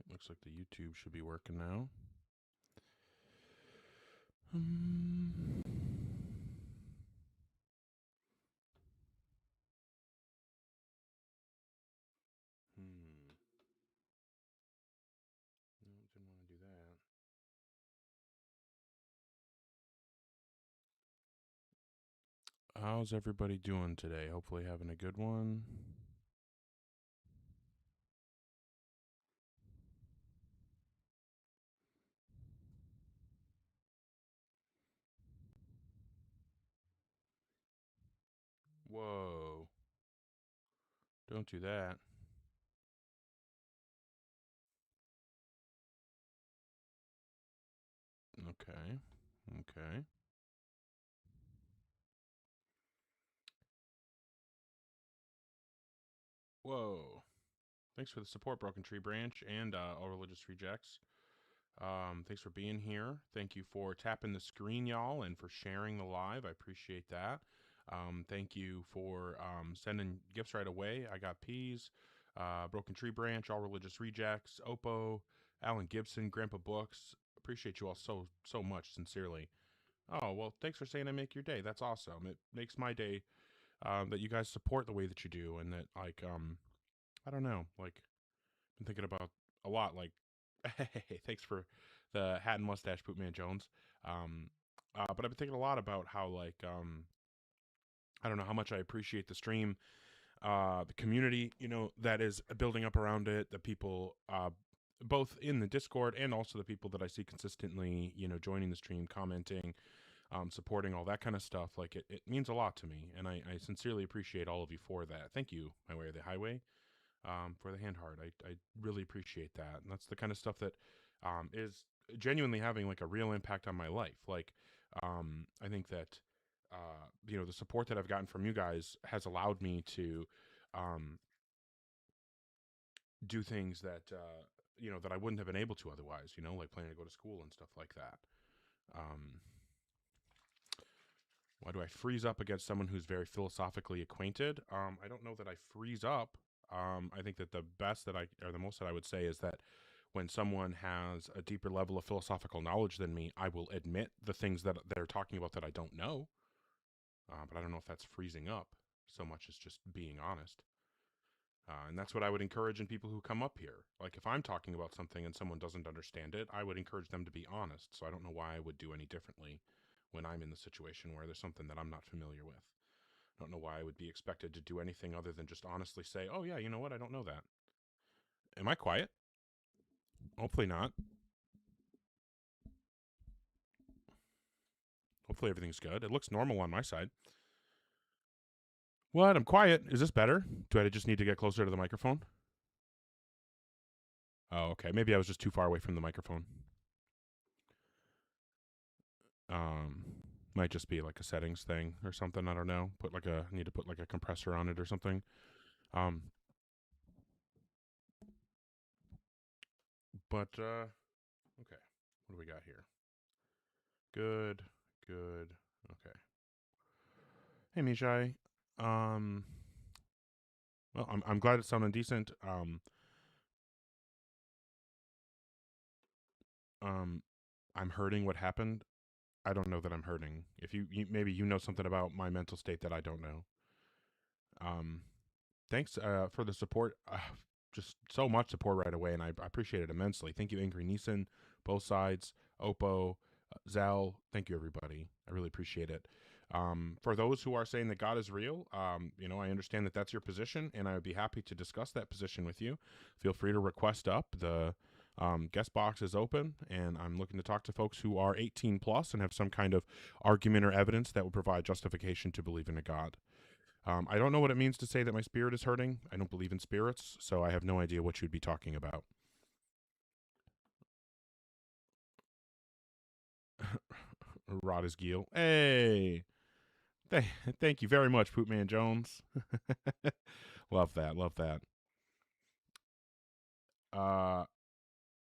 Looks like the YouTube should be working now. No, didn't want to do that. How's everybody doing today? Hopefully having a good one. Whoa. Don't do that. Okay. Okay. Whoa. Thanks for the support, Broken Tree Branch and All Religious Rejects. Thanks for being here. Thank you for tapping the screen, y'all, and for sharing the live. I appreciate that. Thank you for sending gifts right away. I got Peas, Broken Tree Branch, All Religious Rejects, Oppo, Alan Gibson, Grandpa Books. Appreciate you all so much, sincerely. Oh, well, thanks for saying I make your day. That's awesome. It makes my day that you guys support the way that you do, and that, like, I don't know, like, been thinking about a lot. Like, hey, thanks for the hat and mustache, Poopman Jones. Um, but I've been thinking a lot about how, like, I don't know how much I appreciate the stream, the community, that is building up around it, the people, both in the Discord and also the people that I see consistently, joining the stream, commenting, supporting, all that kind of stuff. Like, it means a lot to me, and I sincerely appreciate all of you for that. Thank you, My Way or the Highway, for the hand heart. I really appreciate that. And that's the kind of stuff that is genuinely having, like, a real impact on my life. Like, I think that, the support that I've gotten from you guys has allowed me to um, do things that, that I wouldn't have been able to otherwise, like planning to go to school and stuff like that. Um, why do I freeze up against someone who's very philosophically acquainted? I don't know that I freeze up. I think that the best that or the most that I would say is that when someone has a deeper level of philosophical knowledge than me, I will admit the things that they're talking about that I don't know. But I don't know if that's freezing up so much as just being honest. And that's what I would encourage in people who come up here. Like, if I'm talking about something and someone doesn't understand it, I would encourage them to be honest. So I don't know why I would do any differently when I'm in the situation where there's something that I'm not familiar with. I don't know why I would be expected to do anything other than just honestly say, oh, yeah, you know what? I don't know that. Am I quiet? Hopefully not. Hopefully everything's good. It looks normal on my side. What? I'm quiet. Is this better? Do I just need to get closer to the microphone? Oh, okay. Maybe I was just too far away from the microphone. Um, might just be like a settings thing or something. I don't know. Need to put like a compressor on it or something. Um, but okay. What do we got here? Good, good. Okay. Hey, Mishai. Um, well, I'm glad it's sounding decent. Um, I'm hurting. What happened? I don't know that I'm hurting. If maybe you know something about my mental state that I don't know. Um, thanks for the support. Just so much support right away, and I appreciate it immensely. Thank you, Angry Neeson, both sides, Oppo, Zell. Thank you, everybody. I really appreciate it. For those who are saying that God is real, I understand that that's your position, and I would be happy to discuss that position with you. Feel free to request up. The guest box is open, and I'm looking to talk to folks who are 18 plus and have some kind of argument or evidence that would provide justification to believe in a God. I don't know what it means to say that my spirit is hurting. I don't believe in spirits, so I have no idea what you'd be talking about. Rod is Geel. Hey! Thank you very much, Poopman Jones. Love that. Love that.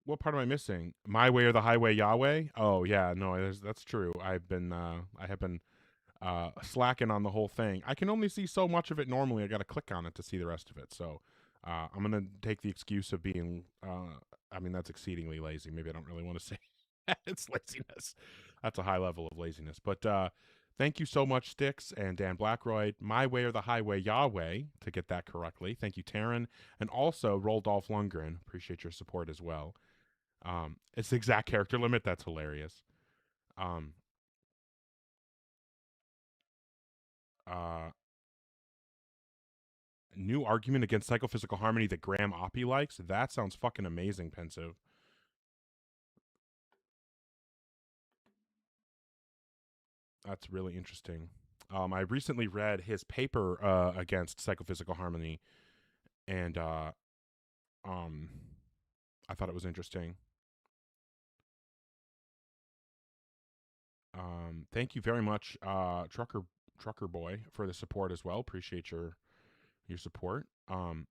What part am I missing? My way or the highway, Yahweh? Oh yeah, no, that's true. I have been slacking on the whole thing. I can only see so much of it normally. I got to click on it to see the rest of it. So I'm gonna take the excuse of being I mean, that's exceedingly lazy. Maybe I don't really want to say it's laziness. That's a high level of laziness. But thank you so much, Sticks and Dan Blackroyd. My way or the highway, Yahweh, to get that correctly. Thank you, Taryn. And also, Roldolph Lundgren. Appreciate your support as well. It's the exact character limit. That's hilarious. Um, uh, New argument against psychophysical harmony that Graham Oppie likes. That sounds fucking amazing, Pensive. That's really interesting. I recently read his paper against psychophysical harmony, and I thought it was interesting. Thank you very much, Trucker Boy, for the support as well. Appreciate your support. I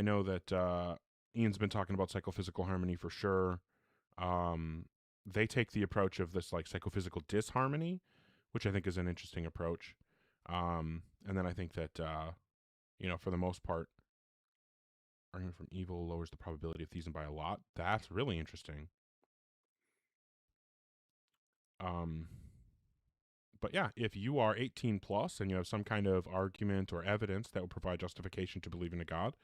know that Ian's been talking about psychophysical harmony for sure. They take the approach of this like psychophysical disharmony, which I think is an interesting approach. And then I think that for the most part, argument from evil lowers the probability of theism by a lot. That's really interesting. But yeah, if you are 18 plus and you have some kind of argument or evidence that will provide justification to believe in a God,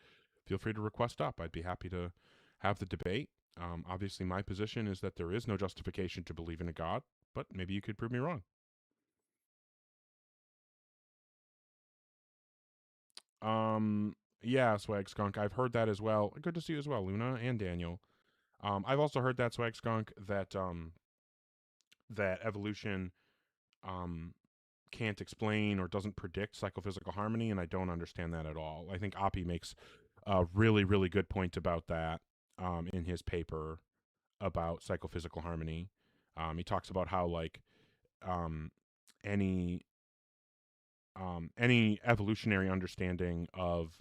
feel free to request up. I'd be happy to have the debate. Obviously, my position is that there is no justification to believe in a God, but maybe you could prove me wrong. Yeah, Swag Skunk. I've heard that as well. Good to see you as well, Luna and Daniel. I've also heard that, Swag Skunk, that that evolution can't explain or doesn't predict psychophysical harmony, and I don't understand that at all. I think Oppie makes a really, really good point about that in his paper about psychophysical harmony. He talks about how like any evolutionary understanding of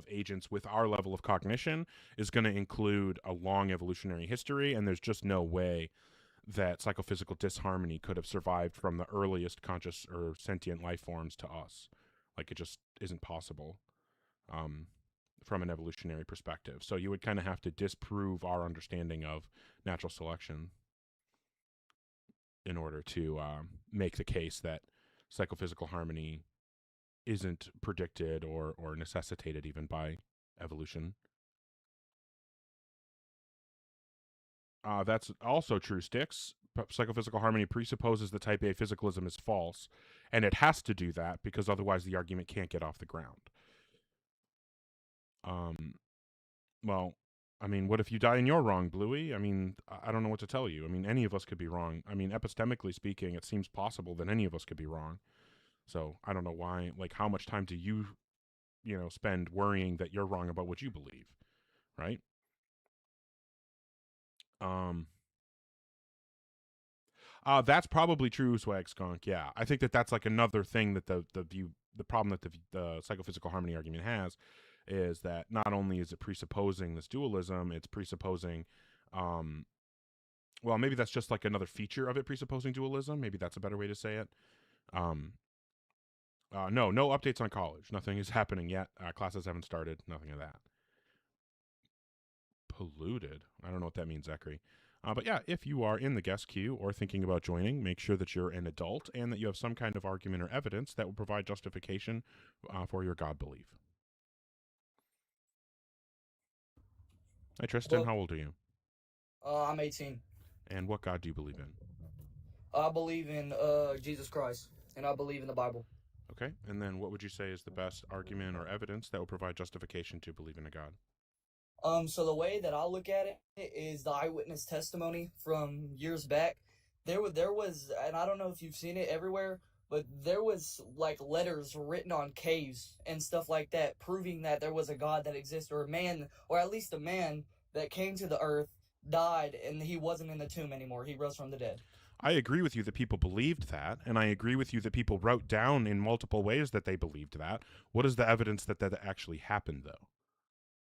agents with our level of cognition is going to include a long evolutionary history, and there's just no way that psychophysical disharmony could have survived from the earliest conscious or sentient life forms to us. Like, it just isn't possible from an evolutionary perspective. So you would kind of have to disprove our understanding of natural selection in order to make the case that psychophysical harmony isn't predicted or necessitated even by evolution. That's also true, Sticks. Psychophysical harmony presupposes that type A physicalism is false, and it has to do that because otherwise the argument can't get off the ground. Well, I mean, what if you die and you're wrong, Bluey? I mean, I don't know what to tell you. I mean, any of us could be wrong. I mean, epistemically speaking, it seems possible that any of us could be wrong. So I don't know why. Like, how much time do you spend worrying that you're wrong about what you believe, right? That's probably true, Swag Skunk. Yeah, I think that that's like another thing that the problem that the psychophysical harmony argument has is that not only is it presupposing this dualism, it's presupposing, well, maybe that's just like another feature of it presupposing dualism. Maybe that's a better way to say it. No updates on college. Nothing is happening yet. Classes haven't started. Nothing of that. Polluted. I don't know what that means, Zachary. But yeah, if you are in the guest queue or thinking about joining, make sure that you're an adult and that you have some kind of argument or evidence that will provide justification for your God belief. Hi, Tristan. How old are you? I'm 18. And what God do you believe in? I believe in Jesus Christ, and I believe in the Bible. Okay. And then what would you say is the best argument or evidence that will provide justification to believe in a God? So the way that I look at it is the eyewitness testimony from years back. There was, and I don't know if you've seen it everywhere, but there was like letters written on caves and stuff like that, proving that there was a God that exists, or a man, or at least a man that came to the earth, died, and he wasn't in the tomb anymore. He rose from the dead. I agree with you that people believed that, and I agree with you that people wrote down in multiple ways that they believed that. What is the evidence that that actually happened, though?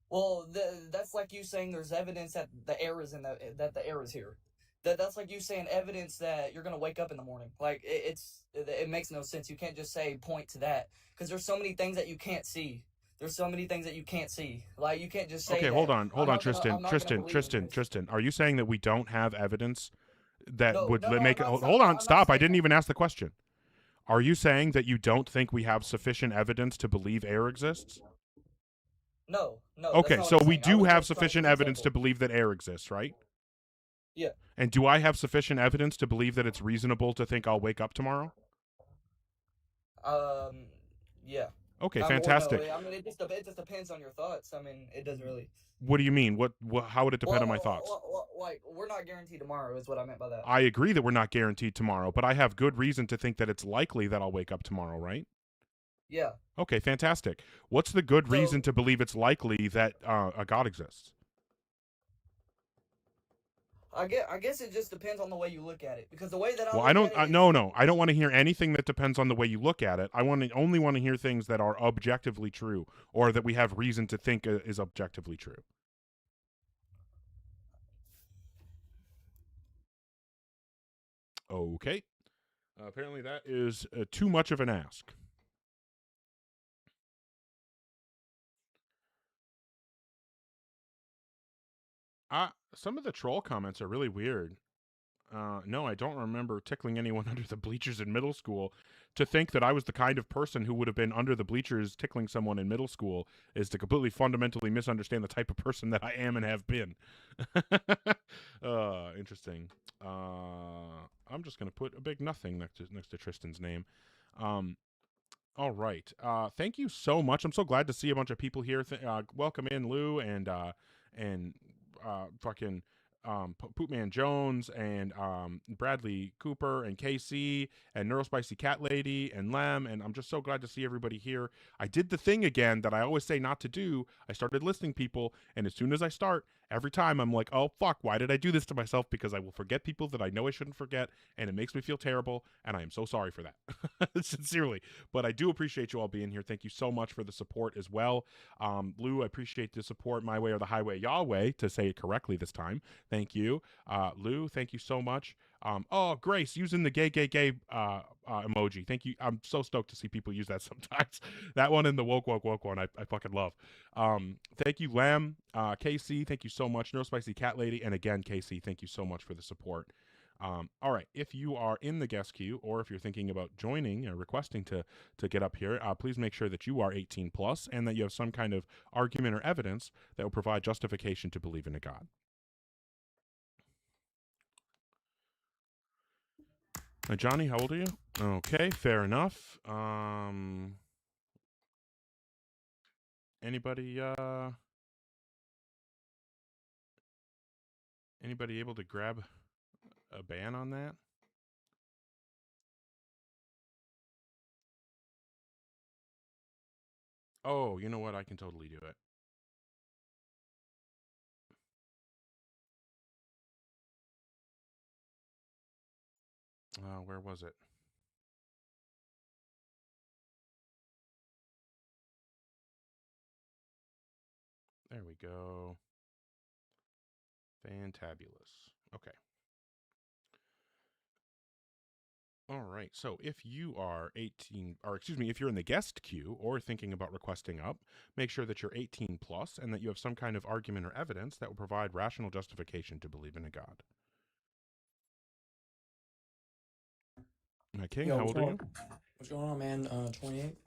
Well, that's like you saying there's evidence that the air is that the air is here. That's like you saying evidence that you're gonna wake up in the morning. Like it makes no sense. You can't just say point to that because there's so many things that you can't see. There's so many things that you can't see. Like you can't just say Okay, that hold on, I'm not gonna believe in this. Tristan. Are you saying that we don't have evidence that would No, make? Hold on, I'm not stop. I saying didn't that. even ask the question. Are you saying that you don't think we have sufficient evidence to believe air exists? No, that's Okay, not what so I'm we saying. I do was have just trying to sufficient give an evidence to example. believe that air exists, right? Yeah. And do I have sufficient evidence to believe that it's reasonable to think I'll wake up tomorrow? Um. Yeah. Okay, Or no. fantastic. I mean, it just depends on your thoughts. I mean, it doesn't really. What do you mean? What how would it depend on my thoughts? Like we're not guaranteed tomorrow is what I meant by that. I agree that we're not guaranteed tomorrow, but I have good reason to think that it's likely that I'll wake up tomorrow, right? Yeah. Okay, fantastic. What's the good So reason to believe it's likely that a God exists? I guess it just depends on the way you look at it. Because the way that I Well, I look don't. at it is No. I don't want to hear anything that depends on the way you look at it. I only want to hear things that are objectively true, or that we have reason to think is objectively true. Okay. Apparently, that is too much of an ask. Some of the troll comments are really weird. No, I don't remember tickling anyone under the bleachers in middle school. To think that I was the kind of person who would have been under the bleachers tickling someone in middle school is to completely fundamentally misunderstand the type of person that I am and have been. Interesting. I'm just gonna put a big nothing next to Tristan's name. All right. Thank you so much. I'm so glad to see a bunch of people here. Welcome in, Lou, and fucking Poopman Jones and Bradley Cooper and KC and Neurospicy Cat Lady and Lem, and I'm just so glad to see everybody here. I did the thing again that I always say not to do. I started listing people, and as soon as I start, every time I'm like, oh fuck, why did I do this to myself? Because I will forget people that I know I shouldn't forget, and it makes me feel terrible, and I am so sorry for that. Sincerely. But I do appreciate you all being here. Thank you so much for the support as well. Lou, I appreciate the support, my way or the highway, Yahweh, to say it correctly this time. Thank you. Lou, thank you so much. Oh, Grace, using the gay emoji. Thank you. I'm so stoked to see people use that sometimes. That one and the woke one, I fucking love. Thank you, Lamb. KC, thank you so much. No Spicy Cat Lady. And again, KC, thank you so much for the support. All right, if you are in the guest queue or if you're thinking about joining or requesting to get up here, please make sure that you are 18 plus and that you have some kind of argument or evidence that will provide justification to believe in a God. Johnny, how old are you? Okay, fair enough. Anybody able to grab a ban on that? Oh, you know what? I can totally do it. Where was it? There we go. Fantabulous. Okay. All right. So if you are 18, or excuse me, if you're in the guest queue or thinking about requesting up, make sure that you're 18 plus and that you have some kind of argument or evidence that will provide rational justification to believe in a God. King, Yo, how old are you? What's going on, man? 28.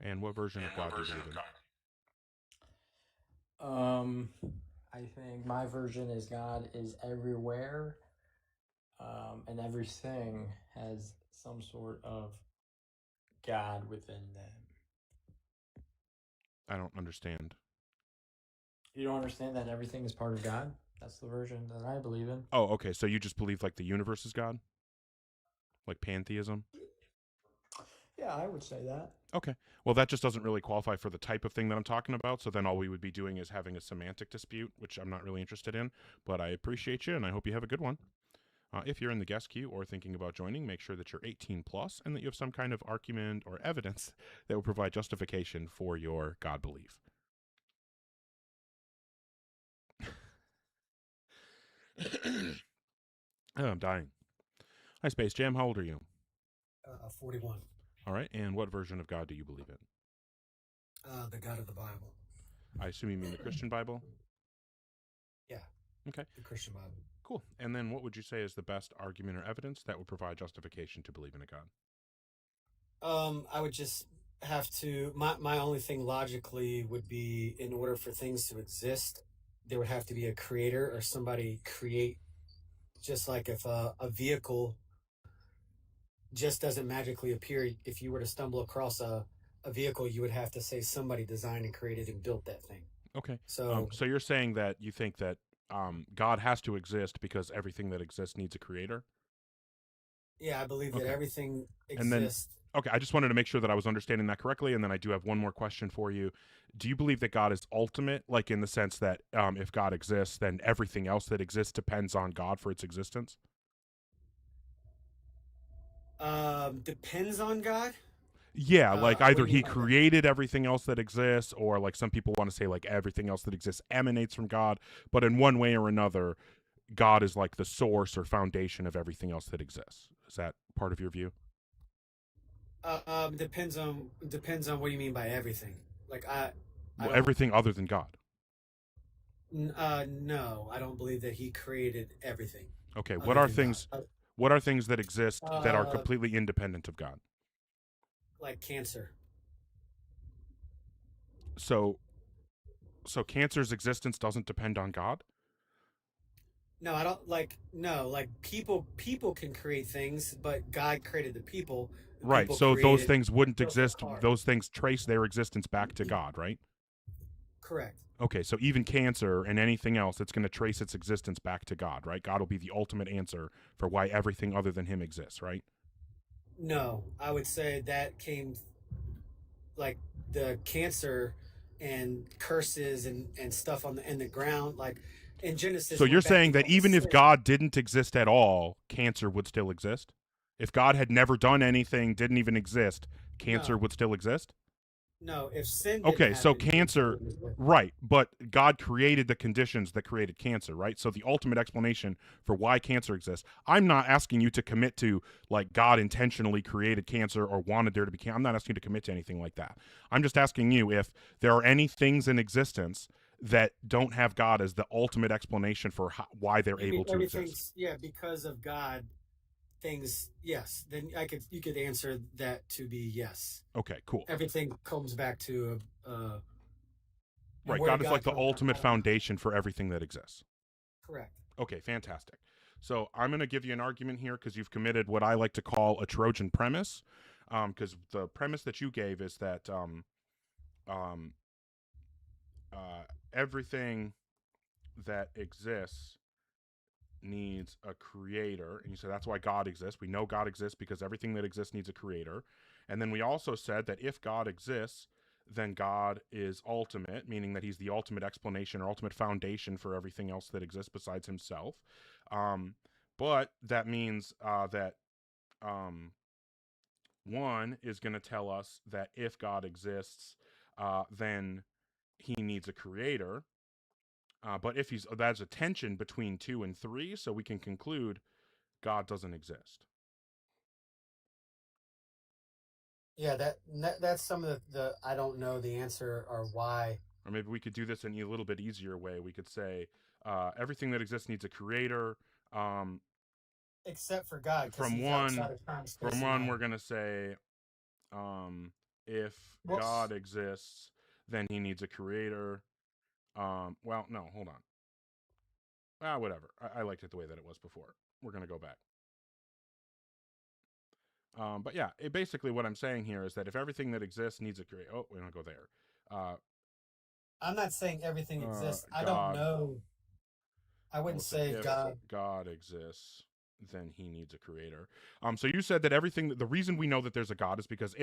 And what version of God do you believe in? I think my version is God is everywhere, and everything has some sort of God within them. I don't understand. You don't understand that everything is part of God? That's the version that I believe in. Oh, okay. So you just believe like the universe is God? Like pantheism? Yeah, I would say that. Okay. Well, that just doesn't really qualify for the type of thing that I'm talking about. So then all we would be doing is having a semantic dispute, which I'm not really interested in. But I appreciate you, and I hope you have a good one. If you're in the guest queue or thinking about joining, make sure that you're 18 plus and that you have some kind of argument or evidence that will provide justification for your God belief. Oh, I'm dying. Hi, Space Jam. How old are you? 41. All right. And what version of God do you believe in? The God of the Bible. I assume you mean the Christian Bible? Yeah. Okay. The Christian Bible. Cool. And then what would you say is the best argument or evidence that would provide justification to believe in a God? I would just have to. My only thing logically would be, in order for things to exist, there would have to be a creator or somebody create. Just like if a vehicle just doesn't magically appear, if you were to stumble across a vehicle, you would have to say somebody designed and created and built that thing. Okay. So, So you're saying that you think that God has to exist because everything that exists needs a creator? yeah, I believe that Okay. everything And then- exists. Okay, I just wanted to make sure that I was understanding that correctly, and then I do have one more question for you. Do you believe that God is ultimate, like in the sense that if God exists, then everything else that exists depends on God for its existence? Depends on God. Yeah, like what do either you he mean by that? created everything else that exists, or like some people want to say like everything else that exists emanates from God, but in one way or another, God is like the source or foundation of everything else that exists. Is that part of your view? Depends on what you mean by everything. Like I Well, don't. everything other than God. No, I don't believe that he created everything. Okay, other what are than things God. what are things that exist that are Uh, completely independent of God? Like cancer. So cancer's existence doesn't depend on God? No, I don't like. No, like people can create things, but God created the people. The Right. people So those created things wouldn't built the exist. car. Those things trace their existence back to God, right? Correct. Okay, so even cancer and anything else, it's going to trace its existence back to God, right? God will be the ultimate answer for why everything other than him exists, right? No, I would say that came like the cancer and curses and stuff on the ground, like in Genesis. So went you're back saying to that even if sin. God didn't exist at all, cancer would still exist? If God had never done anything, didn't even exist, cancer No. would still exist? No, if sin didn't Okay, so happen, cancer, wouldn't exist. right, but God created the conditions that created cancer, right? So the ultimate explanation for why cancer exists. I'm not asking you to commit to like God intentionally created cancer or wanted there to be cancer. I'm not asking you to commit to anything like that. I'm just asking you if there are any things in existence that don't have God as the ultimate explanation for why they're You able mean to everything's exist. yeah, because of God, things yes. Then you could answer that to be yes. Okay, cool. Everything comes back to and Right, where God did is like the come from? ultimate I don't know. foundation for everything that exists. Correct. Okay, fantastic. So I'm going to give you an argument here because you've committed what I like to call a Trojan premise. Because the premise that you gave is that um, everything that exists needs a creator. And you said that's why God exists. We know God exists because everything that exists needs a creator. And then we also said that if God exists, then God is ultimate, meaning that he's the ultimate explanation or ultimate foundation for everything else that exists besides himself. But that means that one is going to tell us that if God exists, then he needs a creator. But if that's a tension between 2 and 3, so we can conclude God doesn't exist. Yeah, that's some of the I don't know the answer or why. Or maybe we could do this in a little bit easier way. We could say everything that exists needs a creator. Except for God, because From he's one, outside of time, space, from and one, matter. we're gonna say if Well, God exists, then he needs a creator. Well, no, hold on. Whatever. I liked it the way that it was before. We're gonna go back. But yeah, basically what I'm saying here is that if everything that exists needs a creator, we don't go there. I'm not saying everything exists. I God. don't know. I wouldn't say if God. God exists, then he needs a creator. So you said that the reason we know that there's a God is because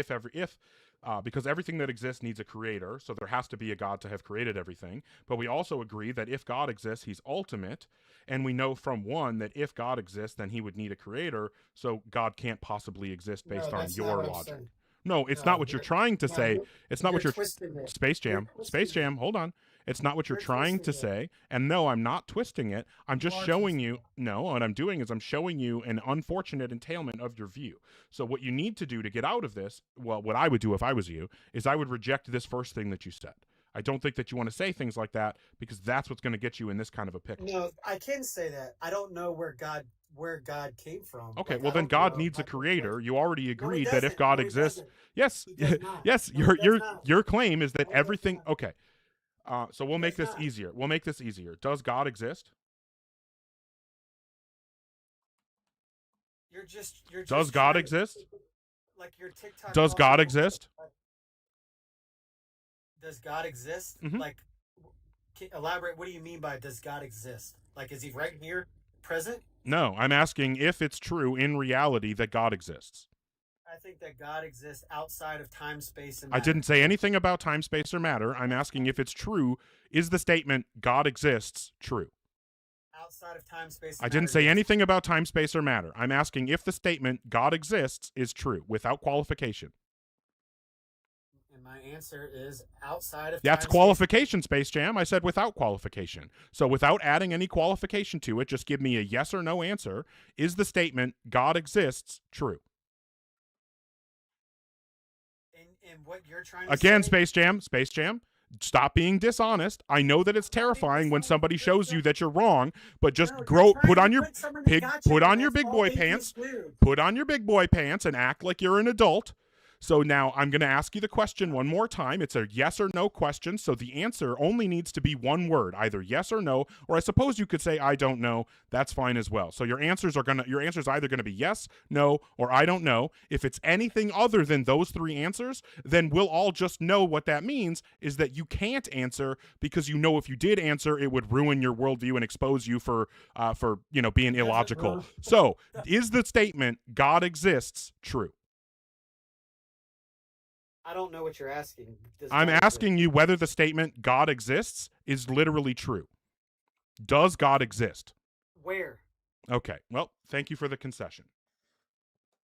because everything that exists needs a creator, so there has to be a God to have created everything. But we also agree that if God exists, he's ultimate, and we know from one that if God exists, then he would need a creator, so God can't possibly exist based No, on that's not your what I'm logic. saying. No, it's No, not what you're trying to no, say. It's not what you're you're twisting it. Space You're Jam. twisting Space it. Jam, hold on. It's not what you're You're trying to twisting it. say. And no, I'm not twisting it. I'm You just are showing twisting you. it. No, what I'm doing is I'm showing you an unfortunate entailment of your view. So what you need to do to get out of this, well, what I would do if I was you, is I would reject this first thing that you said. I don't think that you want to say things like that because that's what's going to get you in this kind of a pickle. No, I can say that. I don't know where God came from. Okay, Like, well I then don't God know. needs a Like, creator. You already no, he agreed that if doesn't. God No, he exists, doesn't. yes, He does not. yes, No, he does not. your claim is that No, he does everything. not. Okay, so we'll He make does this not. easier. We'll make this easier. Does God exist? You're just Does God trying to, exist? like your TikTok. Does call God people- exist? Does God exist? Mhm. Like, elaborate. What do you mean by does God exist? Like, is he right here, present? No, I'm asking if it's true in reality that God exists. I think that God exists outside of time, space, and I matter. didn't say anything about time, space, or matter. I'm asking if it's true. Is the statement God exists true? Outside of time, space, and I didn't matter, say yes. anything about time, space, or matter. I'm asking if the statement God exists is true without qualification. And my answer is outside of That's time, qualification, Space Jam. I said without qualification. So without adding any qualification to it, just give me a yes or no answer. Is the statement God exists true? Space. And what you're trying to Again, say, Space Jam, stop being dishonest. I know that it's terrifying when somebody shows you that you're wrong, but just No, you're grow, trying put to on your someone that pig, got you, put and on your that's big all boy atheist pants, do. put on your big boy pants and act like you're an adult. So now I'm going to ask you the question one more time. It's a yes or no question. So the answer only needs to be one word, either yes or no, or I suppose you could say I don't know. That's fine as well. So your answers are either going to be yes, no, or I don't know. If it's anything other than those three answers, then we'll all just know what that means is that you can't answer because you know if you did answer, it would ruin your worldview and expose you for being illogical. So is the statement God exists true? I don't know what you're asking. Does I'm God exist? asking you whether the statement God exists is literally true. Does God exist? Where? Okay, well, thank you for the concession.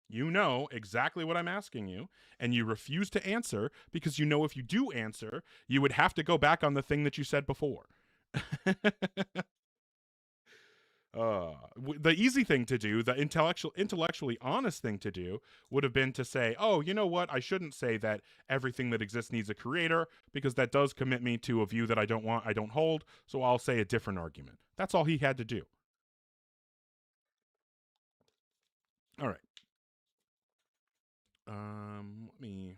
You know exactly what I'm asking you, and you refuse to answer because you know if you do answer, you would have to go back on the thing that you said before. The easy thing to do, the intellectually honest thing to do would have been to say, oh, you know what? I shouldn't say that everything that exists needs a creator because that does commit me to a view that I don't hold. So I'll say a different argument. That's all he had to do. All right. Let me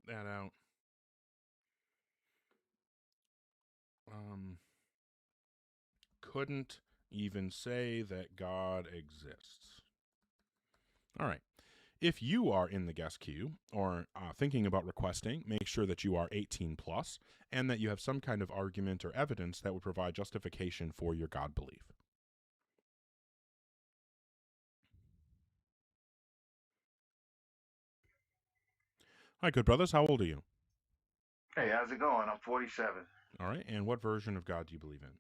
get that out. Couldn't even say that God exists. All right. If you are in the guest queue or thinking about requesting, make sure that you are 18 plus and that you have some kind of argument or evidence that would provide justification for your God belief. Hi, good brothers. How old are you? Hey, how's it going? I'm 47. All right. And what version of God do you believe in?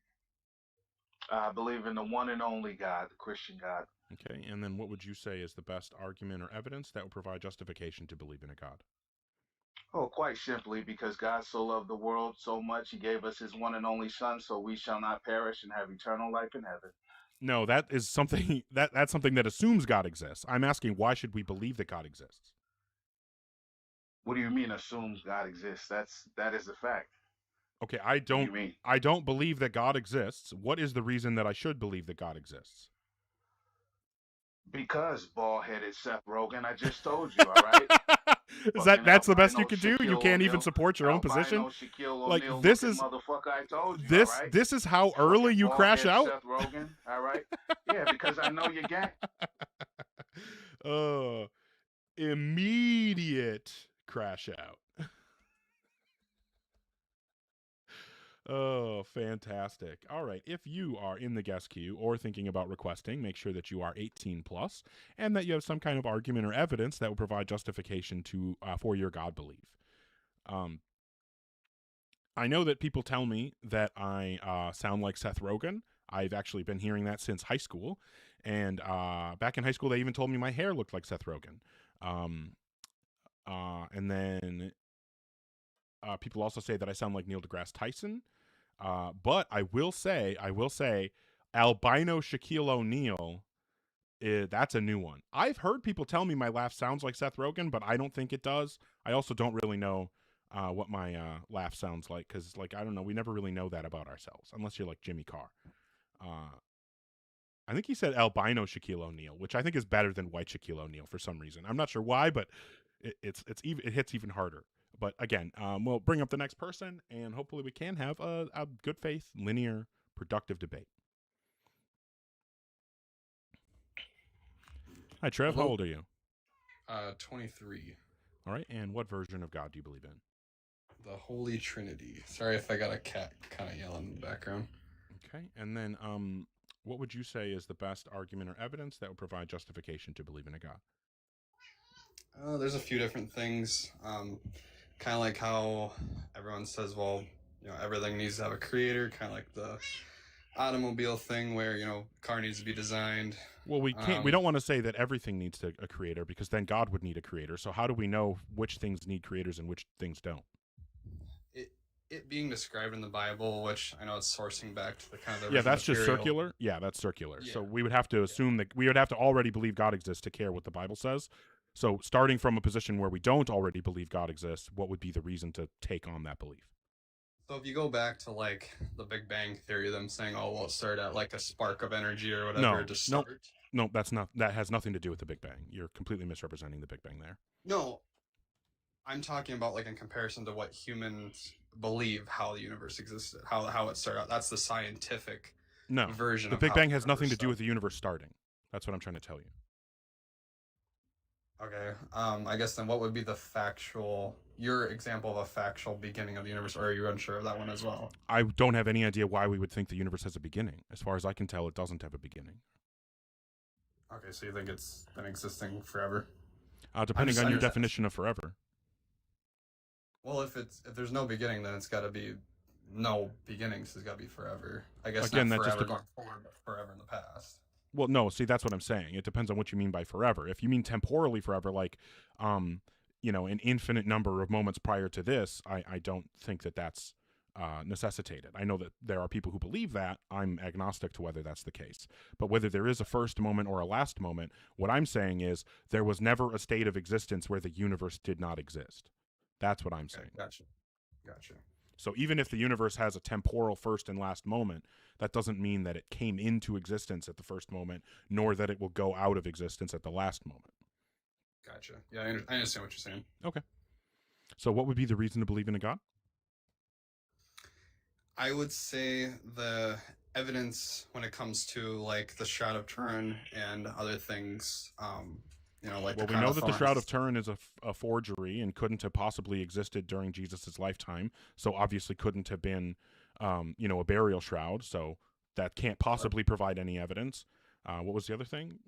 I believe in the one and only God, the Christian God. Okay. And then what would you say is the best argument or evidence that would provide justification to believe in a God? Oh, quite simply, because God so loved the world so much, he gave us his one and only Son, so we shall not perish and have eternal life in heaven. No, that is something that's something that assumes God exists. I'm asking why should we believe that God exists? What do you mean assumes God exists? That is a fact. Okay, I What do you mean? don't believe that God exists. What is the reason that I should believe that God exists? Because bald-headed Seth Rogen, I just told you, all right? That's the best you Albino can do? You Shaquille can't even O'Neal. support your own position? Albino Shaquille Like, O'Neal this looking is- motherfucker, I told you, This all right? this is how early Fucking you crash bald-headed out? Seth Rogen, all right? Yeah, because I know your gang. Immediate crash out. Oh, fantastic. All right. If you are in the guest queue or thinking about requesting, make sure that you are 18 plus and that you have some kind of argument or evidence that will provide justification to for your God belief. I know that people tell me that I sound like Seth Rogen. I've actually been hearing that since high school. And back in high school, they even told me my hair looked like Seth Rogen. And then People also say that I sound like Neil deGrasse Tyson. But I will say, albino Shaquille O'Neal, that's a new one. I've heard people tell me my laugh sounds like Seth Rogen, but I don't think it does. I also don't really know what my laugh sounds like, because, like, I don't know. We never really know that about ourselves, unless you're like Jimmy Carr. I think he said albino Shaquille O'Neal, which I think is better than white Shaquille O'Neal for some reason. I'm not sure why, but it hits even harder. But again, we'll bring up the next person, and hopefully we can have a good faith, linear, productive debate. Hi, Trev. Hello. How old are you? 23. All right. And what version of God do you believe in? The Holy Trinity. Sorry if I got a cat kind of yelling in the background. Okay. And then what would you say is the best argument or evidence that would provide justification to believe in a God? There's a few different things. Kind of like how everyone says, well, everything needs to have a creator, kind of like the automobile thing where, car needs to be designed. Well, we can't. We don't want to say that everything needs a creator, because then God would need a creator. So how do we know which things need creators and which things don't? It being described in the Bible, which I know it's sourcing back to the kind of yeah, that's just circular. Yeah, that's circular. Yeah. So we would have to assume that we would have to already believe God exists to care what the Bible says. So starting from a position where we don't already believe God exists, what would be the reason to take on that belief? So if you go back to like the Big Bang Theory, them saying, "Oh, well, it started at like a spark of energy or whatever to start." No, that has nothing to do with the Big Bang. You're completely misrepresenting the Big Bang there. No, I'm talking about like in comparison to what humans believe how the universe existed, how it started out. That's the scientific version. The Big Bang has nothing to do with the universe starting. That's what I'm trying to tell you. Okay. I guess then what would be your example of a factual beginning of the universe, or are you unsure of that one as well? I don't have any idea why we would think the universe has a beginning. As far as I can tell, it doesn't have a beginning. Okay, so you think it's been existing forever? Depending on your definition of forever. Well, if there's no beginning, then it's got to be no beginnings. It's got to be forever. I guess again, not forever going forward, but forever in the past. Well, no. See, that's what I'm saying. It depends on what you mean by forever. If you mean temporally forever, like, an infinite number of moments prior to this, I don't think that that's necessitated. I know that there are people who believe that. I'm agnostic to whether that's the case. But whether there is a first moment or a last moment, what I'm saying is there was never a state of existence where the universe did not exist. That's what I'm saying. Gotcha. So even if the universe has a temporal first and last moment, that doesn't mean that it came into existence at the first moment, nor that it will go out of existence at the last moment. Gotcha. Yeah, I understand what you're saying. Okay. So what would be the reason to believe in a God? I would say the evidence when it comes to like the Shroud of Turin and other things, like we know that the Shroud of Turin is a forgery and couldn't have possibly existed during Jesus's lifetime. So obviously couldn't have been, a burial shroud. So that can't possibly provide any evidence. What was the other thing?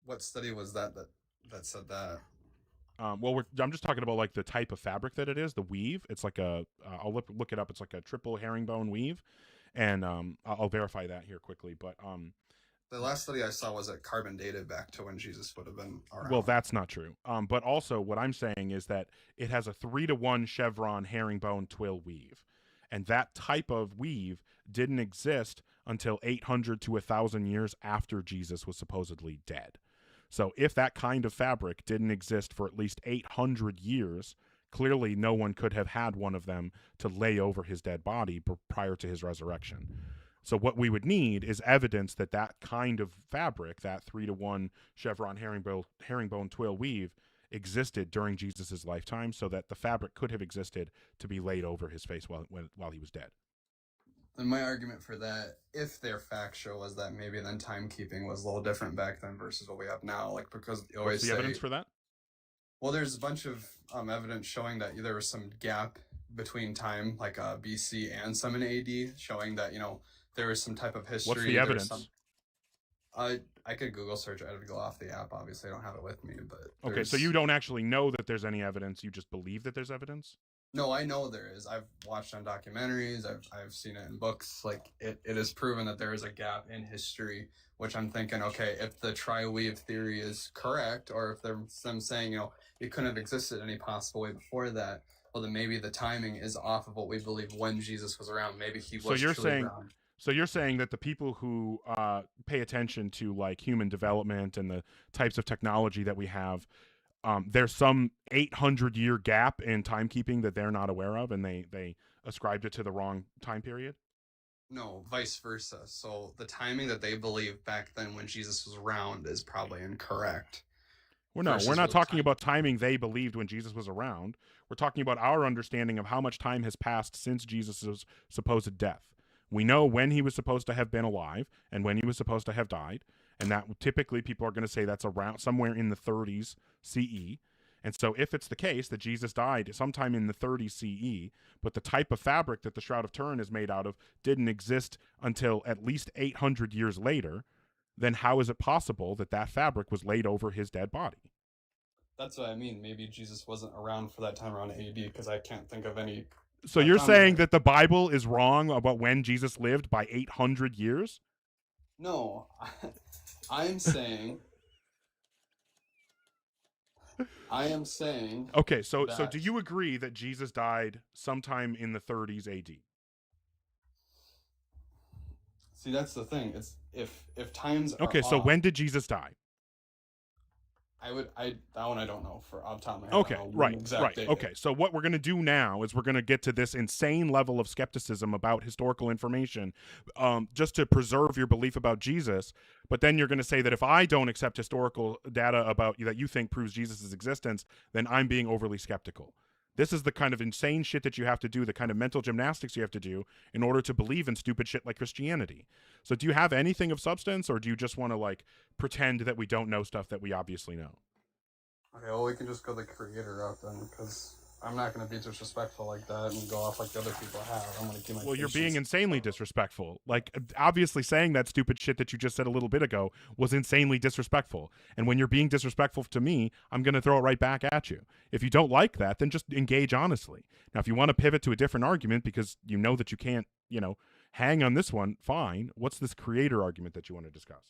What study was that said that? I'm just talking about like the type of fabric that it is, the weave. It's like I'll look it up. It's like a triple herringbone weave, and I'll verify that here quickly. But the last study I saw was carbon dated back to when Jesus would have been around. Well, that's not true. But also what I'm saying is that it has a 3-to-1 chevron herringbone twill weave, and that type of weave didn't exist until 800 to 1,000 years after Jesus was supposedly dead. So if that kind of fabric didn't exist for at least 800 years, clearly no one could have had one of them to lay over his dead body prior to his resurrection. So what we would need is evidence that that kind of fabric, that 3-to-1 chevron herringbone twill weave, existed during Jesus's lifetime, so that the fabric could have existed to be laid over his face while he was dead. And my argument for that, if they're factual, is that maybe then timekeeping was a little different back then versus what we have now. Like, because you always What's the evidence for that? Well, there's a bunch of evidence showing that there was some gap between time, like BC and some in AD, showing that, there was some type of history. What's the evidence? I could Google search it. I would go off the app. Obviously, I don't have it with me, but okay. So you don't actually know that there's any evidence. You just believe that there's evidence. No, I know there is. I've watched on documentaries. I've seen it in books. Like it is proven that there is a gap in history, which I'm thinking, okay, if the tri-weave theory is correct, or if they're them saying, it couldn't have existed any possible way before that, well, then maybe the timing is off of what we believe when Jesus was around. Maybe he was truly around. So you're saying that the people who pay attention to like human development and the types of technology that we have, there's some 800-year gap in timekeeping that they're not aware of, and they ascribed it to the wrong time period? No, vice versa. So the timing that they believed back then when Jesus was around is probably incorrect. Well, no, we're not talking about timing they believed when Jesus was around. We're talking about our understanding of how much time has passed since Jesus' supposed death. We know when he was supposed to have been alive and when he was supposed to have died, and that typically people are going to say that's around somewhere in the 30s CE. And so if it's the case that Jesus died sometime in the 30s CE, but the type of fabric that the Shroud of Turin is made out of didn't exist until at least 800 years later, then how is it possible that that fabric was laid over his dead body? That's what I mean. Maybe Jesus wasn't around for that time around AD, because I can't think of any. So you're saying that the Bible is wrong about when Jesus lived by 800 years? No, I'm saying. I am saying. Okay, so do you agree that Jesus died sometime in the 30s AD? See, that's the thing. It's if times are okay. So off, when did Jesus die? That one I don't know for off the top of my head. Okay, right. Date. Okay, so what we're going to do now is we're going to get to this insane level of skepticism about historical information, just to preserve your belief about Jesus. But then you're going to say that if I don't accept historical data about that you think proves Jesus' existence, then I'm being overly skeptical. This is the kind of insane shit that you have to do, the kind of mental gymnastics you have to do in order to believe in stupid shit like Christianity. So do you have anything of substance, or do you just want to like pretend that we don't know stuff that we obviously know? Okay, well, we can just go the creator route then, because I'm not going to be disrespectful like that and go off like the other people have. I'm going to keep my Well, you're patience. being insanely disrespectful. Like, obviously saying that stupid shit that you just said a little bit ago was insanely disrespectful. And when you're being disrespectful to me, I'm going to throw it right back at you. If you don't like that, then just engage honestly. Now, if you want to pivot to a different argument because you know that you can't, hang on this one, fine. What's this creator argument that you want to discuss?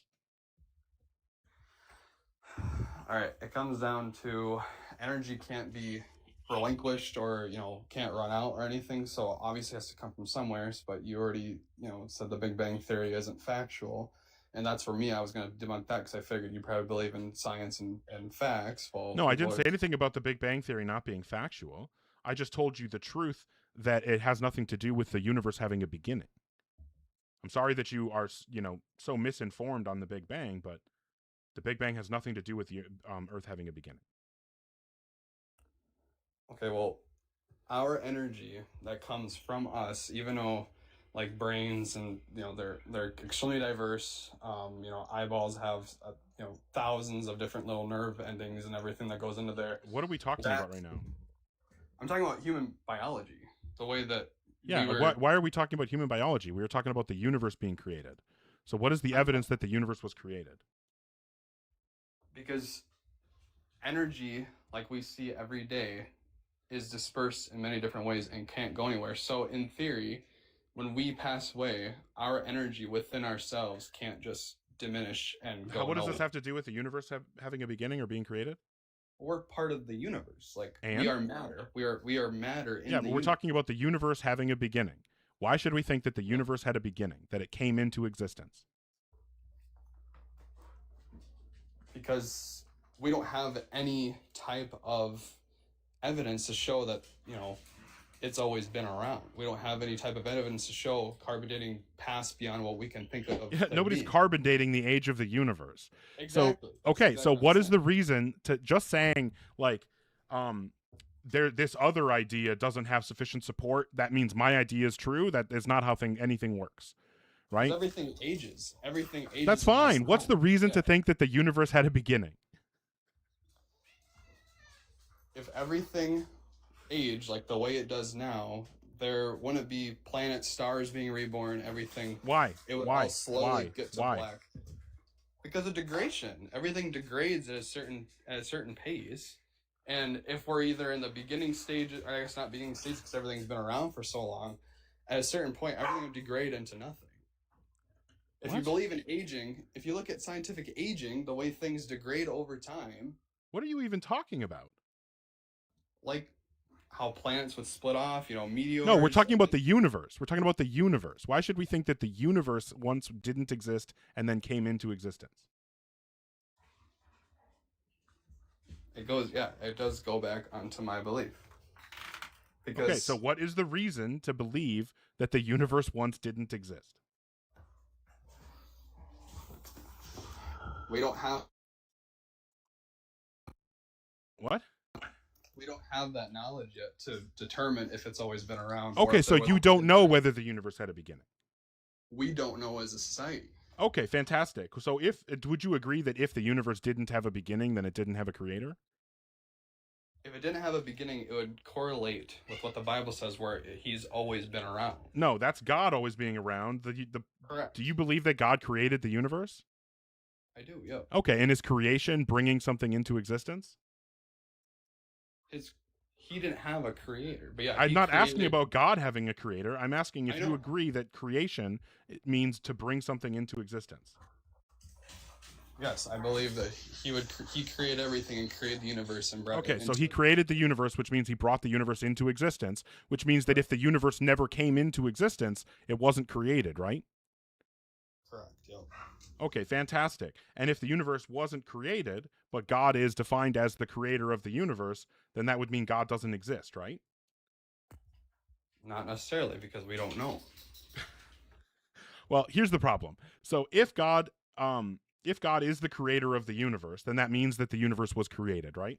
All right, it comes down to energy can't be relinquished or can't run out or anything, so obviously it has to come from somewhere. But you already said the Big Bang Theory isn't factual, and that's for me. I was going to debunk that because I figured you probably believe in science and facts. Well, no, I didn't say anything about the Big Bang Theory not being factual. I just told you the truth that it has nothing to do with the universe having a beginning. I'm sorry that you are so misinformed on the Big Bang, but the Big Bang has nothing to do with the Earth having a beginning. Okay, well, our energy that comes from us, even though like brains and they're extremely diverse, eyeballs have thousands of different little nerve endings and everything that goes into there. What are we talking about right now? I'm talking about human biology, the way that why are we talking about human biology? We were talking about the universe being created. So what is the evidence that the universe was created? Because energy, like we see every day, is dispersed in many different ways and can't go anywhere. So in theory, when we pass away, our energy within ourselves can't just diminish and go. What does this have to do with the universe having a beginning or being created? We're part of the universe. We are matter. We are matter. But we're talking about the universe having a beginning. Why should we think that the universe had a beginning, that it came into existence? Because we don't have any type of evidence to show that it's always been around. We don't have any type of evidence to show carbon dating past beyond what we can think of. Yeah, nobody's carbon dating the age of the universe. Exactly. So okay, so what is the reason to just saying this other idea doesn't have sufficient support? That means my idea is true. That is not how anything works, right? Everything ages. That's fine. What's the reason to think that the universe had a beginning? If everything aged like the way it does now, there wouldn't be planets, stars being reborn, everything. Why? It would all slowly get to black. Because of degradation. Everything degrades at a certain pace, And if we're either in the beginning stage, or I guess not beginning stage because everything's been around for so long, at a certain point, everything would degrade into nothing. If you What? believe in aging, if you look at scientific aging, the way things degrade over time, What are you even talking about? like how planets would split off, meteors. No, we're talking about the universe. We're talking about the universe. Why should we think that the universe once didn't exist and then came into existence? It does go back onto my belief. Because Okay, so what is the reason to believe that the universe once didn't exist? we don't have What? we don't have that knowledge yet to determine if it's always been around. or Okay, if so there you was- don't know whether the universe had a beginning. We don't know as a society. Okay, fantastic. So would you agree that if the universe didn't have a beginning, then it didn't have a creator? If it didn't have a beginning, it would correlate with what the Bible says, where he's always been around. No, that's God always being around. Correct. Do you believe that God created the universe? I do. Yeah. Okay, and is creation bringing something into existence? He didn't have a creator, but yeah. I'm he not asking created- about God having a creator. I'm asking if I you know. agree that creation it means to bring something into existence. Yes, I believe that he created everything and created the universe and brought. Okay, it so into he created the universe, which means he brought the universe into existence, which means that if the universe never came into existence, it wasn't created, right? Correct. Yep. Okay, fantastic. And if the universe wasn't created, but God is defined as the creator of the universe, then that would mean God doesn't exist, right? Not necessarily, because we don't know. Well, here's the problem. So if God is the creator of the universe, then that means that the universe was created, right?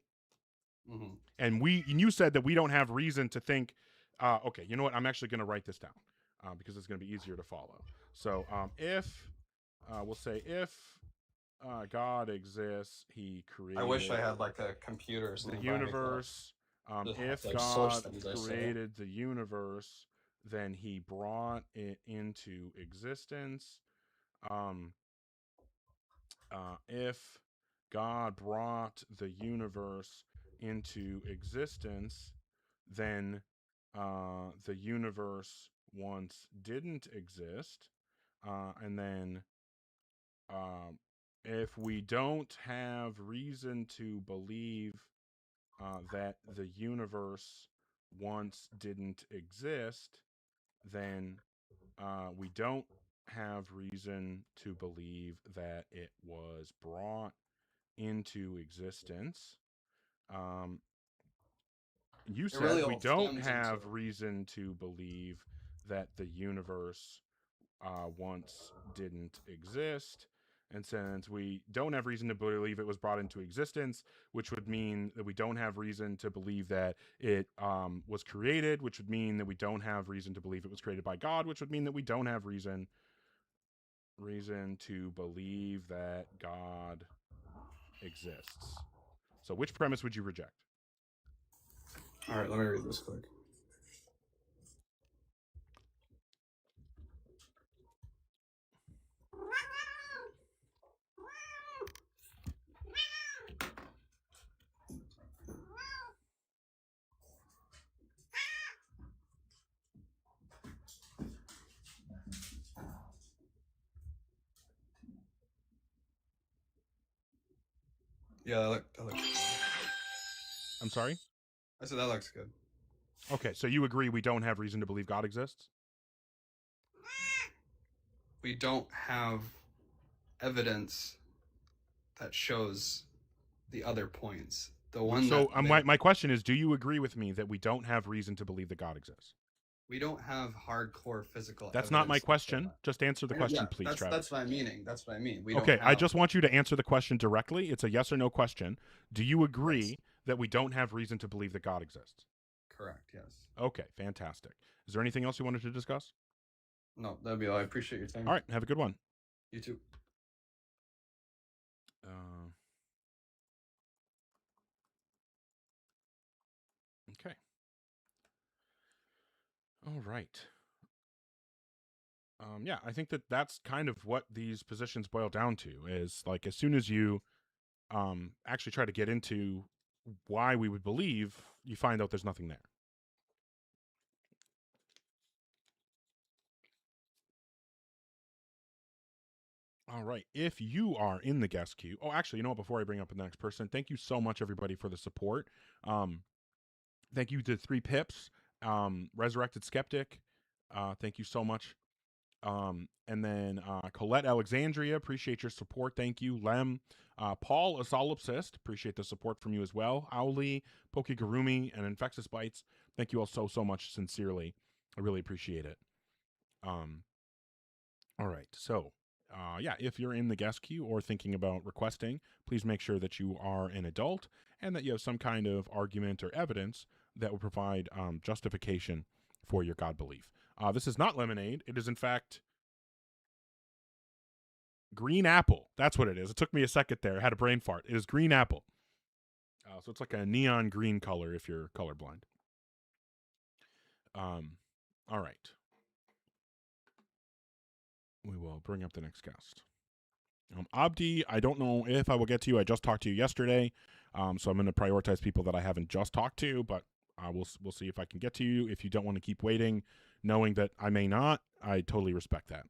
Mm-hmm. And you said that we don't have reason to think. Okay, you know what? I'm actually going to write this down because it's going to be easier to follow. So we'll say if God exists, He created. I wish I had like a computer or the something. behind me. universe. Just If like source God things, I say. created the universe, then He brought it into existence. If God brought the universe into existence, then the universe once didn't exist. And then if we don't have reason to believe that the universe once didn't exist, then we don't have reason to believe that it was brought into existence. You said really we all don't stems have into- reason to believe that the universe once didn't exist. And since we don't have reason to believe it was brought into existence, which would mean that we don't have reason to believe that it was created, which would mean that we don't have reason to believe it was created by God, which would mean that we don't have reason to believe that God exists. So which premise would you reject? All right, let me read this quick. Yeah, that looks good. I'm sorry? I said that looks good. Okay, so you agree we don't have reason to believe God exists? We don't have evidence that shows the other points. The one So that my question is, do you agree with me that we don't have reason to believe that God exists? we don't have hardcore physical. That's not my evidence to show question. that. Just answer the I know, question, yeah, please, that's, Travis. That's what I'm meaning. That's what I mean. We Okay, don't I have- just want you to answer the question directly. It's a yes or no question. Do you agree Yes. that we don't have reason to believe that God exists? Correct. Yes. Okay, fantastic. Is there anything else you wanted to discuss? No, that'd be all. I appreciate your time. All right, have a good one. You too. Okay. All right. Yeah, I think that's kind of what these positions boil down to is like as soon as you actually try to get into why we would believe, you find out there's nothing there. All right. If you are in the guest queue, oh, actually, you know what? Before I bring up the next person, thank you so much, everybody, for the support. Thank you to 3 Pips, Resurrected Skeptic. Thank you so much. And then Colette Alexandria, appreciate your support. Thank you. Lem, Paul, a solipsist, appreciate the support from you as well. Owly, Pokegarumi, and Infectious Bites, thank you all so much, sincerely. I really appreciate it. All right, so yeah, if you're in the guest queue or thinking about requesting, please make sure that you are an adult and that you have some kind of argument or evidence that will provide justification for your God belief. This is not lemonade. It is, in fact, green apple. That's what it is. It took me a second there. I had a brain fart. It is green apple. So it's like a neon green color if you're colorblind. All right. We will bring up the next guest. Abdi, I don't know if I will get to you. I just talked to you yesterday, so I'm going to prioritize people that I haven't just talked to, but we'll see if I can get to you. If you don't want to keep waiting, knowing that I may not, I totally respect that.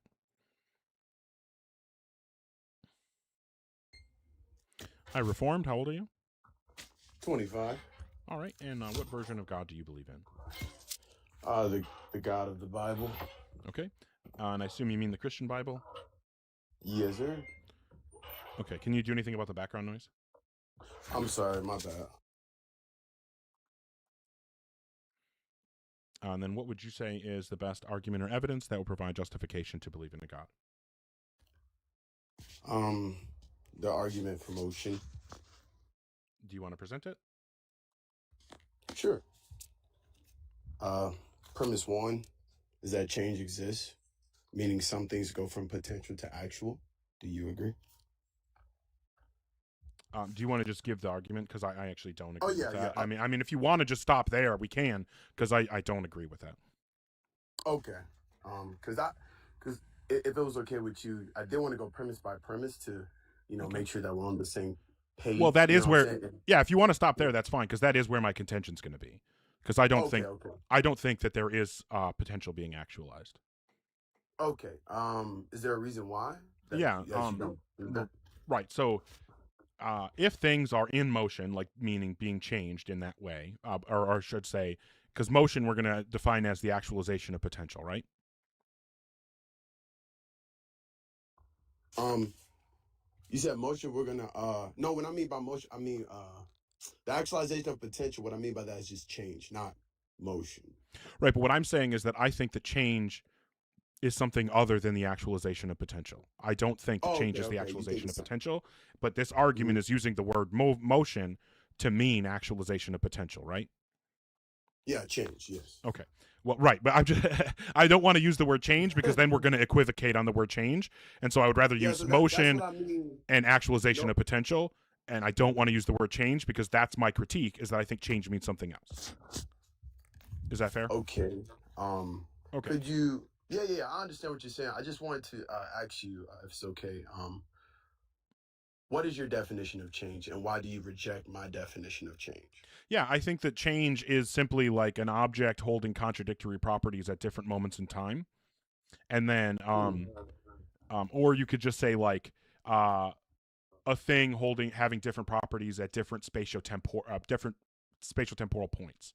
Hi, Reformed. How old are you? 25. All right, and what version of God do you believe in? The God of the Bible. Okay, and I assume you mean the Christian Bible? Yes, sir. Okay, can you do anything about the background noise? I'm sorry, my bad. And then what would you say is the best argument or evidence that will provide justification to believe in a God? The argument for motion. Do you want to present it? Sure. Premise 1 is that change exists, meaning some things go from potential to actual. Do you agree? Do you want to just give the argument? Because I actually don't agree with that. Yeah. I mean, if you want to just stop there, we can, because I don't agree with that. Okay. Because if it was okay with you, I did want to go premise by premise to, Okay. make sure that we're on the same page. Well, that is what I'm where, saying? yeah, if you want to stop there, that's fine, because that is where my contention's going to be. Because I don't think that there is potential being actualized. Okay. Is there a reason why? Yeah. Right. So, if things are in motion, like meaning being changed in that way, or I should say, because motion we're going to define as the actualization of potential, right? You said motion. We're gonna no. When I mean by motion, I mean the actualization of potential. What I mean by that is just change, not motion. Right. But what I'm saying is that I think that change is something other than the actualization of potential. I don't think that change is the actualization of potential, but this argument is using the word motion to mean actualization of potential, right? Yeah, change, yes. Okay. Well, right, but I don't want to use the word change because then we're going to equivocate on the word change, and so I would rather use motion and actualization of potential, and I don't want to use the word change because that's my critique, is that I think change means something else. Is that fair? Okay. Okay. Could you? Yeah. I understand what you're saying. I just wanted to ask you if it's okay. What is your definition of change, and why do you reject my definition of change? Yeah, I think that change is simply like an object holding contradictory properties at different moments in time. And then, or you could just say like a thing having different properties at different spatiotemporal points.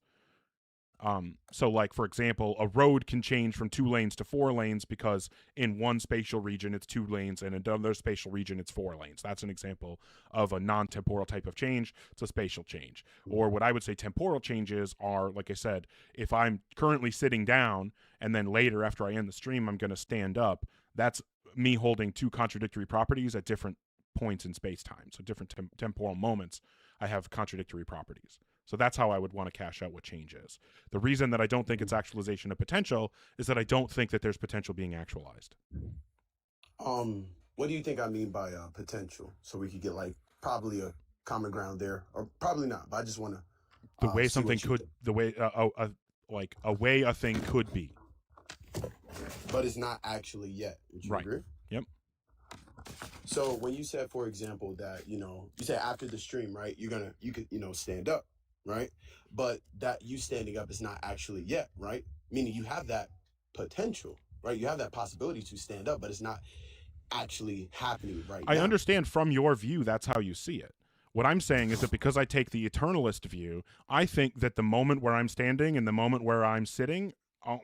So like, for example, a road can change from 2 lanes to 4 lanes because in one spatial region it's 2 lanes and in another spatial region it's 4 lanes. That's an example of a non-temporal type of change. It's a spatial change. Or what I would say temporal changes are, like I said, if I'm currently sitting down and then later after I end the stream I'm going to stand up, that's me holding 2 contradictory properties at different points in space-time. So different temporal moments I have contradictory properties. So that's how I would want to cash out what change is. The reason that I don't think it's actualization of potential is that I don't think that there's potential being actualized. What do you think I mean by potential? So we could get like probably a common ground there, or probably not. But I just want to the way something could, the way like a way a thing could be, but it's not actually yet. Would you right? Agree? Yep. So when you said, for example, that you said after the stream, right? You could stand up, right? But that you standing up is not actually yet, right? Meaning you have that potential, right? You have that possibility to stand up, but it's not actually happening right I now. understand from your view that's how you see it. What I'm saying is that because I take the eternalist view, I think that the moment where I'm standing and the moment where I'm sitting,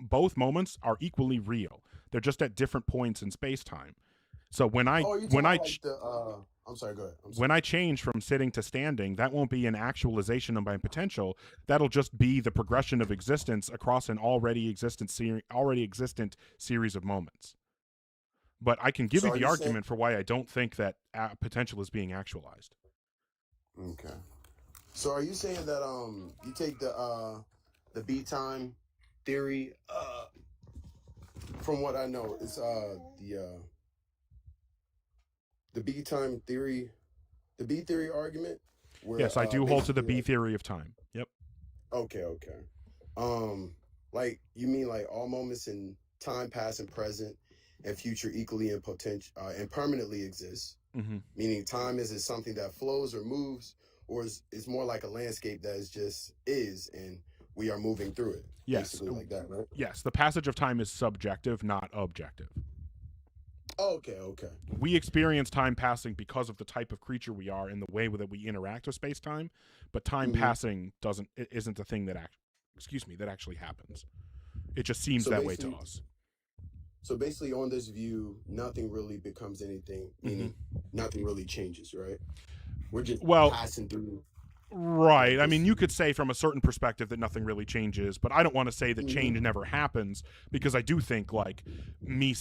both moments are equally real. They're just at different points in space-time. So when I Oh, you when talking I about like the I'm sorry, go ahead. I'm sorry. when I change from sitting to standing, that won't be an actualization of my potential. That'll just be the progression of existence across an already existent series of moments. But I can give So you are the you saying argument for why I don't think that potential is being actualized. okay. So are you saying that you take the beat time theory from what I know it's the beat time theory, the B theory argument where Yes, I do hold to the basically B like theory of time. Yep. okay. Like you mean like all moments in time past and present and future equally and potential and permanently exist. Mm-hmm. Meaning time is something that flows or moves or is more like a landscape that is and we are moving through it. Yes. Basically like that, right? Yes, the passage of time is subjective, not objective. Okay. We experience time passing because of the type of creature we are and the way that we interact with space-time, but time Mhm. passing isn't the thing that actually happens. It just seems So that way to basically us. So basically on this view, nothing really becomes anything, meaning nothing really changes, right? We're just Well, passing through right. like I mean, this. you could say from a certain perspective that nothing really changes, but I don't want to say that change never happens, because I do think like me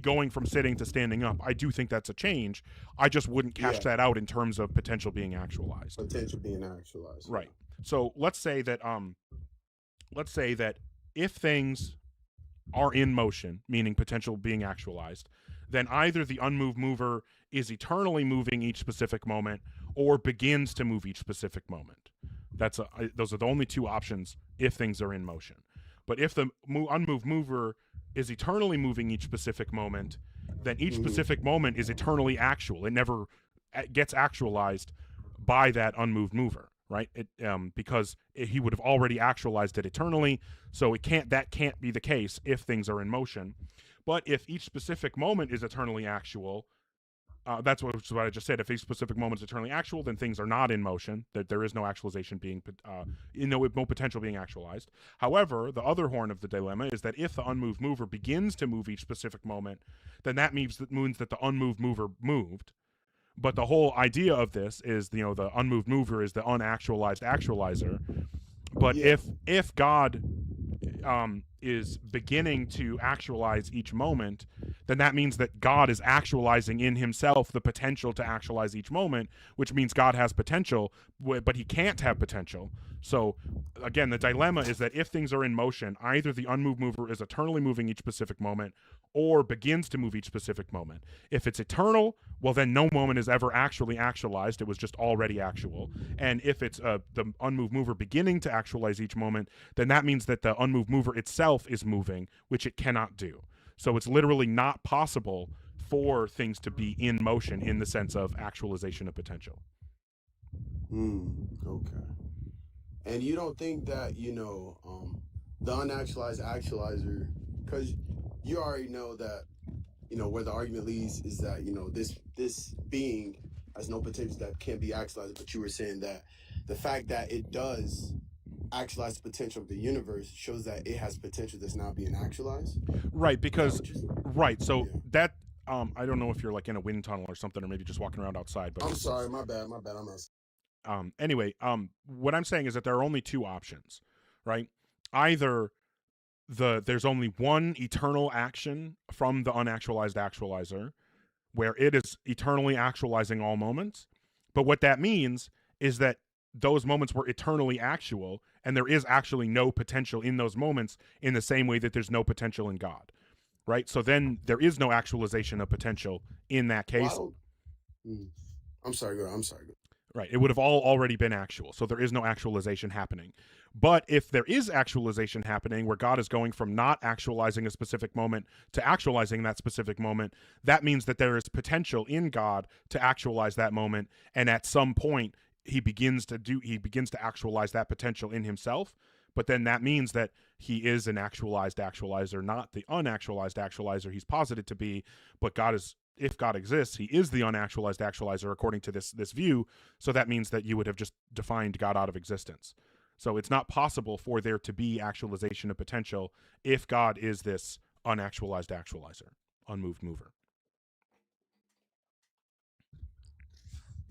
going from sitting to standing up, I do think that's a change. I just wouldn't cash Yeah, that out in terms of potential being actualized. potential being actualized. Yeah. Right. So let's say that if things are in motion, meaning potential being actualized, then either the unmoved mover is eternally moving each specific moment or begins to move each specific moment. Those are the only two options if things are in motion. But if the unmoved mover is eternally moving each specific moment, then each specific moment is eternally actual. It never gets actualized by that unmoved mover, right? Because he would have already actualized it eternally, so that can't be the case if things are in motion. But if each specific moment is eternally actual, that's what I just said. If each specific moment is eternally actual, then things are not in motion. That there is no actualization being, no potential being actualized. However, the other horn of the dilemma is that if the unmoved mover begins to move each specific moment, then that means that the unmoved mover moved. But the whole idea of this is, the unmoved mover is the unactualized actualizer. But Yeah. if God is beginning to actualize each moment, then that means that God is actualizing in himself the potential to actualize each moment, which means God has potential, but he can't have potential. So again, the dilemma is that if things are in motion, either the unmoved mover is eternally moving each specific moment or begins to move each specific moment. If it's eternal, well, then no moment is ever actually actualized. It was just already actual. And if it's the unmoved mover beginning to actualize each moment, then that means that the unmoved mover itself is moving, which it cannot do. So it's literally not possible for things to be in motion in the sense of actualization of potential. Okay. And you don't think that, the unactualized actualizer, because you already know that, where the argument leads is that, this being has no potential that can be actualized, but you were saying that the fact that it does actualize the potential of the universe shows that it has potential that's not being actualized. Right, because so Yeah. that I don't know if you're like in a wind tunnel or something, or maybe just walking around outside, but I'm sorry, my bad. I'm not. Anyway, what I'm saying is that there are only two options, right? Either there's only one eternal action from the unactualized actualizer, where it is eternally actualizing all moments. But what that means is that those moments were eternally actual, and there is actually no potential in those moments, in the same way that there's no potential in God, right? So then there is no actualization of potential in that case. I'm sorry, girl. Right. It would have all already been actual. So there is no actualization happening. But if there is actualization happening where God is going from not actualizing a specific moment to actualizing that specific moment, that means that there is potential in God to actualize that moment. And at some point, he begins to actualize that potential in himself. But then that means that he is an actualized actualizer, not the unactualized actualizer he's posited to be. But if God exists, he is the unactualized actualizer according to this view. So that means that you would have just defined God out of existence. So it's not possible for there to be actualization of potential if God is this unactualized actualizer, unmoved mover.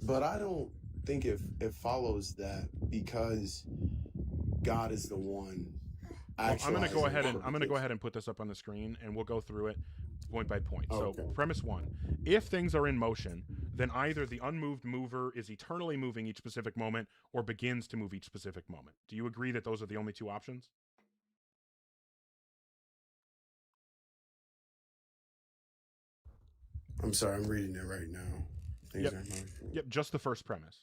But I don't think it follows that because God is the one. Well, I'm going to go ahead and put this up on the screen, and we'll go through it point by point. Okay. So premise 1, if things are in motion, then either the unmoved mover is eternally moving each specific moment or begins to move each specific moment. Do you agree that those are the only two options? I'm sorry, I'm reading it right now. Yep. Yep, just the first premise.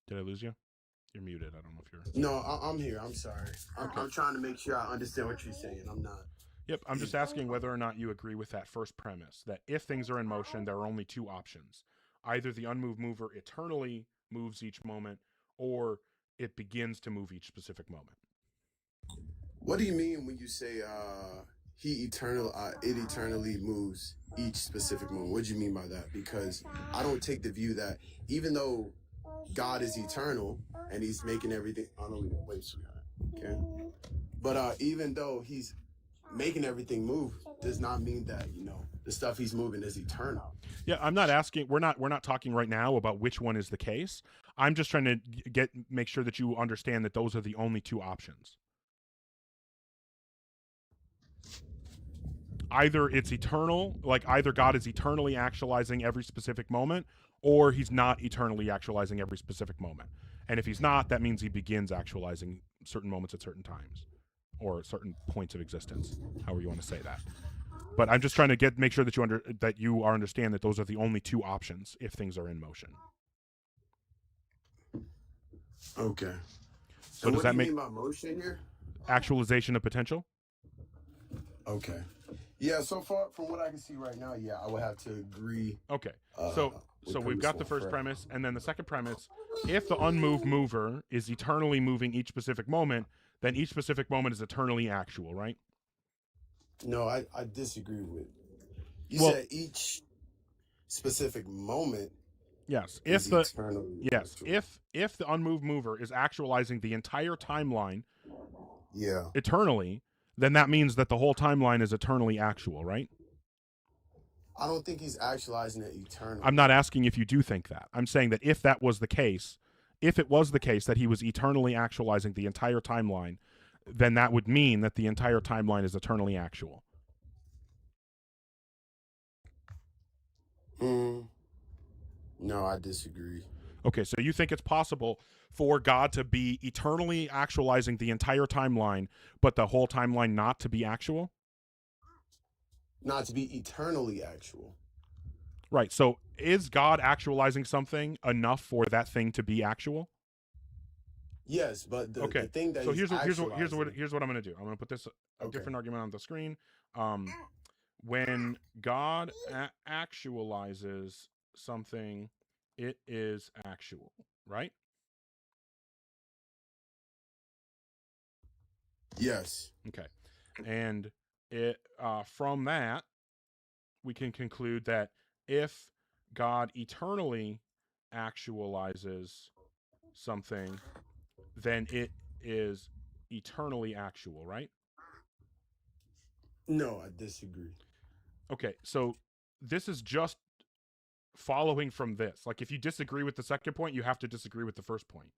Did I lose you? You're muted. I don't know if you're... No, I'm here. I'm sorry. I'm trying to make sure I understand what you're saying. I'm not. Yep, I'm just asking whether or not you agree with that first premise, that if things are in motion, there are only two options. Either the unmoved mover eternally moves each moment, or it begins to move each specific moment. What do you mean when you say it eternally moves each specific moment? What do you mean by that? Because I don't take the view that even though God is eternal and he's making everything. I don't know. Wait, sweetheart. Okay. But even though he's making everything move, does not mean that the stuff he's moving is eternal. Yeah, I'm not asking. We're not talking right now about which one is the case. I'm just trying to make sure that you understand that those are the only two options. Either it's eternal, like either God is eternally actualizing every specific moment, or he's not eternally actualizing every specific moment. And if he's not, that means he begins actualizing certain moments at certain times, or certain points of existence, however you want to say that. But I'm just trying to make sure that you understand that those are the only two options if things are in motion. Okay. So and does what that do you make mean by motion here? Actualization of potential? Okay. Yeah, so far from what I can see right now, I would have to agree. Okay. So we've got the first premise, and then the second premise, if the unmoved mover is eternally moving each specific moment, then each specific moment is eternally actual, right? No, I disagree with. You said each specific moment. Yes. If the unmoved mover is actualizing the entire timeline Yeah. eternally, then that means that the whole timeline is eternally actual, right? I don't think he's actualizing it eternally. I'm not asking if you do think that. I'm saying that if that was the case, if it was the case that he was eternally actualizing the entire timeline, then that would mean that the entire timeline is eternally actual. No, I disagree. Okay, so you think it's possible for God to be eternally actualizing the entire timeline, but the whole timeline not to be actual? Not to be eternally actual. Right, so is God actualizing something enough for that thing to be actual? Yes, but the thing that so here's what I'm going to do. I'm going to put this different argument on the screen. When God actualizes something, it is actual, right? Yes. Okay, and it from that we can conclude that if God eternally actualizes something, then it is eternally actual, right? No, I disagree. Okay, so this is just following from this. Like, if you disagree with the second point, you have to disagree with the first point.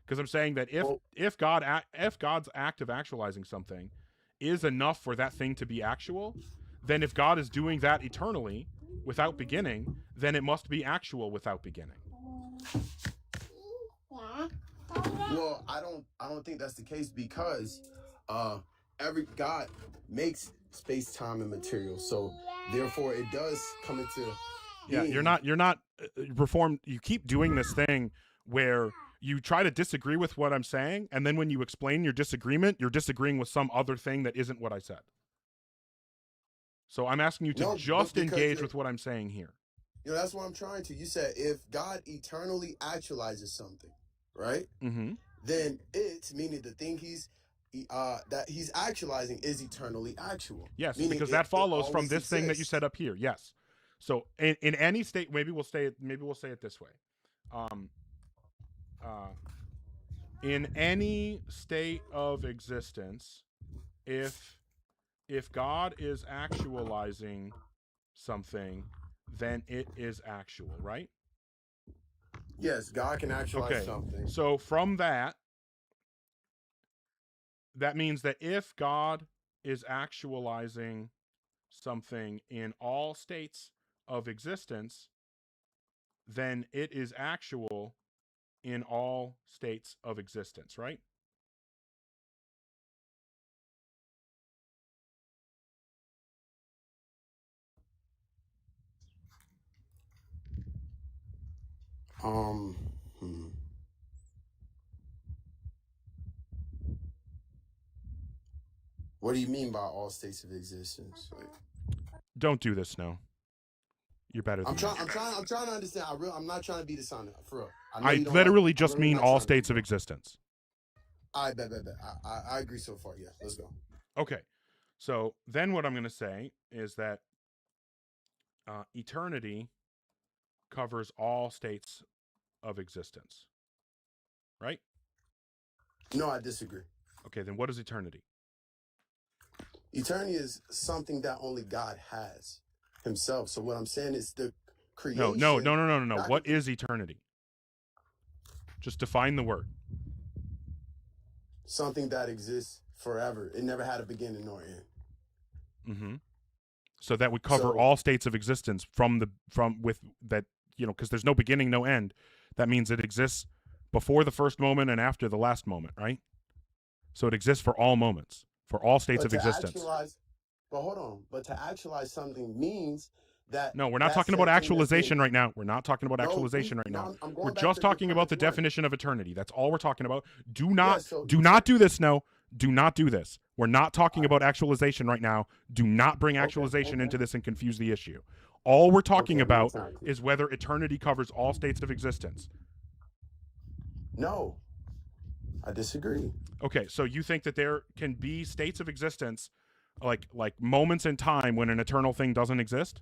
Because I'm saying that if God's act of actualizing something is enough for that thing to be actual, then if God is doing that eternally without beginning, then it must be actual without beginning. Well, I don't think that's the case because every God makes space, time, and material. So therefore, it does come into Yeah, being. you're not reformed. You keep doing this thing where you try to disagree with what I'm saying, and then when you explain your disagreement, you're disagreeing with some other thing that isn't what I said. So I'm asking you to just engage with what I'm saying here. That's what I'm trying to. You said if God eternally actualizes something, right? Mm-hmm. Then it's meaning the thing that he's actualizing is eternally actual. Yes, meaning because that follows from always this thing that you exists. set up here. Yes. So in any state, maybe we'll say it this way. In any state of existence, if God is actualizing something, then it is actual, right? Yes, God can actualize something. So from that means that if God is actualizing something in all states of existence, then it is actual in all states of existence, right? What do you mean by all states of existence? Don't do this, no. You're better than that. I'm trying to understand. I'm not trying to be dishonest, for real. I literally just mean all states of existence. I bet. I agree so far. Yeah, let's go. Okay. So then what I'm going to say is that eternity covers all states of existence. Right? No, I disagree. Okay, then what is eternity? Eternity is something that only God has himself. So what I'm saying is the creation. No. What is eternity? Just define the word. Something that exists forever. It never had a beginning nor end. Mm-hmm. So that would cover all states of existence because there's no beginning, no end. That means it exists before the first moment and after the last moment, right? So it exists for all moments, for all states of existence. But hold on. But to actualize something means that... No, we're not talking about actualization right now. We're not talking about actualization right now. We're just talking about the definition of eternity. That's all we're talking about. Do not do this, no. Do not do this. We're not talking about actualization right now. Do not bring actualization into this and confuse the issue. All we're talking about is whether eternity covers all states of existence. No, I disagree. Okay, so you think that there can be states of existence, like moments in time when an eternal thing doesn't exist?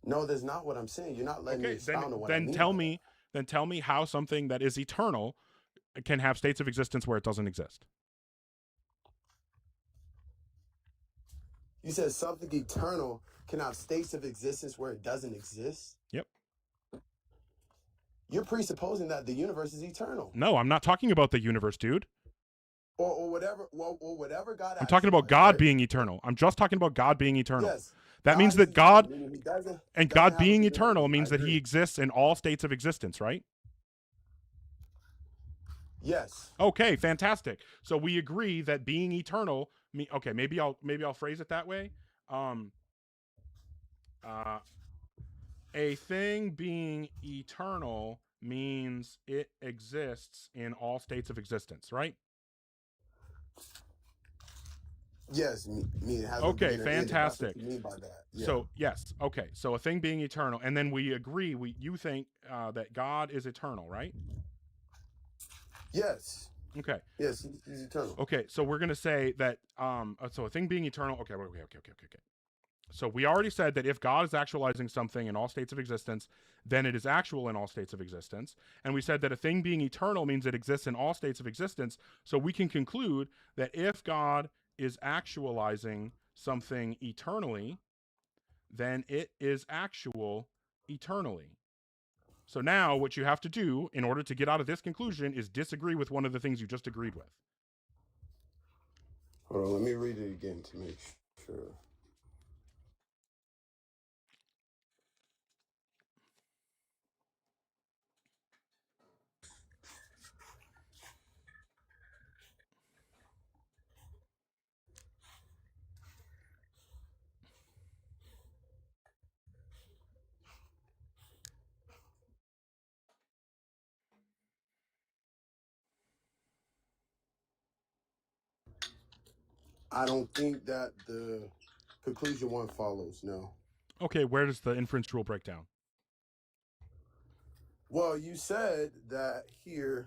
No, that's not what I'm saying. You're not letting me expound on what I mean. Then tell me how something that is eternal can have states of existence where it doesn't exist. You said something eternal can have states of existence where it doesn't exist? Yep. You're presupposing that the universe is eternal. No, I'm not talking about the universe, dude. Or whatever God. I'm talking about God being eternal. I'm just talking about God being eternal. Yes. That means that God being eternal means that he exists in all states of existence, right? Yes. Okay, fantastic. So we agree that being eternal. Okay, maybe I'll phrase it that way. A thing being eternal means it exists in all states of existence, right? Yes, it has okay, fantastic. What you mean by that. Yeah. So yes, okay. So a thing being eternal, and then we agree. You think that God is eternal, right? Yes. Okay. Yes, he's eternal. Okay, so we're gonna say that. So a thing being eternal. Okay. So we already said that if God is actualizing something in all states of existence, then it is actual in all states of existence. And we said that a thing being eternal means it exists in all states of existence. So we can conclude that if God is actualizing something eternally, then it is actual eternally. So now what you have to do in order to get out of this conclusion is disagree with one of the things you just agreed with. Hold on, let me read it again to make sure. I don't think that the conclusion one follows. No. Okay, where does the inference rule break down? Well, you said that here,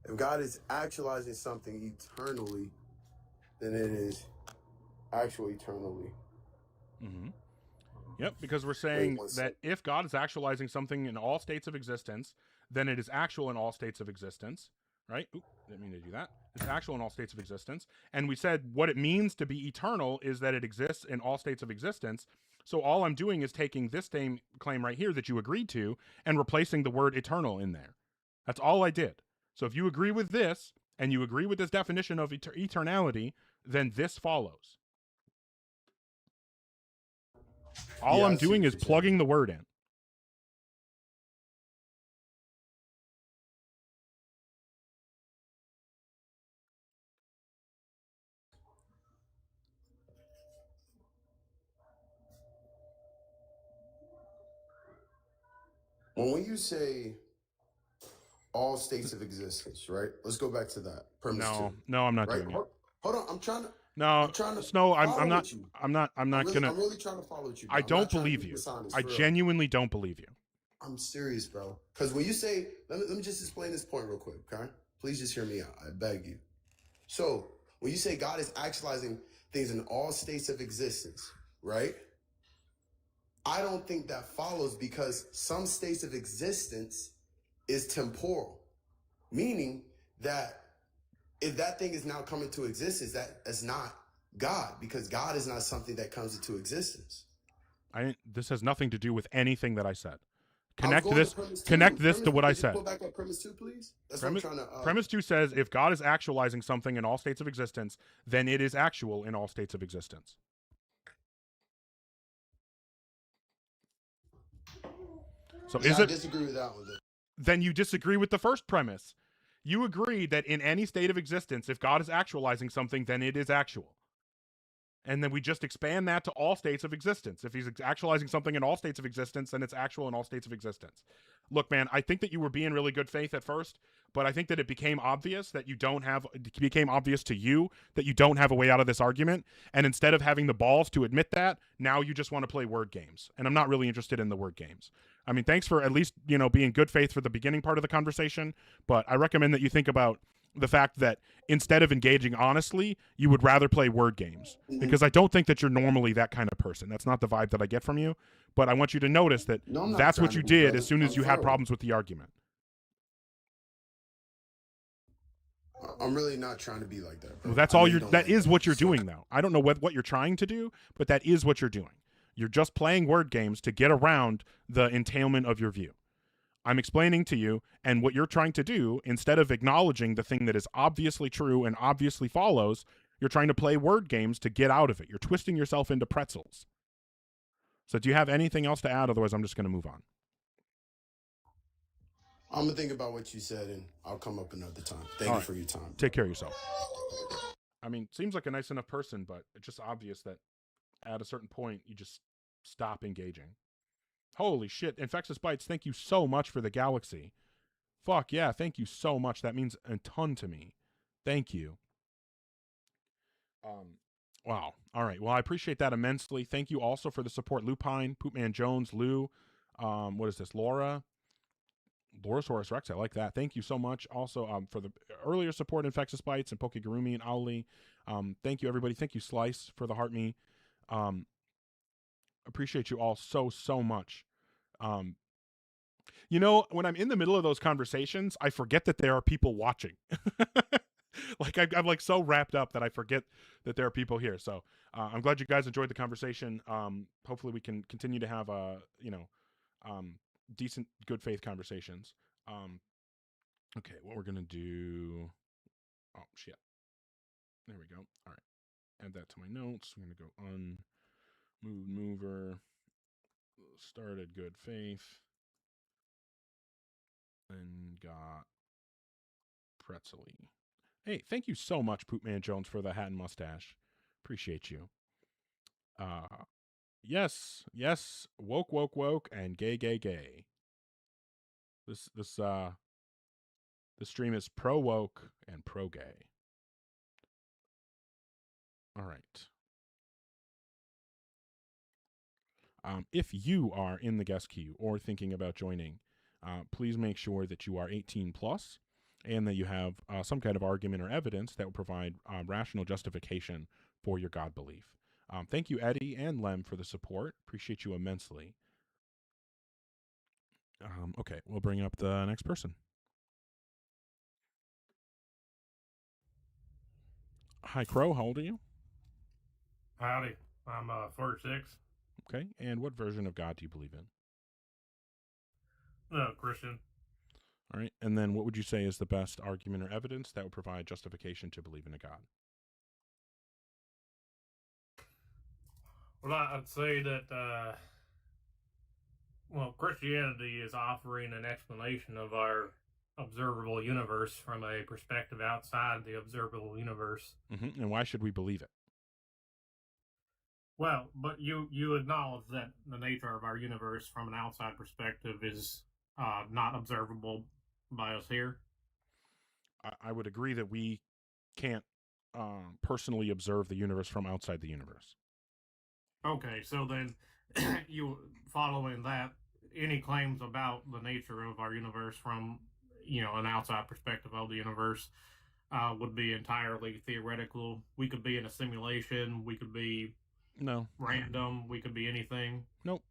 if God is actualizing something eternally, then it is actual eternally. Mm-hmm. Yep, because we're Wait saying one that second. if God is actualizing something in all states of existence, then it is actual in all states of existence, right? Oop, didn't mean to do that. It's actual in all states of existence. And we said what it means to be eternal is that it exists in all states of existence. So all I'm doing is taking this same claim right here that you agreed to and replacing the word eternal in there. That's all I did. So if you agree with this and you agree with this definition of eternality, then this follows. All Yeah, I'm I see doing what is you're saying. plugging the word in. Well, when you say all states of existence, right? Let's go back to that. Premise two, No, I'm not right? doing it. Hold on. I'm trying No, to Snow, I'm follow not with you. I'm not I'm gonna really trying to follow with you, bro. I I'm not don't trying to believe be you. dishonest, I for real. genuinely don't believe you. I'm serious, bro. Because when you say, let me just explain this point real quick, okay? Please just hear me out. I beg you. So when you say God is actualizing things in all states of existence, right? I don't think that follows, because some states of existence is temporal, meaning that if that thing is now coming to existence, that's not God, because God is not something that comes into existence. This has nothing to do with anything that I said. I was Connect going to this premise two. connect this Premise, to what I could you said. pull back up premise two, please? That's Premise, what I'm trying to. premise 2 says if God is actualizing something in all states of existence, then it is actual in all states of existence. So Yeah, is I it disagree with that one. then you disagree with the first premise. You agree that in any state of existence, if God is actualizing something, then it is actual. And then we just expand that to all states of existence. If he's actualizing something in all states of existence, then it's actual in all states of existence. Look, man, I think that you were being really good faith at first, but I think that it became obvious that you don't have, it became obvious to you that you don't have a way out of this argument. And instead of having the balls to admit that, now you just want to play word games. And I'm not really interested in the word games. I mean, thanks for at least, being good faith for the beginning part of the conversation, but I recommend that you think about the fact that instead of engaging honestly, you would rather play word games, because I don't think that you're normally that kind of person. That's not the vibe that I get from you, but I want you to notice that No, I'm not that's what trying you to be, did brother. as soon as I'm you had firm. problems with the argument. I'm really not trying to be like that, bro. Well, that's I know all you you're don't that like is that. what you're So, doing though. I don't know what you're trying to do, but that is what you're doing. You're just playing word games to get around the entailment of your view. I'm explaining to you, and what you're trying to do, instead of acknowledging the thing that is obviously true and obviously follows, you're trying to play word games to get out of it. You're twisting yourself into pretzels. So do you have anything else to add? Otherwise, I'm just going to move on. I'm gonna think about what you said, and I'll come up another time. Thank All you right. for your time. Take care of yourself. I mean, seems like a nice enough person, but it's just obvious that at a certain point, you just stop engaging. Holy shit. Infectious Bites, thank you so much for the galaxy. Fuck yeah, thank you so much. That means a ton to me. Thank you. Wow. All right. Well, I appreciate that immensely. Thank you also for the support, Lupine, Poopman Jones, Lou. What is this? Laura. Lorosaurus Rex. I like that. Thank you so much. Also, for the earlier support, Infectious Bites and Pokegarumi and Owly. Thank you, everybody. Thank you, Slice, for the heart me. Appreciate you all so much. When I'm in the middle of those conversations, I forget that there are people watching. Like I'm like so wrapped up that I forget that there are people here. So I'm glad you guys enjoyed the conversation. Hopefully we can continue to have decent, good faith conversations. Okay, what we're gonna do? Oh shit! There we go. All right, add that to my notes. I'm gonna go mover. Started good faith. And got pretzely. Hey, thank you so much, Poopman Jones, for the hat and mustache. Appreciate you. Yes, woke, and gay. This stream is pro woke and pro gay. All right. If you are in the guest queue or thinking about joining, please make sure that you are 18 plus and that you have some kind of argument or evidence that will provide rational justification for your God belief. Thank you, Eddie and Lem, for the support. Appreciate you immensely. Okay, we'll bring up the next person. Hi, Crow. How old are you? Howdy. I'm 46. Okay, and what version of God do you believe in? No, Christian. All right, and then what would you say is the best argument or evidence that would provide justification to believe in a God? Well, I'd say that, Christianity is offering an explanation of our observable universe from a perspective outside the observable universe. Mm-hmm. And why should we believe it? Well, but you acknowledge that the nature of our universe from an outside perspective is not observable by us here. I would agree that we can't personally observe the universe from outside the universe. Okay, so then you following that, any claims about the nature of our universe from an outside perspective of the universe would be entirely theoretical. We could be in a simulation. We could be random. We could be anything. Nope.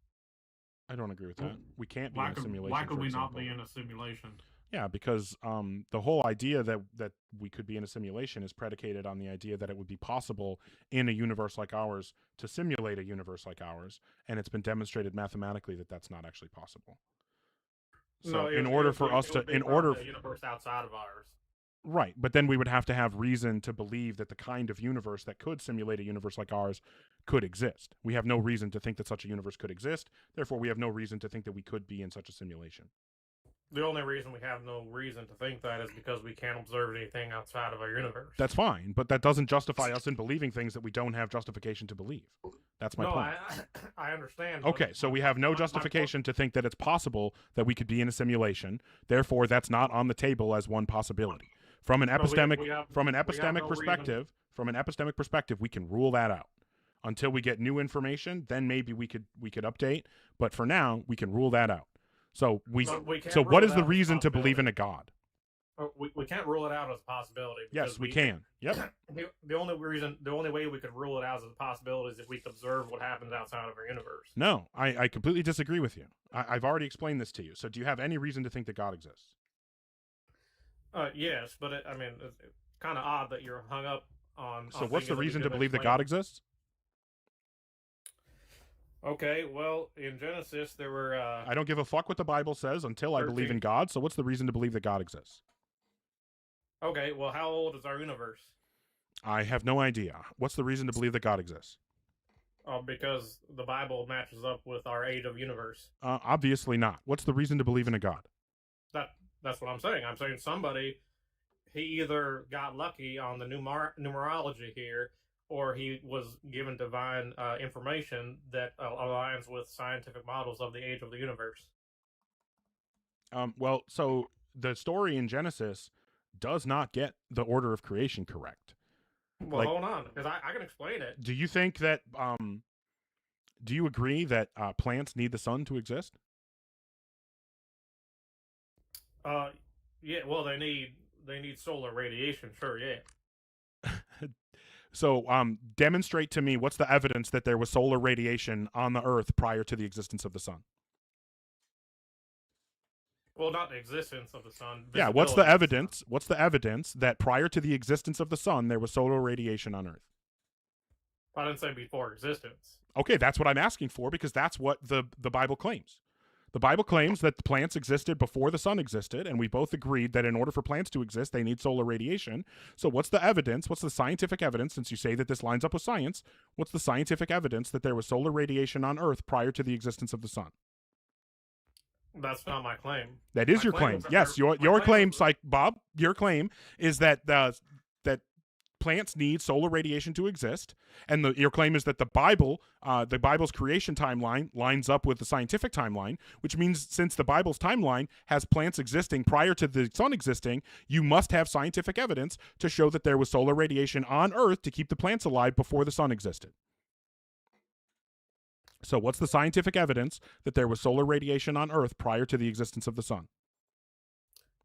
I don't agree with that. We can't be in a simulation. Why could we not be in a simulation? Yeah, because the whole idea that we could be in a simulation is predicated on the idea that it would be possible in a universe like ours to simulate a universe like ours, and it's been demonstrated mathematically that that's not actually possible. So, in order for us to, the universe outside of ours, right? But then we would have to have reason to believe that the kind of universe that could simulate a universe like ours could exist. We have no reason to think that such a universe could exist. Therefore, we have no reason to think that we could be in such a simulation. The only reason we have no reason to think that is because we can't observe anything outside of our universe. That's fine, but that doesn't justify us in believing things that we don't have justification to believe. That's my point. I understand. Okay, so we have no justification to think that it's possible that we could be in a simulation. Therefore, that's not on the table as one possibility. From an epistemic perspective, we can rule that out. Until we get new information, then maybe we could update. But for now, we can rule that out. So what is the reason to believe in a God? We can't rule it out as a possibility. Yes, we can. Yep. The only way we could rule it out as a possibility is if we could observe what happens outside of our universe. No, I completely disagree with you. I've already explained this to you. So do you have any reason to think that God exists? Yes, but it's kind of odd that you're hung up on. So what's the reason to believe that God exists? Okay, well, in Genesis, there were... I don't give a fuck what the Bible says until I believe in God, so what's the reason to believe that God exists? Okay, well, how old is our universe? I have no idea. What's the reason to believe that God exists? Because the Bible matches up with our age of universe. Obviously not. What's the reason to believe in a God? That's what I'm saying. I'm saying somebody, he either got lucky on the numerology here, or he was given divine information that aligns with scientific models of the age of the universe. Well, so the story in Genesis does not get the order of creation correct. Well, hold on, because I can explain it. Do you think that, do you agree that plants need the sun to exist? Yeah, well, they need solar radiation, sure, yeah. So, demonstrate to me what's the evidence that there was solar radiation on the Earth prior to the existence of the sun? Well, not the existence of the sun. Yeah, what's the evidence? What's the evidence that prior to the existence of the sun, there was solar radiation on Earth? I didn't say before existence. Okay, that's what I'm asking for, because that's what the Bible claims. The Bible claims that the plants existed before the sun existed, and we both agreed that in order for plants to exist, they need solar radiation. So what's the evidence? What's the scientific evidence, since you say that this lines up with science? What's the scientific evidence that there was solar radiation on Earth prior to the existence of the sun? That's not my claim. That is your claim. Yes, your claim, Bob. Your claim is that plants need solar radiation to exist, and your claim is that the Bible's creation timeline lines up with the scientific timeline, which means since the Bible's timeline has plants existing prior to the sun existing, you must have scientific evidence to show that there was solar radiation on Earth to keep the plants alive before the sun existed. So what's the scientific evidence that there was solar radiation on Earth prior to the existence of the sun?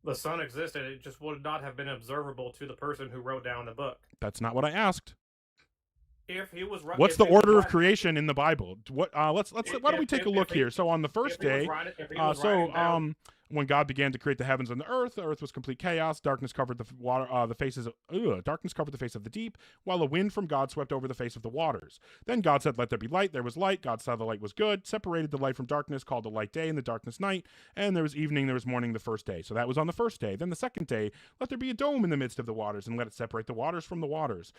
The sun existed. It just would not have been observable to the person who wrote down the book. That's not what I asked. If he was right, what's the order of creation in the Bible? Why don't we take a look here? So on the first day, when God began to create the heavens and the earth was complete chaos. Darkness covered the water, darkness covered the face of the deep, while a wind from God swept over the face of the waters. Then God said, "Let there be light." There was light. God saw the light was good, separated the light from darkness, called the light day and the darkness night. And there was evening, there was morning the first day. So that was on the first day. Then the second day, let there be a dome in the midst of the waters, and let it separate the waters from the waters.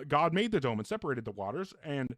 God made the dome and separated the waters and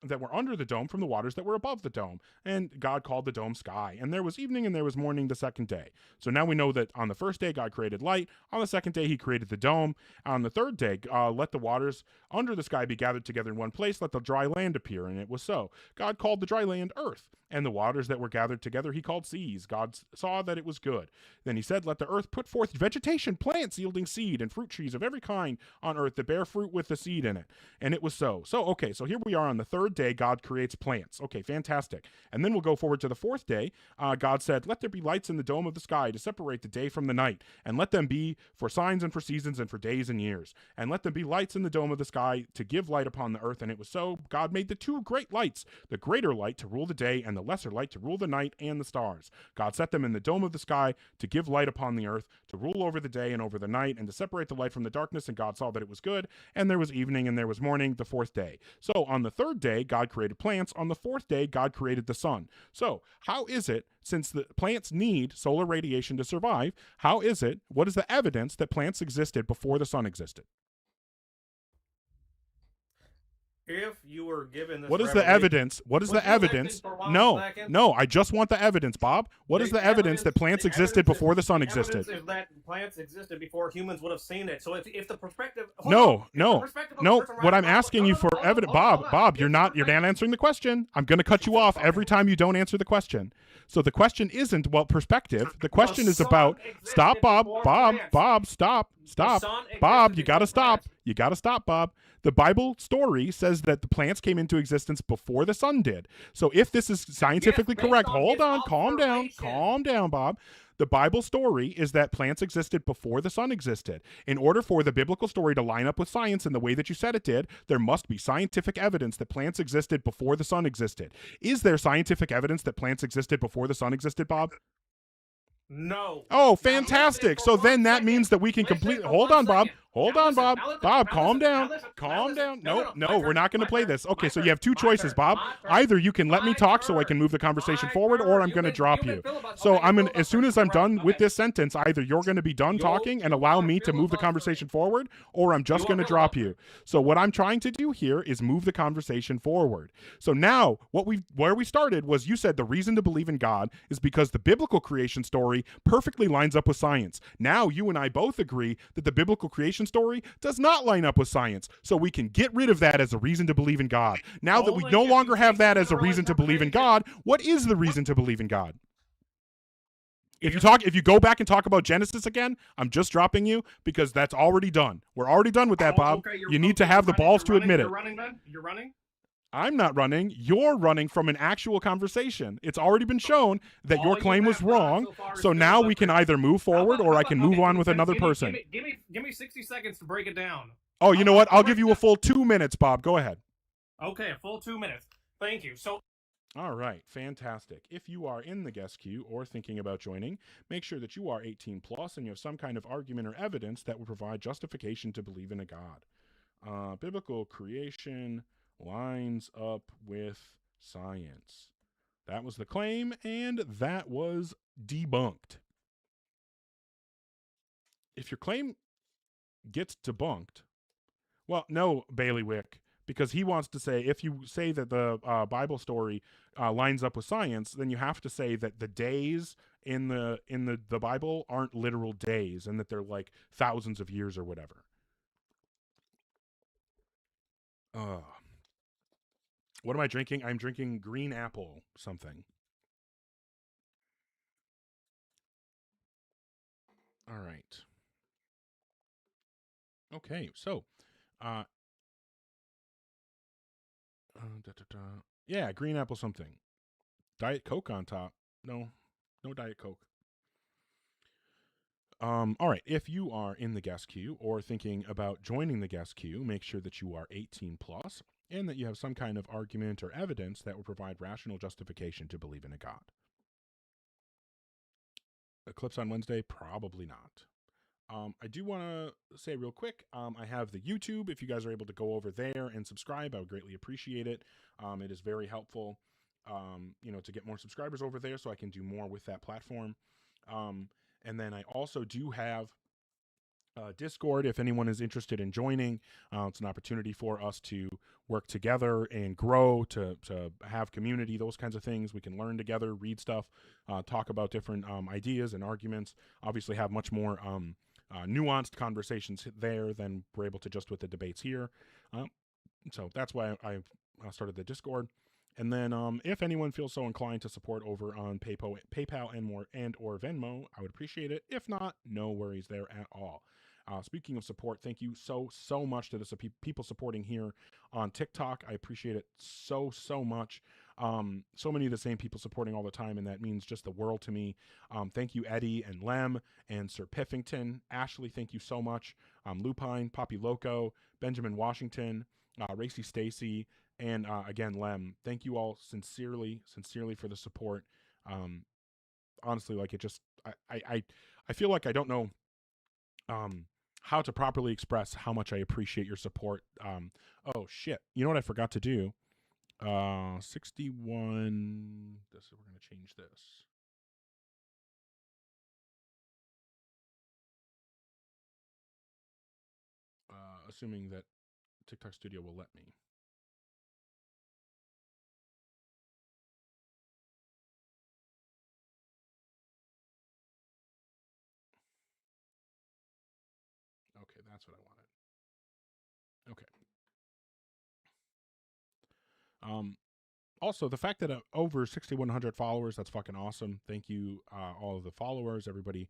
that were under the dome from the waters that were above the dome. And God called the dome sky. And there was evening and there was morning the second day. So now we know that on the first day, God created light. On the second day, he created the dome. On the third day, let the waters under the sky be gathered together in one place. Let the dry land appear. And it was so. God called the dry land earth. And the waters that were gathered together he called seas. God saw that it was good. Then he said, let the earth put forth vegetation, plants yielding seed, and fruit trees of every kind on earth that bear fruit with the seed in it. And it was so. So here we are on the third day, God creates plants. Okay, fantastic. And then we'll go forward to the fourth day. God said, let there be lights in the dome of the sky to separate the day from the night, and let them be for signs and for seasons and for days and years. And let them be lights in the dome of the sky to give light upon the earth. And it was so. God made the two great lights, the greater light to rule the day and the lesser light to rule the night and the stars. God set them in the dome of the sky to give light upon the earth, to rule over the day and over the night, and to separate the light from the darkness. And God saw that it was good. And there was evening and there was morning the fourth day. So on the third day, God created plants. On the fourth day, God created the sun. So how is it, since the plants need solar radiation to survive, what is the evidence that plants existed before the sun existed? If you were given this, what is the evidence? What is the evidence? No, I just want the evidence, Bob. What is the evidence that plants existed before the sun existed? The evidence is that plants existed before humans would have seen it. So if the perspective, no. What I'm asking you for evidence, Bob, you're not answering the question. I'm going to cut you off every time you don't answer the question. So the question isn't about perspective. The question is about stop, Bob, stop. Bob, you got to stop. You got to stop, Bob. The Bible story says that the plants came into existence before the sun did. So if this is scientifically correct, hold on, calm down, Bob. The Bible story is that plants existed before the sun existed. In order for the biblical story to line up with science in the way that you said it did, there must be scientific evidence that plants existed before the sun existed. Is there scientific evidence that plants existed before the sun existed, Bob? No. Oh, fantastic. So then that means that we can completely... Hold on, Bob. Bob, calm down. No, we're not going to play this. Okay, so you have two choices, Bob. Either you can let me talk so I can move the conversation forward, or I'm going to drop you. So as soon as I'm done with this sentence, either you're going to be done talking and allow me to move the conversation forward, or I'm just going to drop you. So what I'm trying to do here is move the conversation forward. So now, where we started was you said the reason to believe in God is because the biblical creation story perfectly lines up with science. Now you and I both agree that the biblical creation story does not line up with science. So we can get rid of that as a reason to believe in God. Now that we no longer have that as a reason to believe in God, what is the reason to believe in God? If you go back and talk about Genesis again, I'm just dropping you because that's already done. We're already done with that, Bob. You need to have the balls to admit it. You're running? I'm not running. You're running from an actual conversation. It's already been shown that your claim was wrong. So now we can either move forward or I can move on with another person. Give me 60 seconds to break it down. Oh, you know what? I'll give you a full 2 minutes, Bob. Go ahead. Okay, a full 2 minutes. Thank you. So. All right, fantastic. If you are in the guest queue or thinking about joining, make sure that you are 18 plus and you have some kind of argument or evidence that would provide justification to believe in a God. Biblical creation lines up with science. That was the claim, and that was debunked. If your claim gets debunked, well, no, Bailiwick, because he wants to say, if you say that the Bible story lines up with science, then you have to say that the days in the Bible aren't literal days and that they're like thousands of years or whatever. What am I drinking? I'm drinking green apple something. All right. Okay, so, yeah, green apple something. Diet Coke on top. No Diet Coke. All right. If you are in the guest queue or thinking about joining the guest queue, make sure that you are 18 plus and that you have some kind of argument or evidence that would provide rational justification to believe in a God. Eclipse on Wednesday? Probably not. I do want to say real quick, I have the YouTube. If you guys are able to go over there and subscribe, I would greatly appreciate it. It is very helpful, to get more subscribers over there so I can do more with that platform. And then I also do have Discord. If anyone is interested in joining, it's an opportunity for us to work together and grow, to have community, those kinds of things. We can learn together, read stuff, talk about different ideas and arguments. Obviously have much more nuanced conversations there than we're able to just with the debates here. So that's why I've started the Discord. And then if anyone feels so inclined to support over on PayPal and or Venmo, I would appreciate it. If not, no worries there at all. Speaking of support, thank you so much to the people supporting here on TikTok. I appreciate it so much. So many of the same people supporting all the time, and that means just the world to me. Thank you, Eddie and Lem and Sir Piffington. Ashley, thank you so much. Lupine, Poppy Loco, Benjamin Washington, Racy Stacy, and again, Lem. Thank you all sincerely for the support. Honestly, like it just, I feel like I don't know how to properly express how much I appreciate your support. Oh shit! You know what I forgot to do? 61. We're gonna change this. Assuming that TikTok Studio will let me. Okay, that's what I wanted. Okay. Also, the fact that over 6,100 followers, that's fucking awesome. Thank you, all of the followers, everybody,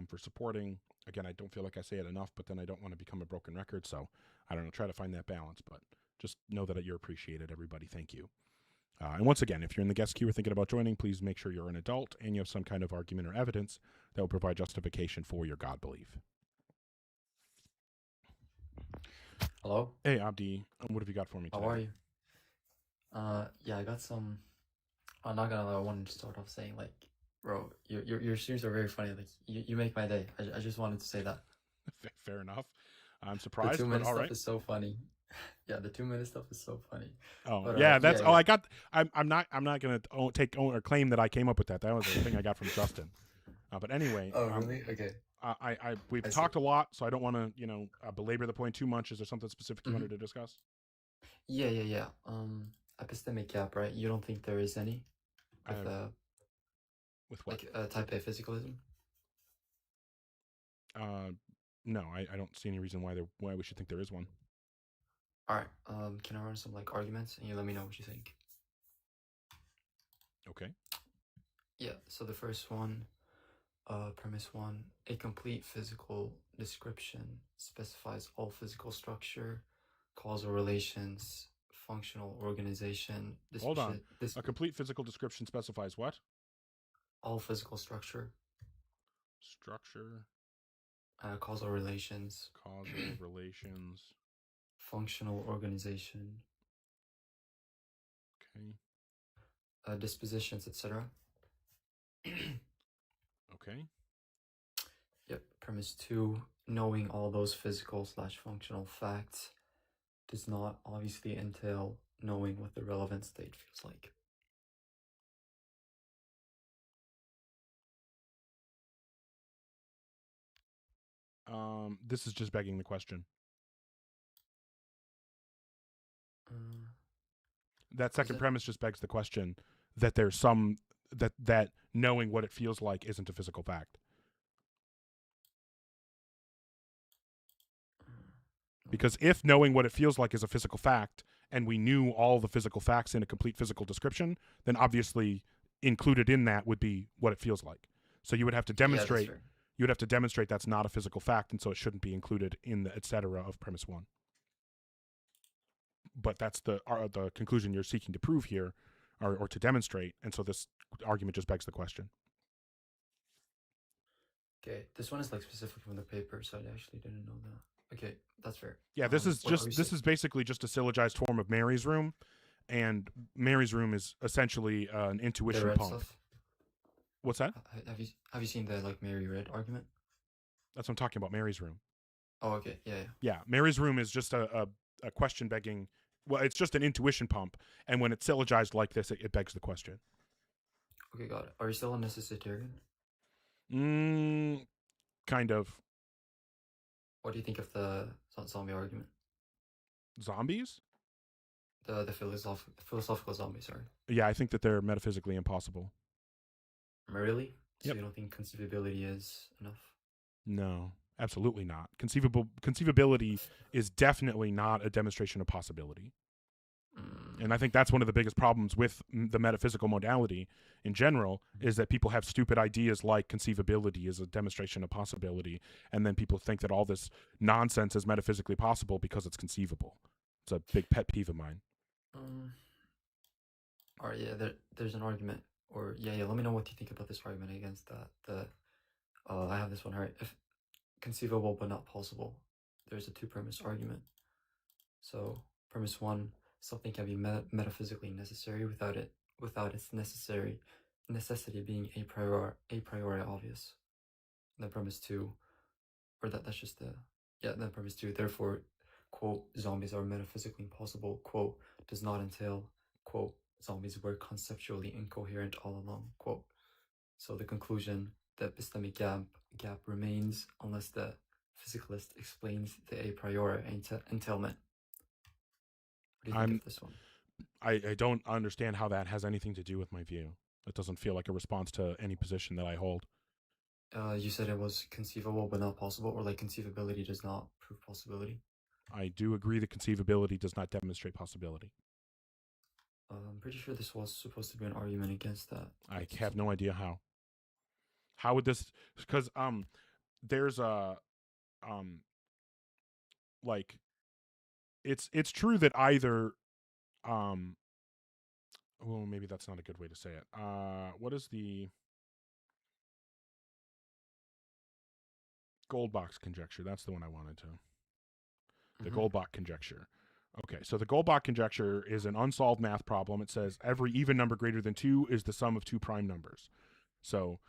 for supporting. Again, I don't feel like I say it enough, but then I don't want to become a broken record. So I don't know, try to find that balance, but just know that you're appreciated, everybody. Thank you. And once again, if you're in the guest queue or thinking about joining, please make sure you're an adult and you have some kind of argument or evidence that will provide justification for your God belief. Hello? Hey, Abdi, what have you got for me today? How are you? Yeah, I got some. I'm not gonna lie, I wanted to start off saying, like, bro, your streams are very funny. Like, you make my day. I just wanted to say that. Fair enough. I'm surprised, The 2 minute but all stuff right. is so funny. Yeah, the 2 minute stuff is so funny. Oh, But, yeah, that's yeah, oh, yeah. I got. I'm not gonna take or claim that I came up with that. That was the thing I got from Justin. But anyway. Oh, really? Okay. We've I see. talked a lot, so I don't want to belabor the point too much. Is there something specific you wanted to discuss? Yeah. Epistemic gap, right? You don't think there is any With what? like type A physicalism? No, I don't see any reason why we should think there is one. All right. Can I run some like arguments and you let me know what you think? Okay. Yeah. So the first one, premise one: a complete physical description specifies all physical structure, causal relations, functional organization. Hold on. A complete physical description specifies what? All physical structure. Structure. Causal relations. Causal relations. Functional organization. Okay. Dispositions, etc. Okay. Yep. Premise 2: knowing all those physical/functional facts does not obviously entail knowing what the relevant state feels like. This is just begging the question. That second premise just begs the question that there's some that knowing what it feels like isn't a physical fact. Because if knowing what it feels like is a physical fact, and we knew all the physical facts in a complete physical description, then obviously included in that would be what it feels like. So you would have to demonstrate. Yeah, that's fair. You would have to demonstrate that's not a physical fact, and so it shouldn't be included in the etc. of premise 1. But that's the conclusion you're seeking to prove here, or to demonstrate, and so this argument just begs the question. Okay, this one is like specific from the paper, so I actually didn't know that. Okay, that's fair. Yeah, this is what are we this saying? is basically just a syllogized form of Mary's room, and Mary's room is essentially an The intuition red pump. stuff. What's that? Have you seen the like Mary Red argument? That's what I'm talking about. Mary's room. Oh, okay, yeah. Yeah, Mary's room is just a question begging. Well, it's just an intuition pump, and when it's syllogized like this, it begs the question. Okay, got it. Are you still a necessitarian? Kind of. What do you think of the zombie argument? Zombies? The philosophical zombie, sorry. Yeah, I think that they're metaphysically impossible. Really? So Yep. you don't think conceivability is enough? No, absolutely not. Conceivability is definitely not a demonstration of possibility. And I think that's one of the biggest problems with the metaphysical modality in general, is that people have stupid ideas like conceivability is a demonstration of possibility, and then people think that all this nonsense is metaphysically possible because it's conceivable. It's a big pet peeve of mine. All right, yeah. There's an argument, or yeah. Let me know what you think about this argument against that. I have this one. All right, if conceivable but not possible, there's a two-premise argument. So premise 1: something can be metaphysically necessary without its necessity being a priori obvious. And then premise 2, or that's just then premise 2, therefore, quote, zombies are metaphysically impossible, quote, does not entail, quote, zombies were conceptually incoherent all along, quote. So the conclusion, the epistemic gap remains unless the physicalist explains the a priori entailment. What do you think of this one? I don't understand how that has anything to do with my view. It doesn't feel like a response to any position that I hold. You said it was conceivable but not possible, or like conceivability does not prove possibility. I do agree that conceivability does not demonstrate possibility. I'm pretty sure this was supposed to be an argument against that. I have no idea how. How would this? Because there's a like, it's true that either well, maybe that's not a good way to say it. What is the Goldbach conjecture? That's the one I wanted to. The Goldbach conjecture. Okay, so the Goldbach conjecture is an unsolved math problem. It says every even number greater than 2 is the sum of two prime numbers. So,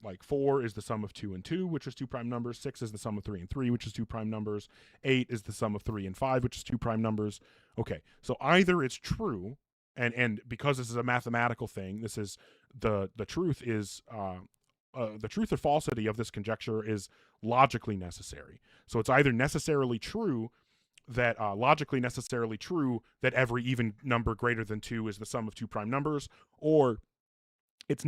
like 4 is the sum of 2 and 2, which is two prime numbers. 6 is the sum of 3 and 3, which is two prime numbers. 8 is the sum of 3 and 5, which is two prime numbers. Okay, so either it's true, and because this is a mathematical thing, this is the truth is the truth or falsity of this conjecture is logically necessary. So it's either necessarily true that logically necessarily true that every even number greater than 2 is the sum of two prime numbers, or it's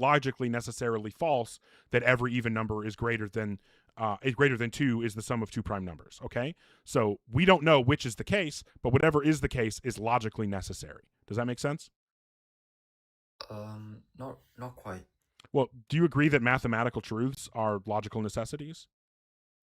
logically necessarily false that every even number is greater than 2 is the sum of two prime numbers. Okay, so we don't know which is the case, but whatever is the case is logically necessary. Does that make sense? Not quite. Well, do you agree that mathematical truths are logical necessities?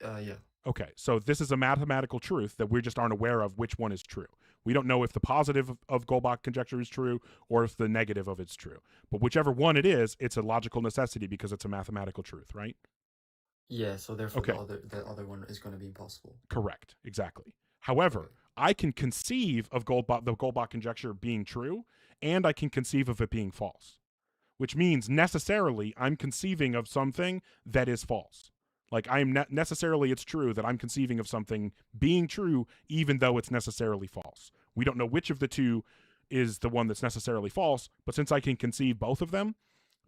Yeah. Okay, so this is a mathematical truth that we just aren't aware of which one is true. We don't know if the positive of Goldbach conjecture is true or if the negative of it's true. But whichever one it is, it's a logical necessity because it's a mathematical truth, right? Yeah, so therefore Okay. the other one is going to be impossible. Correct, exactly. However, I can conceive of the Goldbach conjecture being true, and I can conceive of it being false, which means necessarily I'm conceiving of something that is false. Like necessarily it's true that I'm conceiving of something being true, even though it's necessarily false. We don't know which of the two is the one that's necessarily false, but since I can conceive both of them,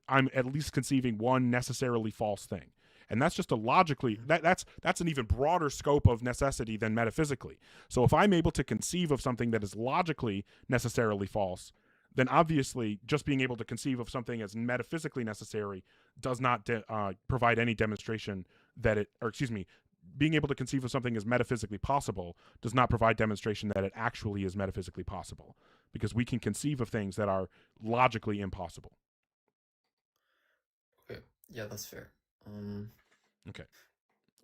I'm at least conceiving one necessarily false thing. And that's just a logically, that's an even broader scope of necessity than metaphysically. So if I'm able to conceive of something that is logically necessarily false, then obviously just being able to conceive of something as metaphysically necessary does not provide any demonstration that being able to conceive of something as metaphysically possible does not provide demonstration that it actually is metaphysically possible, because we can conceive of things that are logically impossible. Okay, yeah, that's fair. Okay.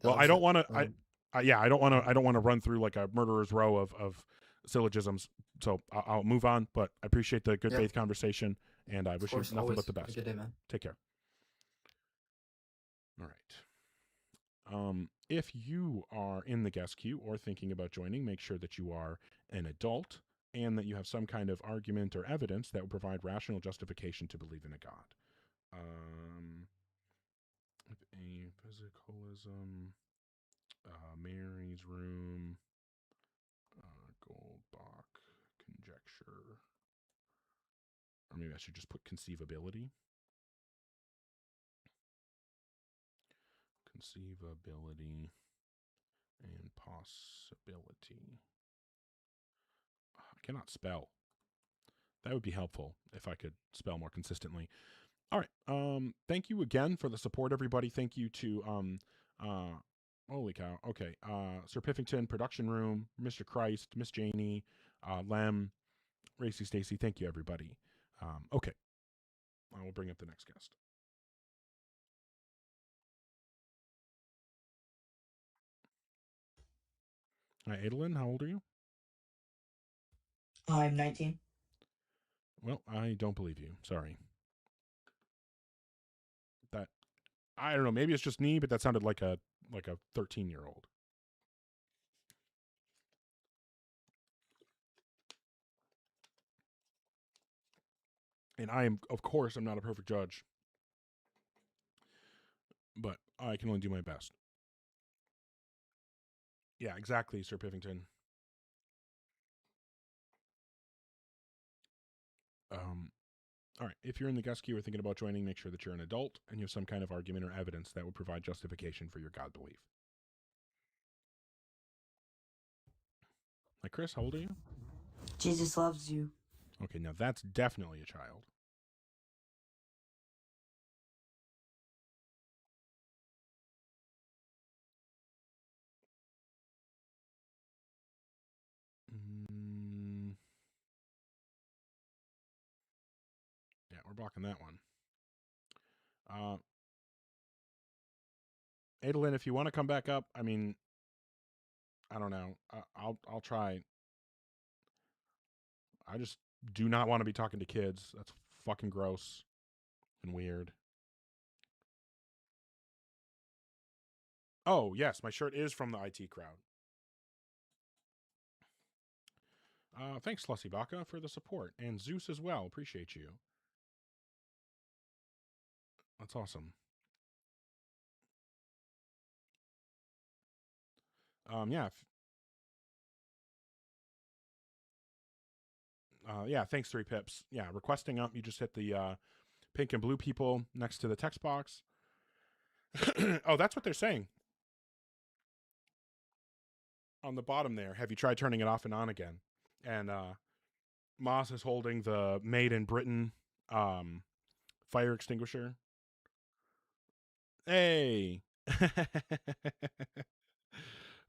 Well, I don't want to. I don't want to run through like a murderer's row of syllogisms. So I'll move on. But I appreciate the good faith conversation, and I wish you nothing but the best. Have a good day, man. Take care. All right. If you are in the guest queue or thinking about joining, make sure that you are an adult and that you have some kind of argument or evidence that will provide rational justification to believe in a God. A physicalism, Mary's room, Goldbach conjecture, or maybe I should just put conceivability. Conceivability and possibility. I cannot spell. That would be helpful if I could spell more consistently. All right. Thank you again for the support, everybody. Thank you to holy cow. Okay. Sir Piffington, Production Room, Mr. Christ, Miss Janie, Lem, Racy Stacy. Thank you, everybody. Okay. I will bring up the next guest. Hi, Adolin. How old are you? I'm 19. Well, I don't believe you. Sorry. That, I don't know. Maybe it's just me, but that sounded like a 13-year-old. And of course, I'm not a perfect judge, but I can only do my best. Yeah, exactly, Sir Piffington. All right. If you're in the guest queue or thinking about joining, make sure that you're an adult and you have some kind of argument or evidence that would provide justification for your God belief. Like Chris, how old are you? Jesus loves you. Okay, now that's definitely a child. Yeah, we're blocking that one. Adolin, if you want to come back up, I mean, I don't know. I'll try. I just do not want to be talking to kids. That's fucking gross and weird. Oh, yes, my shirt is from the IT crowd. Thanks, Slussie Baka, for the support. And Zeus as well. Appreciate you. That's awesome. Yeah. Yeah, thanks, 3 Pips. Yeah, requesting up, you just hit the pink and blue people next to the text box. Oh, that's what they're saying. On the bottom there, have you tried turning it off and on again? And Moss is holding the Made in Britain fire extinguisher. Hey!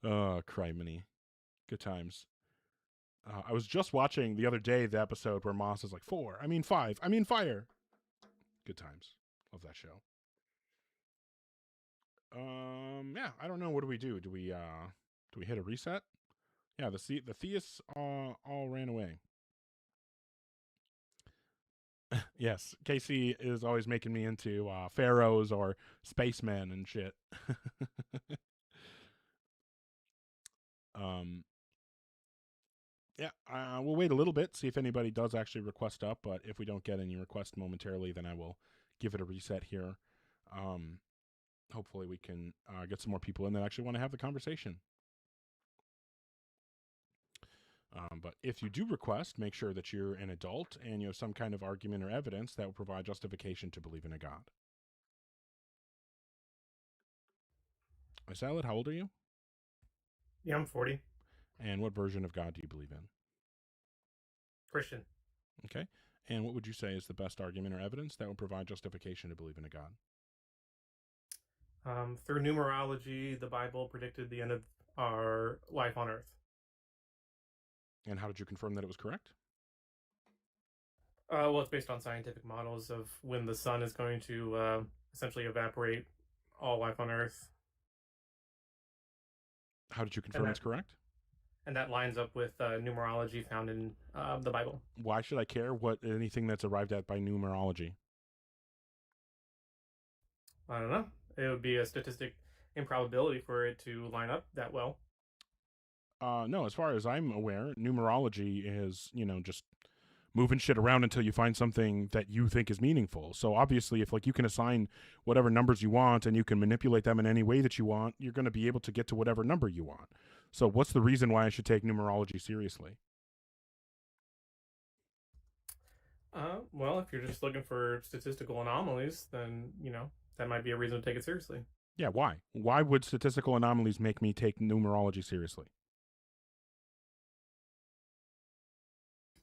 Oh, criminy. Good times. I was just watching the other day the episode where Moss is like, 4, I mean 5, I mean fire. Good times. Love that show. Yeah, I don't know. What do we do? Do we hit a reset? Yeah, the theists all ran away. Yes, Casey is always making me into pharaohs or spacemen and shit. Yeah, we'll wait a little bit, see if anybody does actually request up, but if we don't get any requests momentarily, then I will give it a reset here. Hopefully we can get some more people in that actually want to have the conversation. But if you do request, make sure that you're an adult and you have some kind of argument or evidence that will provide justification to believe in a God. My Salad, how old are you? Yeah, I'm 40. And what version of God do you believe in? Christian. Okay. And what would you say is the best argument or evidence that would provide justification to believe in a God? Through numerology, the Bible predicted the end of our life on Earth. And how did you confirm that it was correct? Well, it's based on scientific models of when the sun is going to essentially evaporate all life on Earth. How did you confirm it's correct? And that lines up with numerology found in the Bible. Why should I care what anything that's arrived at by numerology? I don't know. It would be a statistic improbability for it to line up that well. No, as far as I'm aware, numerology is, just moving shit around until you find something that you think is meaningful. So obviously, if you can assign whatever numbers you want and you can manipulate them in any way that you want, you're going to be able to get to whatever number you want. So what's the reason why I should take numerology seriously? Well, if you're just looking for statistical anomalies, then, that might be a reason to take it seriously. Yeah, why? Why would statistical anomalies make me take numerology seriously?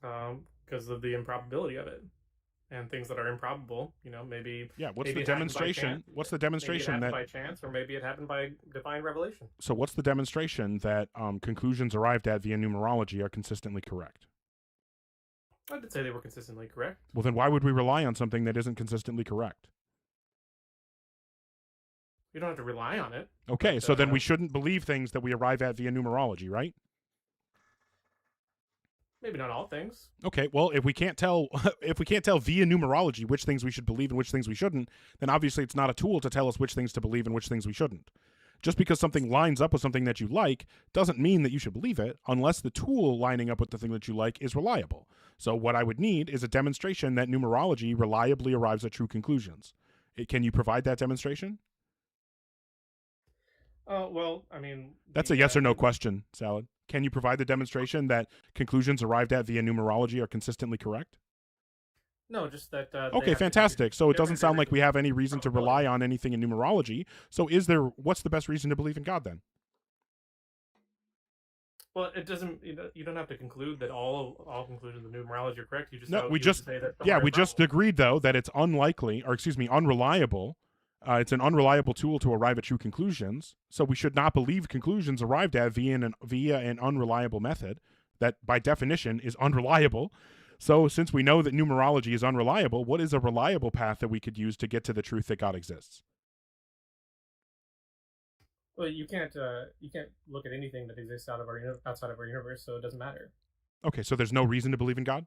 Because of the improbability of it. And things that are improbable, maybe... Yeah, what's maybe the demonstration? What's the demonstration maybe it that... happened by chance, or maybe it happened by divine revelation. So what's the demonstration that conclusions arrived at via numerology are consistently correct? I did say they were consistently correct. Well, then why would we rely on something that isn't consistently correct? You don't have to rely on it. Okay, but, so then we shouldn't believe things that we arrive at via numerology, right? Maybe not all things. Okay, well, if we can't tell via numerology which things we should believe and which things we shouldn't, then obviously it's not a tool to tell us which things to believe and which things we shouldn't. Just because something lines up with something that you like doesn't mean that you should believe it unless the tool lining up with the thing that you like is reliable. So what I would need is a demonstration that numerology reliably arrives at true conclusions. Can you provide that demonstration? Well, I mean... That's a yes or no question, Salad. Can you provide the demonstration that conclusions arrived at via numerology are consistently correct? No, just that... Okay, fantastic. So it doesn't sound like we have any reason to rely on anything in numerology. So what's the best reason to believe in God then? Well, it doesn't... You don't have to conclude that all conclusions of numerology are correct. You just we just agreed, though, that it's unreliable. It's an unreliable tool to arrive at true conclusions, so we should not believe conclusions arrived at via an unreliable method that, by definition, is unreliable. So since we know that numerology is unreliable, what is a reliable path that we could use to get to the truth that God exists? Well, you can't look at anything that exists outside of our universe, so it doesn't matter. Okay, so there's no reason to believe in God?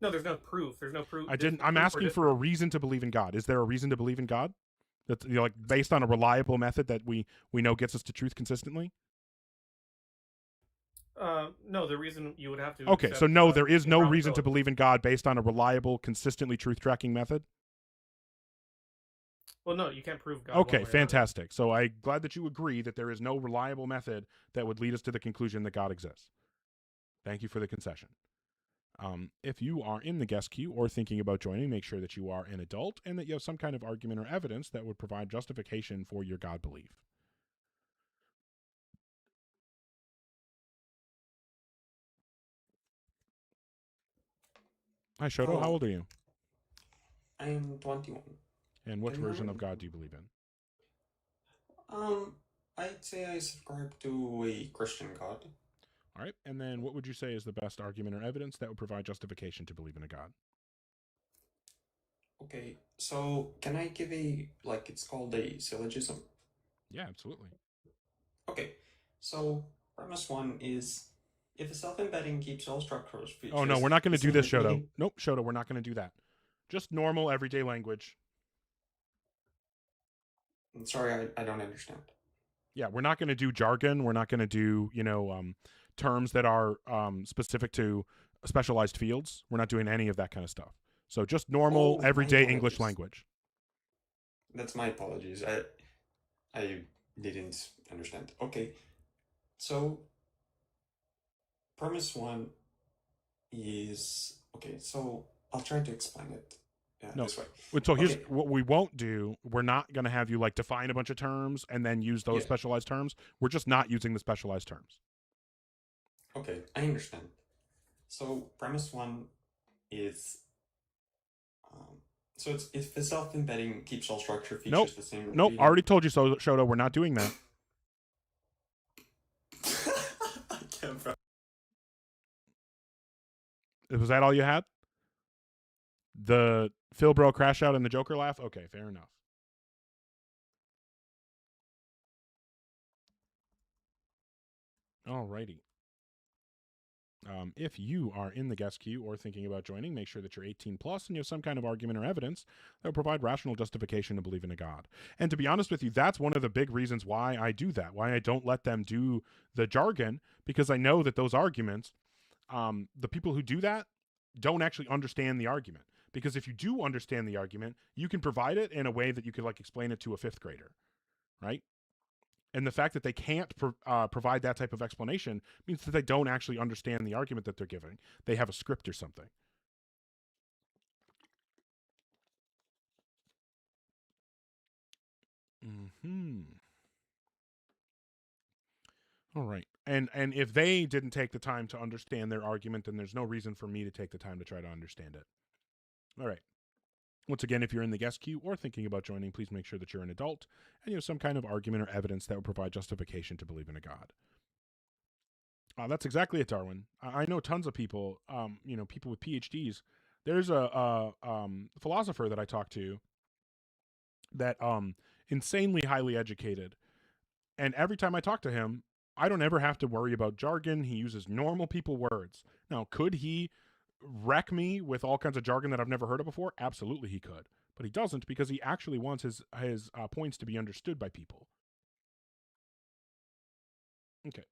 No, there's no proof. There's no proof. I'm asking for a reason to believe in God. Is there a reason to believe in God? That's based on a reliable method that we know gets us to truth consistently? No, the reason you would have to... Okay, so no, there is no reason to believe in God based on a reliable, consistently truth-tracking method? Well, no, you can't prove God. Okay, fantastic. So I'm glad that you agree that there is no reliable method that would lead us to the conclusion that God exists. Thank you for the concession. If you are in the guest queue or thinking about joining, make sure that you are an adult and that you have some kind of argument or evidence that would provide justification for your God belief. Hi, Shoto. How old are you? I'm 21. And what version of God do you believe in? I'd say I subscribe to a Christian God. All right, and then what would you say is the best argument or evidence that would provide justification to believe in a God? Okay, so can I give it's called a syllogism? Yeah, absolutely. Okay, so premise one is, if a self-embedding keeps all structural features... Oh, no, we're not going to do this, Shoto. Nope, Shoto, we're not going to do that. Just normal, everyday language. I'm sorry, I don't understand. Yeah, we're not going to do jargon. We're not going to do, terms that are specific to specialized fields. We're not doing any of that kind of stuff. So just normal, everyday English language. That's my apologies. I didn't understand. Okay, so premise one is... Okay, so I'll try to explain it this way. So here's what we won't do. We're not going to have you define a bunch of terms and then use those specialized terms. We're just not using the specialized terms. Okay, I understand. So premise one is So it's if the self-embedding keeps all structure features Nope. the same. Nope. Already told you so, Shoto. We're not doing that. I can't, bro. Was that all you had? The Phil Bro crash out and the Joker laugh? Okay, fair enough. Alrighty. If you are in the guest queue or thinking about joining, make sure that you're 18 plus and you have some kind of argument or evidence that will provide rational justification to believe in a God. And to be honest with you, that's one of the big reasons why I do that, why I don't let them do the jargon, because I know that those arguments, the people who do that don't actually understand the argument. Because if you do understand the argument, you can provide it in a way that you could like explain it to a fifth grader, right? And the fact that they can't provide that type of explanation means that they don't actually understand the argument that they're giving. They have a script or something. All right. And if they didn't take the time to understand their argument, then there's no reason for me to take the time to try to understand it. All right. Once again, if you're in the guest queue or thinking about joining, please make sure that you're an adult and you have some kind of argument or evidence that will provide justification to believe in a God. That's exactly it, Darwin. I know tons of people, people with PhDs. There's a philosopher that I talked to that insanely highly educated. And every time I talk to him, I don't ever have to worry about jargon. He uses normal people words. Now, could he wreck me with all kinds of jargon that I've never heard of before? Absolutely he could. But he doesn't, because he actually wants his points to be understood by people. Okay.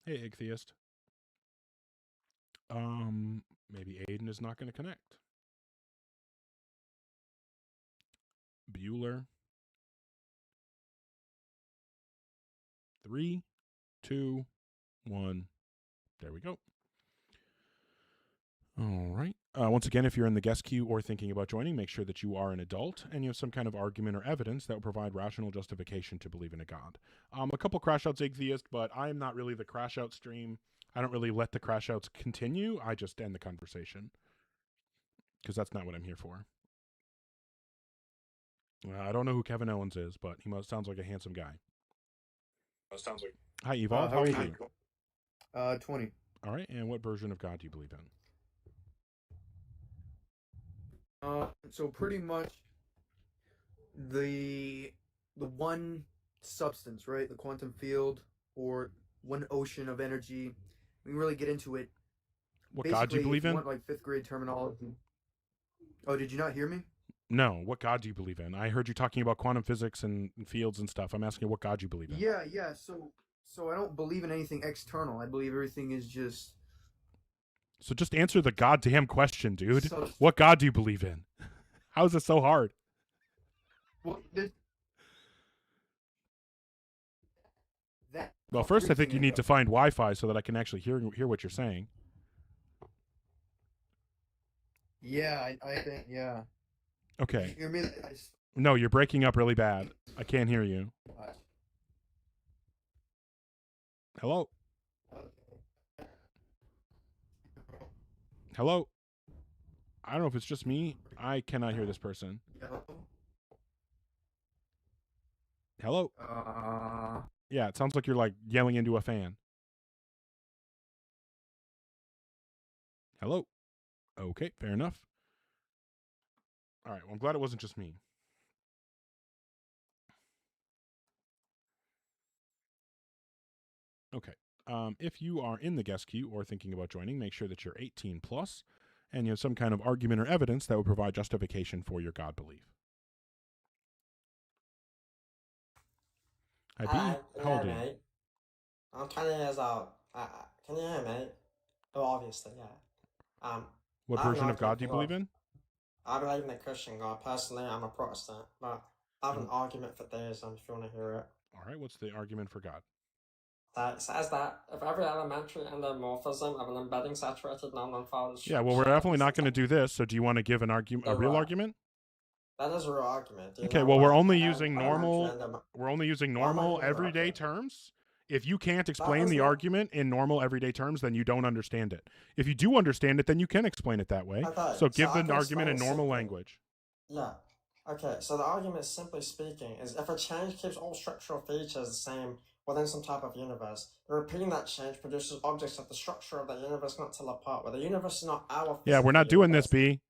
Hey, Igtheist. Maybe Aiden is not going to connect. Bueller. 3, 2, 1. There we go. All right. Once again, if you're in the guest queue or thinking about joining, make sure that you are an adult and you have some kind of argument or evidence that will provide rational justification to believe in a God. A couple crash outs, Igtheist, but I am not really the crash out stream. I don't really let the crash outs continue. I just end the conversation because that's not what I'm here for. I don't know who Kevin Owens is, but he sounds like a handsome guy. Hi, Evolve. How are you? 20. All right. And what version of God do you believe in? So pretty much the one substance, right? The quantum field, or one ocean of energy. We can really get into it. What God do you believe in? Want, like, fifth grade terminology. Oh, did you not hear me? No. What God do you believe in? I heard you talking about quantum physics and fields and stuff. I'm asking what God you believe in. Yeah. So I don't believe in anything external. I believe everything is just. So just answer the goddamn question, dude. What God do you believe in? How is it so hard? Well, first I think you need to find Wi-Fi so that I can actually hear what you're saying. Yeah, I think, yeah. Okay. You hear me? No, you're breaking up really bad. I can't hear you. Hello? Hello? I don't know if it's just me. I cannot hear this person. Hello? Yeah, it sounds like you're like yelling into a fan. Hello? Okay, fair enough. All right, well, I'm glad it wasn't just me. Okay. If you are in the guest queue or thinking about joining, make sure that you're 18 plus and you have some kind of argument or evidence that would provide justification for your God belief. Hi, B. How old are you? Mate. I'm 20 years old. Can you hear me? Oh, obviously, yeah. What version of God do you believe in? I believe in a Christian God. Personally, I'm a Protestant, but I have an argument for theism if you want to hear it. All right, what's the argument for God? It says that if every elementary endomorphism of an embedding saturated non-unfolded Yeah, well, we're definitely not going to do this, so do you want to give an argument, a real argument? That is a real argument. Do you Okay, know well, we're why? only And then using why am I normal. random? We're only using Why am I normal using everyday argument? terms. If you can't That explain is the not. argument in normal everyday terms, then you don't understand it. If you do understand it, then you can explain it that way. Okay, So so give I the can argument explain in it normal simply. language. Yeah. Okay, so the argument, simply speaking, is if a change keeps all structural features the same within some type of universe, then repeating that change produces objects that the structure of the universe cannot tell apart. Where the universe is not our Yeah, we're physical not doing this, universe. B.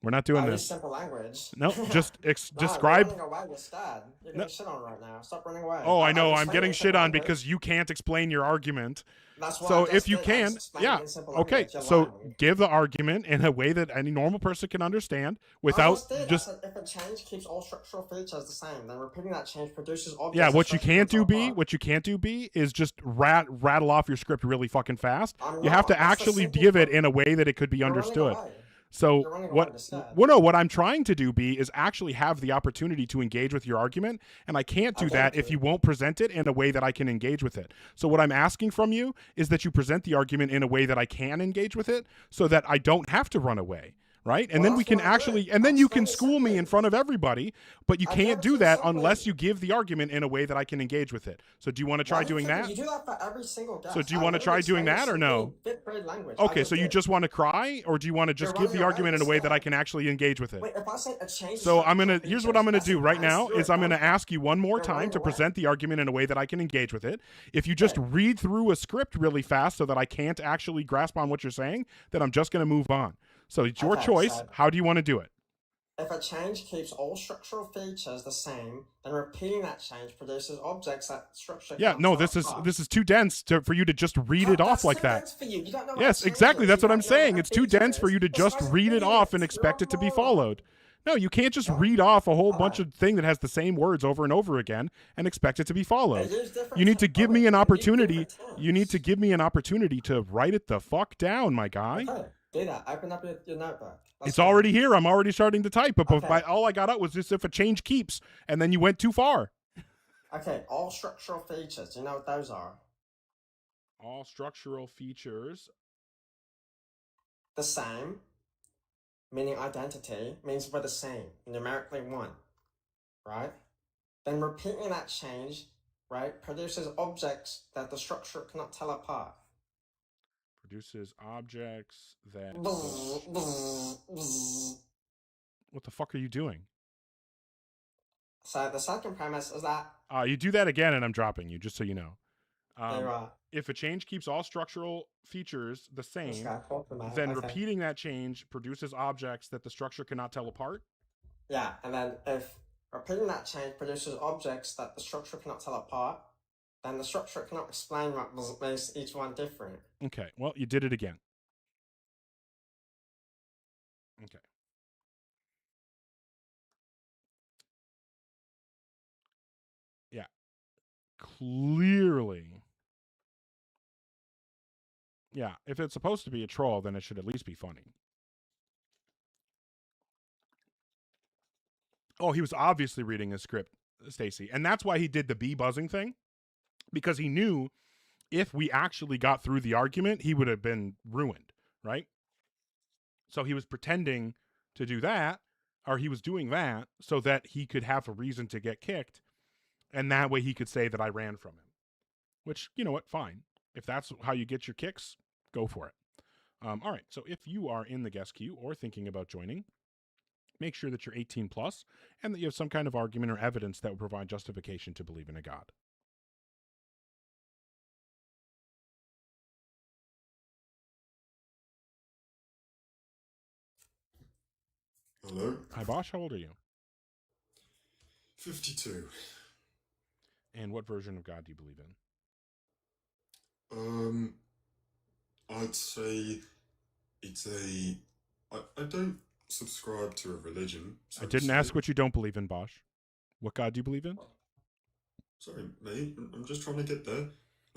We're not doing I use this. simple language. No, just No, you're describe. running away. You're scared. You're No. getting shit on right now. Stop running away. Oh, I know. I'm explained it getting in shit simple on language. because you can't explain your argument. That's what So I just if you did. I can, just explained yeah, it in simple okay. language. You're So lying. give the argument in a way that any normal person can understand I without just did. just. I said if a change keeps all structural features the same, then repeating that change produces objects. Yeah, that what you structure can't can do, tell B, apart. what you can't do, B, is just rattle off your script really fucking fast. I'm You have not. to That's the actually simple give it part. in a way that it could be You're running understood. away. So You're running away. what? You're scared. Well, no, what I'm trying to do, B, is actually have the opportunity to engage with your argument, and I can't do I that gave it if to you won't present it in a way that I can engage with it. So what I'm asking from you is that you present the argument in a way that I can engage with it, so that I don't have to run away. Right? And Well, then we that's can what I actually, did. and I then you can explained it school me in simply. front of everybody, but you I gave can't it to do you that simply. unless you give the argument in a way that I can engage with it. So do you want to try Why do you doing think that? you do that for every single guest? So do you I want to try literally doing explained that it or simply no? in fifth grade language. I Okay, just so you did. just want to cry, or do you want to You're just give running the away. argument in You're a way that I scared. can actually engage with it? Wait, if I say a change So I'm structural gonna. Here's what I'm features, gonna that's do an right now answer. is I'm gonna You're ask you one more time running to away. present the argument in a way that I can engage with it. If you just Okay. read through a script really fast so that I can't actually grasp on what you're saying, then I'm just gonna move on. So it's your Okay, choice. so How do you want to do it? if a change keeps all structural features the same, then repeating that change produces objects that structure Yeah, cannot no, tell apart. this is too dense for you to just read How- it off that's like too that. dense for you. You don't know what Yes, a change exactly. is. That's You what I'm don't know what saying. a It's too feature dense for is. you to It's just fucking read it off and idiots. expect You're it to be a moron. followed. No, you can't just What? read off a whole bunch Alright. of thing that has the same words over and over again and expect it to be They followed. use different You need to terms. give me an They use opportunity. different You need terms. to give me an opportunity to write it the fuck down, my guy. Okay, do that. Open up your notebook. Let's It's go. already here. I'm already starting to type, but Okay. all I got out was just if a change keeps, and then you went too far. Okay, all structural features. Do you know what those are? All structural features. The same, meaning identity, means we're the same, numerically one, right? Then repeating that change, right, produces objects that the structure cannot tell apart. Produces objects that. Bzz, bzz, bzz. What the fuck are you doing? So the second premise is that You do that again, and I'm dropping you, just so you know. they are. If a change keeps all structural features the same, then Okay. repeating that change produces objects that the structure cannot tell apart. Yeah, and then if repeating that change produces objects that the structure cannot tell apart, then the structure cannot explain what makes each one different. Okay, well, you did it again. Okay. Yeah. Clearly. Yeah, if it's supposed to be a troll, then it should at least be funny. Oh, he was obviously reading a script, Stacy. And that's why he did the bee buzzing thing. Because he knew if we actually got through the argument, he would have been ruined, right? So he was pretending to do that, or he was doing that so that he could have a reason to get kicked. And that way he could say that I ran from him. Which, you know what, fine. If that's how you get your kicks, go for it. All right, so if you are in the guest queue or thinking about joining, make sure that you're 18 plus and that you have some kind of argument or evidence that will provide justification to believe in a God. Hello? Hi, Bosch. How old are you? 52. And what version of God do you believe in? I'd say it's I don't subscribe to a religion. So I to didn't ask say. what you don't believe in, Bosch. What God do you believe in? Sorry, mate. I'm just trying to get there.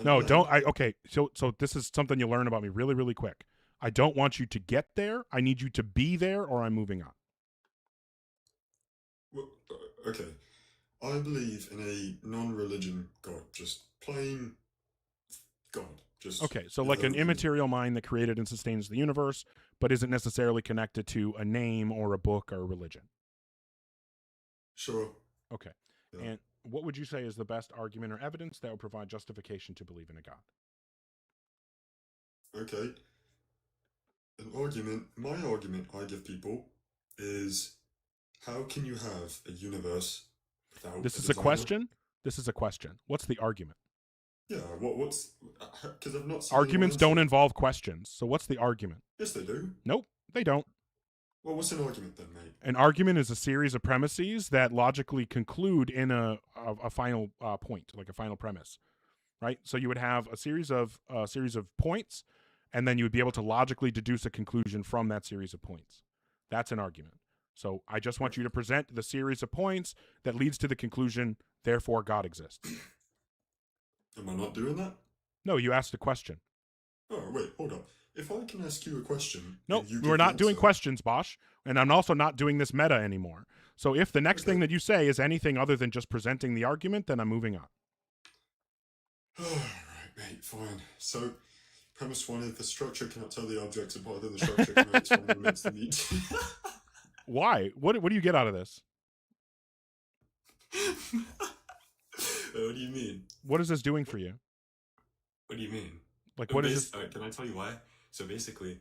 No, don't. Okay, so this is something you'll learn about me really, really quick. I don't want you to get there. I need you to be there, or I'm moving on. Well, okay. I believe in a non-religion God, just plain God. Just Okay, so like an immaterial mind that created and sustains the universe, but isn't necessarily connected to a name or a book or a religion. Sure. Okay. Yeah. And what would you say is the best argument or evidence that would provide justification to believe in a God? Okay. My argument I give people is, how can you have a universe without This a is a designer? question. This is a question. What's the argument? Yeah, what's... Because I've not seen anyone Arguments answer don't it. involve questions. So what's the argument? Yes, they do. Nope, they don't. Well, what's an argument then, mate? An argument is a series of premises that logically conclude in a final point, like a final premise, right? So you would have a series of points, and then you would be able to logically deduce a conclusion from that series of points. That's an argument. So I just want you to present the series of points that leads to the conclusion, therefore God exists. Am I not doing that? No, you asked a question. Oh, wait, hold up. If I can ask you a question... No, and you we're give the not doing answer- questions, Bosch, and I'm also not doing this meta anymore. So if the next thing that you say is anything other than just presenting the argument, then I'm moving on. Alright, mate, fine. So, premise 1 is the structure cannot tell the objects apart, then the structure creates one elements that need... Why? What do you get out of this? What do you mean? What is this doing for you? What do you mean? Like, what is this? Can I tell you why? So basically...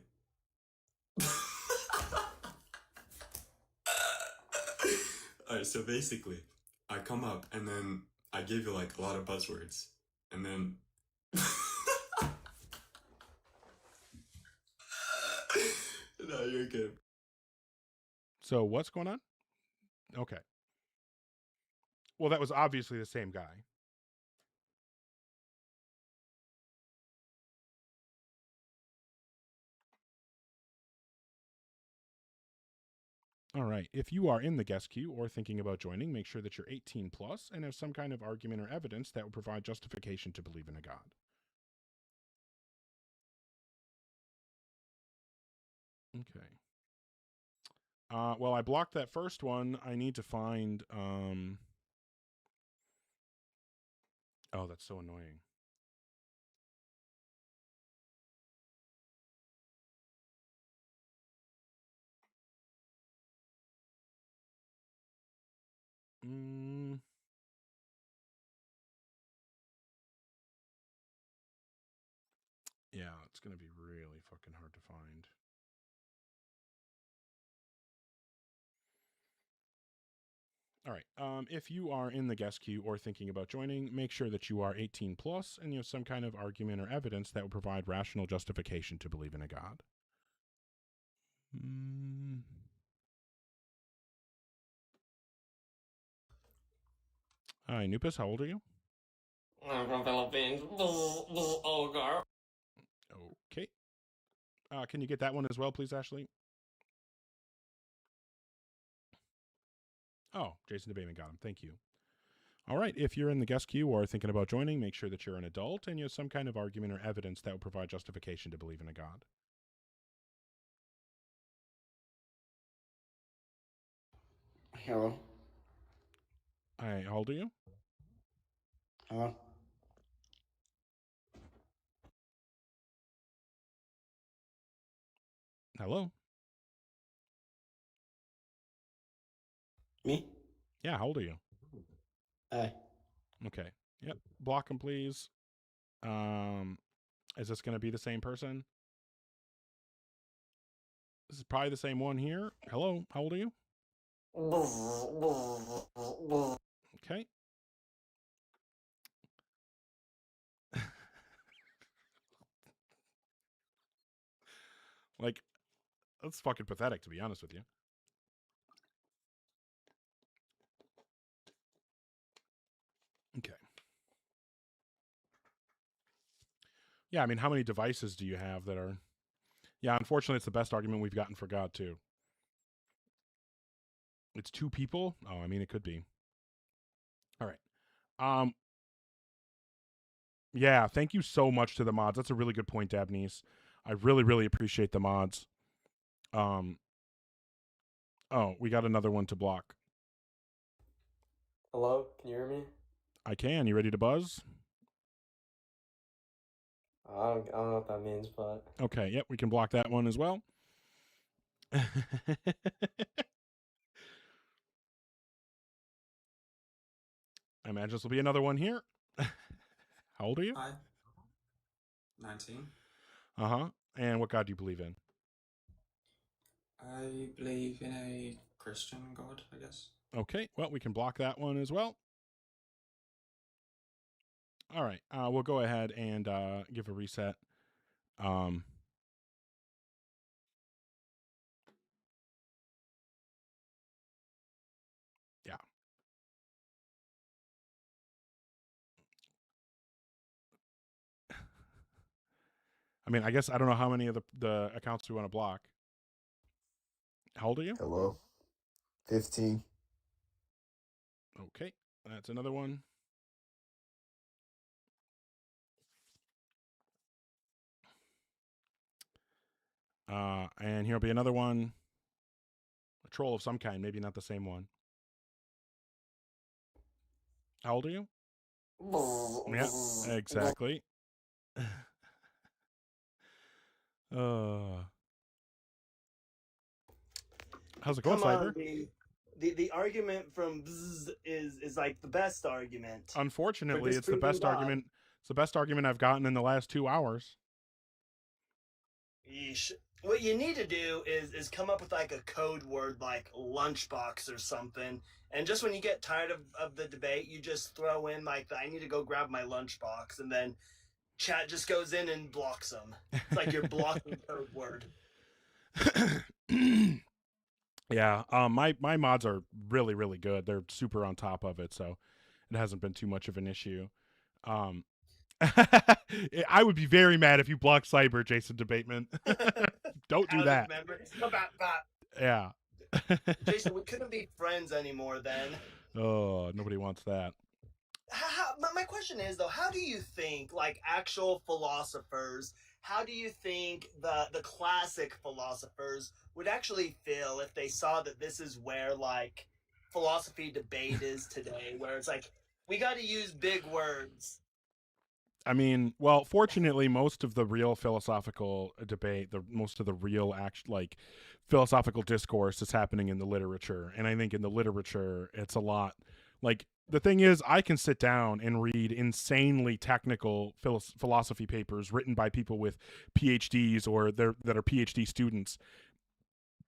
Alright, so basically, I come up and then I give you like a lot of buzzwords. And then... No, you're good. So what's going on? Okay. Well, that was obviously the same guy. All right. If you are in the guest queue or thinking about joining, make sure that you're 18 plus and have some kind of argument or evidence that would provide justification to believe in a God. Okay. Well, I blocked that first one. I need to find... Oh, that's so annoying. Yeah, it's going to be really fucking hard to find. All right. If you are in the guest queue or thinking about joining, make sure that you are 18 plus and you have some kind of argument or evidence that will provide rational justification to believe in a God. Hi, Nupus. How old are you? I'm from Philippines. Oh, girl. Okay. Can you get that one as well, please, Ashley? Oh, Jason DeBayman got him. Thank you. All right. If you're in the guest queue or thinking about joining, make sure that you're an adult and you have some kind of argument or evidence that will provide justification to believe in a God. Hello. Hi, how old are you? Hello. Hello? Me? Yeah, how old are you? Hi. Okay. Yep. Block him, please. Is this going to be the same person? This is probably the same one here. Hello, how old are you? Okay. Like, that's fucking pathetic, to be honest with you. Okay. Yeah, I mean, how many devices do you have that are... Yeah, unfortunately, it's the best argument we've gotten for God, too. It's 2 people? Oh, I mean, it could be. All right. Yeah, thank you so much to the mods. That's a really good point, Dabnese. I really, really appreciate the mods. Oh, we got another one to block. Hello, can you hear me? I can. You ready to buzz? I don't know what that means, but Okay, yep, we can block that one as well. I imagine this will be another one here. How old are you? Hi. 19. Uh-huh. And what God do you believe in? I believe in a Christian God, I guess. Okay, well, we can block that one as well. All right, we'll go ahead and give a reset. Yeah. I mean, I guess I don't know how many of the accounts we want to block. How old are you? Hello. 15. Okay, that's another one. And here'll be another one. A troll of some kind, maybe not the same one. How old are you? Yeah, exactly. How's it going, Come Cyber? on, the argument from Bzz is like the best argument. Unfortunately, for it's the disproving best God. argument. It's the best argument I've gotten in the last 2 hours. Yeesh. What you need to do is come up with like a code word like lunchbox or something, and just when you get tired of the debate, you just throw in like I need to go grab my lunchbox, and then chat just goes in and blocks them. It's like you're blocking code word. Yeah, my mods are really, really good. They're super on top of it, so it hasn't been too much of an issue. I would be very mad if you blocked Cyber, Jason Debateman. Don't do that. Yeah. Jason, we couldn't be friends anymore then. Oh, nobody wants that. My question is though, how do you think like actual philosophers, how do you think the classic philosophers would actually feel if they saw that this is where like philosophy debate is today, where it's like we got to use big words? I mean, well, fortunately, most of the real philosophical debate, most of the real philosophical discourse is happening in the literature. And I think in the literature, it's a lot like the thing is, I can sit down and read insanely technical philosophy papers written by people with PhDs or that are PhD students.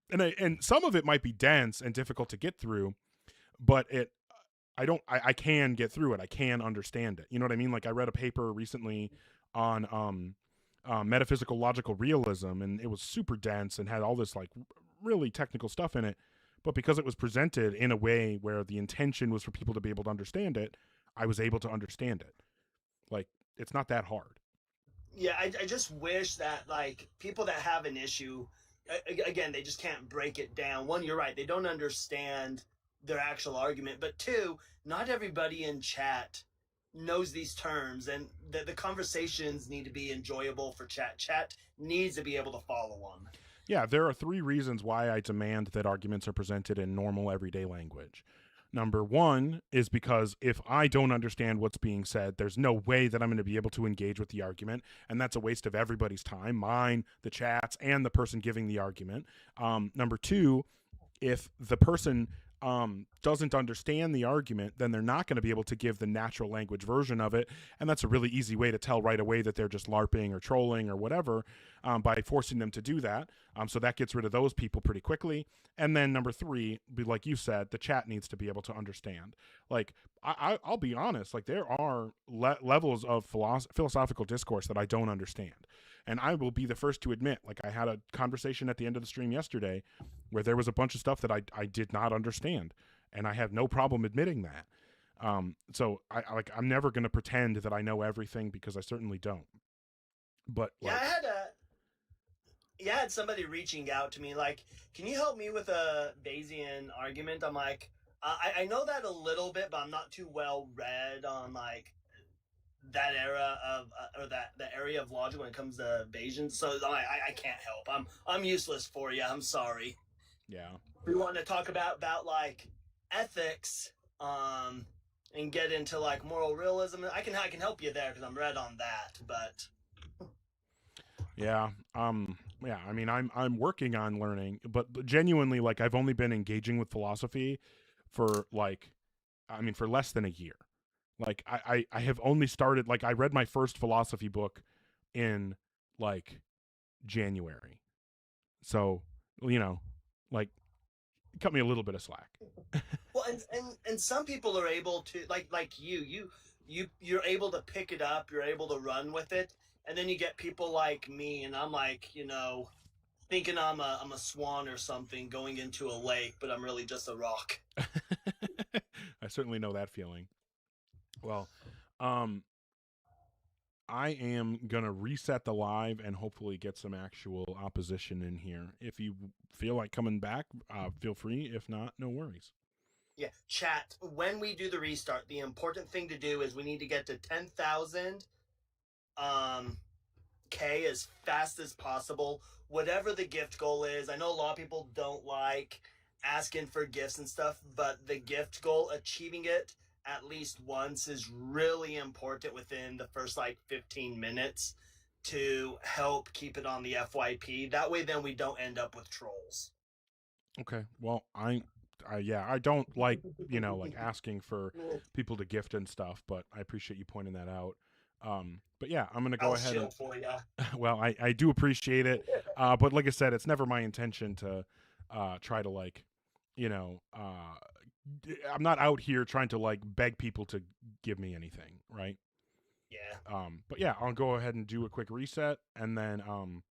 And some of it might be dense and difficult to get through, but I can get through it. I can understand it. You know what I mean? Like I read a paper recently on metaphysical logical realism, and it was super dense and had all this like really technical stuff in it. But because it was presented in a way where the intention was for people to be able to understand it, I was able to understand it. Like it's not that hard. Yeah, I just wish that like people that have an issue, again, they just can't break it down. One, you're right, they don't understand their actual argument, but two, not everybody in chat knows these terms, and the conversations need to be enjoyable for chat. Chat needs to be able to follow them. Yeah, there are 3 reasons why I demand that arguments are presented in normal everyday language. Number 1 is because if I don't understand what's being said, there's no way that I'm going to be able to engage with the argument, and that's a waste of everybody's time, mine, the chat's, and the person giving the argument. Number 2, if the person doesn't understand the argument, then they're not going to be able to give the natural language version of it, and that's a really easy way to tell right away that they're just LARPing or trolling or whatever, by forcing them to do that. So that gets rid of those people pretty quickly. And then number 3, like you said, the chat needs to be able to understand. Like I'll be honest, like there are levels of philosophical discourse that I don't understand. And I will be the first to admit, like I had a conversation at the end of the stream yesterday where there was a bunch of stuff that I did not understand. And I have no problem admitting that. So I'm never going to pretend that I know everything, because I certainly don't. But yeah, like, I had somebody reaching out to me like, can you help me with a Bayesian argument? I'm like, I know that a little bit, but I'm not too well read on like that era of or that area of logic when it comes to Bayesian. So I can't help. I'm useless for you. I'm sorry. Yeah. We want to talk about like ethics, and get into like moral realism. I can help you there because I'm read on that. But yeah, yeah. I mean, I'm working on learning, but genuinely, like I've only been engaging with philosophy for for less than a year. Like I have only started, like I read my first philosophy book in like January. So, like cut me a little bit of slack. Well, and some people are able to like you're able to pick it up, you're able to run with it, and then you get people like me, and I'm like, thinking I'm a swan or something going into a lake, but I'm really just a rock. I certainly know that feeling. Well, I am gonna reset the live and hopefully get some actual opposition in here. If you feel like coming back, feel free. If not, no worries. Yeah, chat. When we do the restart, the important thing to do is we need to get to 10,000 K as fast as possible. Whatever the gift goal is. I know a lot of people don't like asking for gifts and stuff, but the gift goal, achieving it at least once, is really important within the first 15 minutes to help keep it on the FYP. That way then we don't end up with trolls. Okay. Well, I don't like, like asking for people to gift and stuff, but I appreciate you pointing that out. But yeah, I'm going to go ahead and, for you. well, I do appreciate it. But like I said, it's never my intention to, try to I'm not out here trying to beg people to give me anything. Right. Yeah. But yeah, I'll go ahead and do a quick reset and then I'll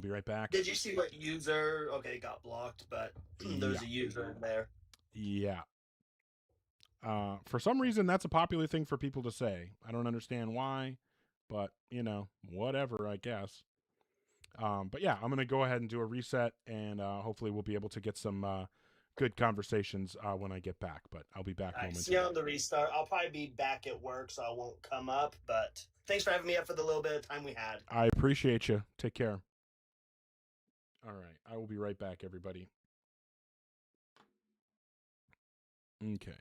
be right back. Did you see what user? Okay, it got blocked, but there's a user in there. Yeah. For some reason, that's a popular thing for people to say. I don't understand why, but whatever, I guess. But yeah, I'm gonna go ahead and do a reset, and hopefully we'll be able to get some good conversations when I get back. But I'll be back momentarily. See you on the restart. I'll probably be back at work, so I won't come up. But thanks for having me up for the little bit of time we had. I appreciate you. Take care. All right, I will be right back, everybody. Okay.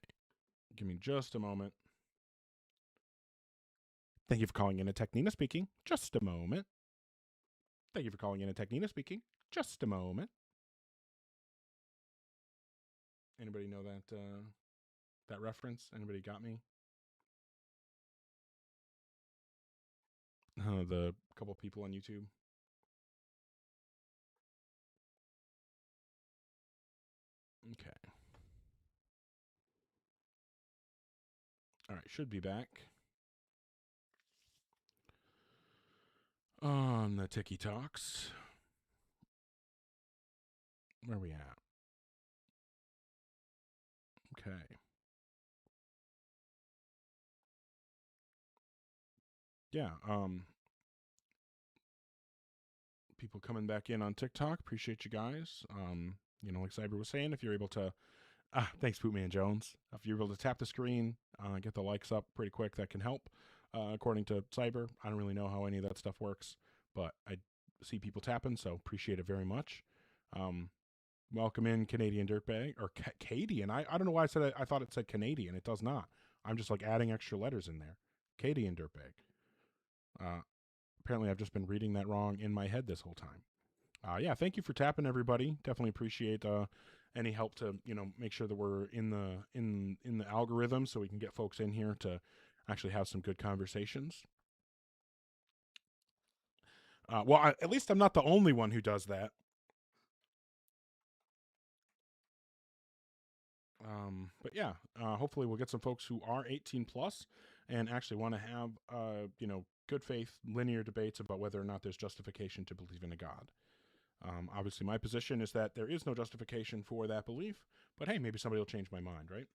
Give me just a moment. Thank you for calling in. Technina speaking. Just a moment. Thank you for calling in. Technina speaking. Just a moment. Anybody know that reference? Anybody got me? The couple people on YouTube. Okay. All right, should be back. On the Tiki Talks. Where are we at? Okay. Yeah, people coming back in on TikTok. Appreciate you guys. Like Cyber was saying, if you're able to thanks, Bootman Jones. If you're able to tap the screen, get the likes up pretty quick, that can help. According to Cyber, I don't really know how any of that stuff works, but I see people tapping, so appreciate it very much. Welcome in, Canadian Dirtbag, or Cadian. I don't know why I thought it said Canadian. It does not. I'm just adding extra letters in there. Cadian Dirtbag. Apparently I've just been reading that wrong in my head this whole time. Yeah, thank you for tapping, everybody. Definitely appreciate any help to make sure that we're in the algorithm so we can get folks in here to actually have some good conversations. At least I'm not the only one who does that. But yeah, hopefully we'll get some folks who are 18 plus and actually want to have good faith linear debates about whether or not there's justification to believe in a God. Obviously, my position is that there is no justification for that belief, but hey, maybe somebody will change my mind, right?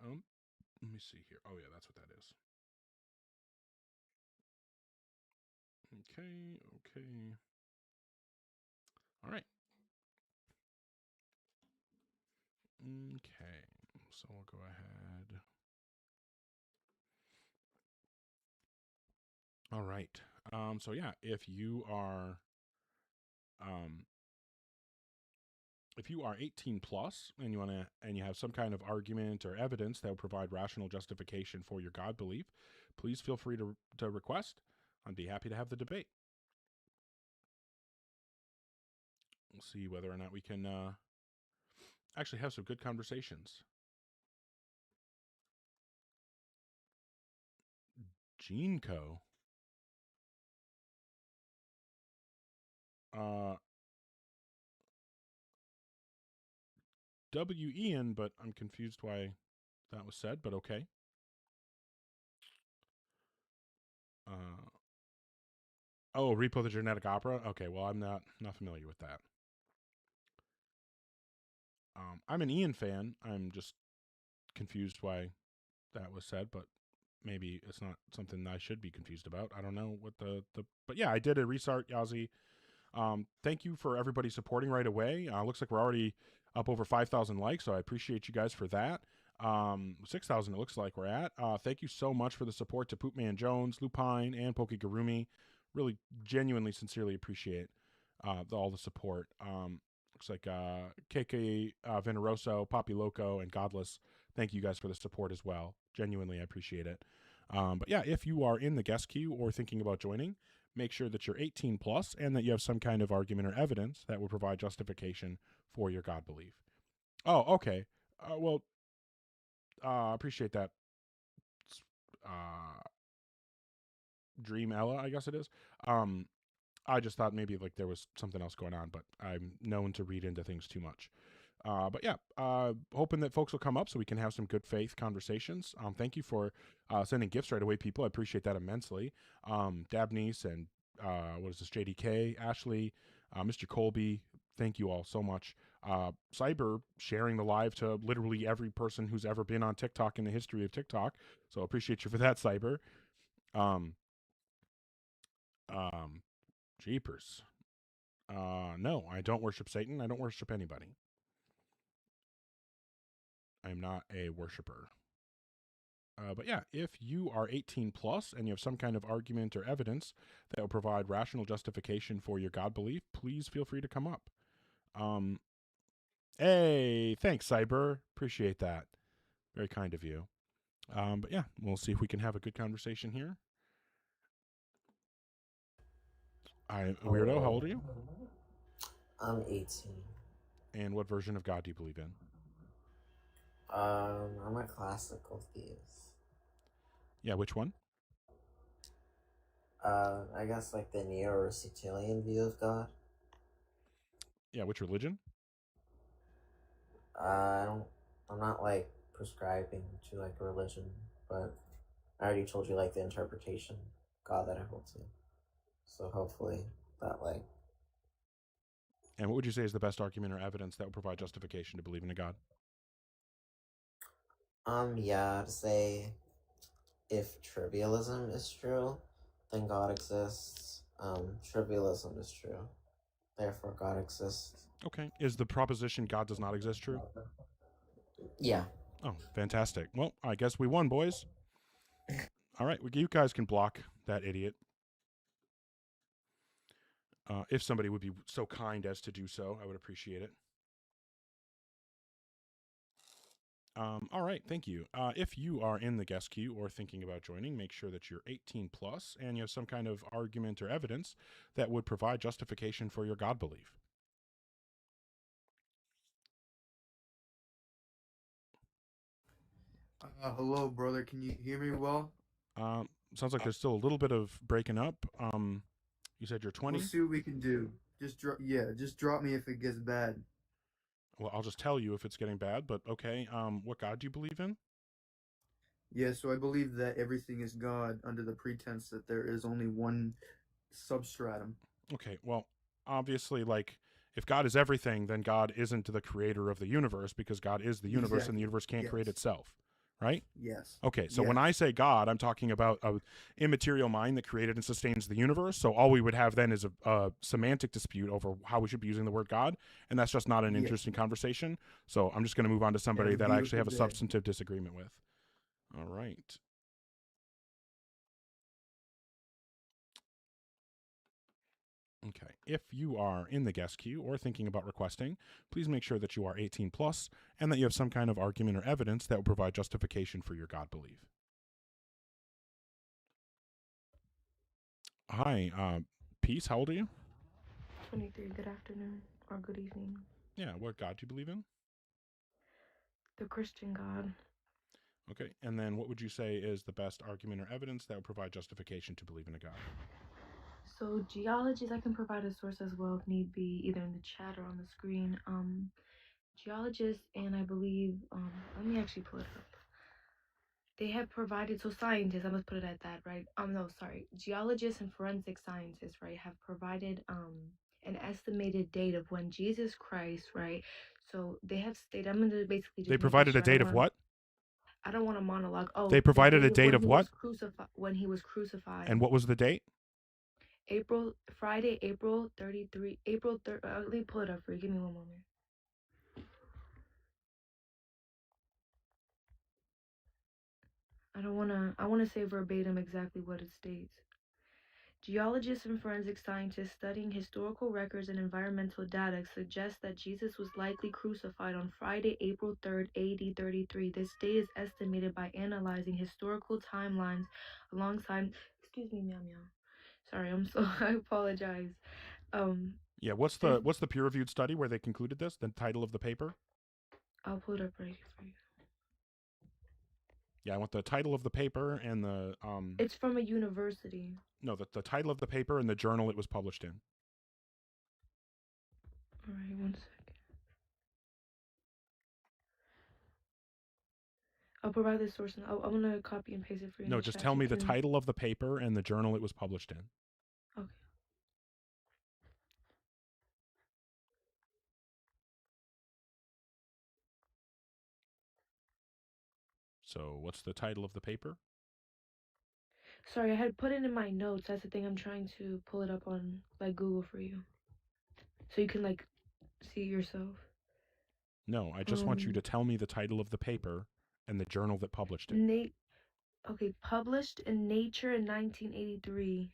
Let me see here. Oh, yeah, that's what that is. Okay. All right. Okay, so we'll go ahead. All right. So yeah, if you are 18 plus and you have some kind of argument or evidence that will provide rational justification for your God belief, please feel free to request. I'd be happy to have the debate. We'll see whether or not we can actually have some good conversations. Gene Co. W. Ian, but I'm confused why that was said, but okay. Oh, Repo the Genetic Opera? Okay, well, I'm not familiar with that. I'm an Ian fan. I'm just confused why that was said, but maybe it's not something I should be confused about. I don't know what but yeah, I did a restart, Yazi. Thank you for everybody supporting right away. Looks like we're already up over 5,000 likes, so I appreciate you guys for that. 6,000 it looks like we're at. Thank you so much for the support to Poopman Jones, Lupine, and Pokegurumi. Really genuinely, sincerely appreciate all the support. Looks like KK Veneroso, Poppy Loco, and Godless. Thank you guys for the support as well. Genuinely, I appreciate it. But yeah, if you are in the guest queue or thinking about joining, make sure that you're 18 plus and that you have some kind of argument or evidence that will provide justification for your God belief. Oh, okay. Well, appreciate that. Dream Ella, I guess it is. I just thought maybe like there was something else going on, but I'm known to read into things too much. But yeah, hoping that folks will come up so we can have some good faith conversations. Thank you for sending gifts right away, people. I appreciate that immensely. Dabnese and what is this, JDK, Ashley, Mr. Colby, thank you all so much. Cyber sharing the live to literally every person who's ever been on TikTok in the history of TikTok. So appreciate you for that, Cyber. Jeepers. No, I don't worship Satan. I don't worship anybody. I'm not a worshiper. But yeah, if you are 18 plus and you have some kind of argument or evidence that will provide rational justification for your God belief, please feel free to come up. Hey, thanks, Cyber. Appreciate that. Very kind of you. But yeah, we'll see if we can have a good conversation here. Weirdo, how old are you? I'm 18. And what version of God do you believe in? I'm a classical theist. Yeah, which one? I guess like the Neo-Aristotelian view of God. Yeah, which religion? I'm not like prescribing to like a religion, but I already told you like the interpretation of God that I hold to. So hopefully that like. And what would you say is the best argument or evidence that would provide justification to believe in a God? Yeah, to say if trivialism is true, then God exists. Trivialism is true. Therefore God exists. Okay. Is the proposition God does not exist true? Yeah. Oh, fantastic. Well, I guess we won, boys. All right, you guys can block that idiot. If somebody would be so kind as to do so, I would appreciate it. All right, thank you. If you are in the guest queue or thinking about joining, make sure that you're 18 plus and you have some kind of argument or evidence that would provide justification for your God belief. Hello, brother. Can you hear me well? Sounds like there's still a little bit of breaking up. You said you're 20? We'll see what we can do. Just drop me if it gets bad. Well, I'll just tell you if it's getting bad, but okay. What God do you believe in? Yeah, so I believe that everything is God under the pretense that there is only one substratum. Okay, well, obviously, like, if God is everything, then God isn't the creator of the universe because God is the universe and the universe can't create itself, right? Yes. Okay, so Yes. when I say God, I'm talking about an immaterial mind that created and sustains the universe. So all we would have then is a semantic dispute over how we should be using the word God, and that's just not an interesting conversation. So I'm just going to move on to somebody that I actually have a substantive disagreement with. All right. Okay, if you are in the guest queue or thinking about requesting, please make sure that you are 18 plus and that you have some kind of argument or evidence that will provide justification for your God belief. Hi, Peace, how old are you? 23. Good afternoon or good evening. Yeah, what God do you believe in? The Christian God. Okay, and then what would you say is the best argument or evidence that would provide justification to believe in a God? So geologists, I can provide a source as well if need be, either in the chat or on the screen. Geologists, and I believe, let me actually pull it up. They have provided, so scientists, I must put it at that, right? No, sorry. Geologists and forensic scientists, right, have provided an estimated date of when Jesus Christ, right? So they have stated, I'm going to basically just They make provided a sure I don't date of wanna- what? I don't want to monologue. Oh, They the provided a date date when of he what? was when he was crucified. And what was the date? Friday, April 33, April 3rd. Let me pull it up for you. Give me one moment. I want to say verbatim exactly what it states. Geologists and forensic scientists studying historical records and environmental data suggest that Jesus was likely crucified on Friday, April 3rd, AD 33. This date is estimated by analyzing historical timelines alongside, excuse me, meow meow. Sorry, I apologize. Yeah, what's the peer-reviewed study where they concluded this? The title of the paper? I'll pull it up right here for you. Yeah, I want the title of the paper and the It's from a university. No, the title of the paper and the journal it was published in. All right, one second. I'll provide the source, and I'm gonna copy and paste it for you. in No, the just chat. tell You me the can- title of the paper and the journal it was published in. Okay. So, what's the title of the paper? Sorry, I had put it in my notes. That's the thing. I'm trying to pull it up on like Google for you, so you can like see it yourself. No, I just want you to tell me the title of the paper and the journal that published it. Okay, published in Nature in 1983.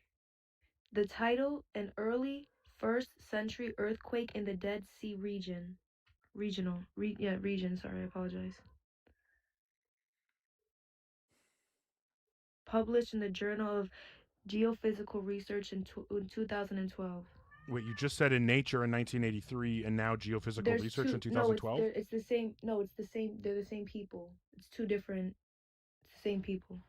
The title: An Early First Century Earthquake in the Dead Sea Region. Region. Sorry, I apologize. Published in the Journal of Geophysical Research in 2012. Wait, you just said in Nature in 1983 and now Geophysical Research in 2012? No, it's the same. No, it's the same. They're the same people. It's two different. It's the same people.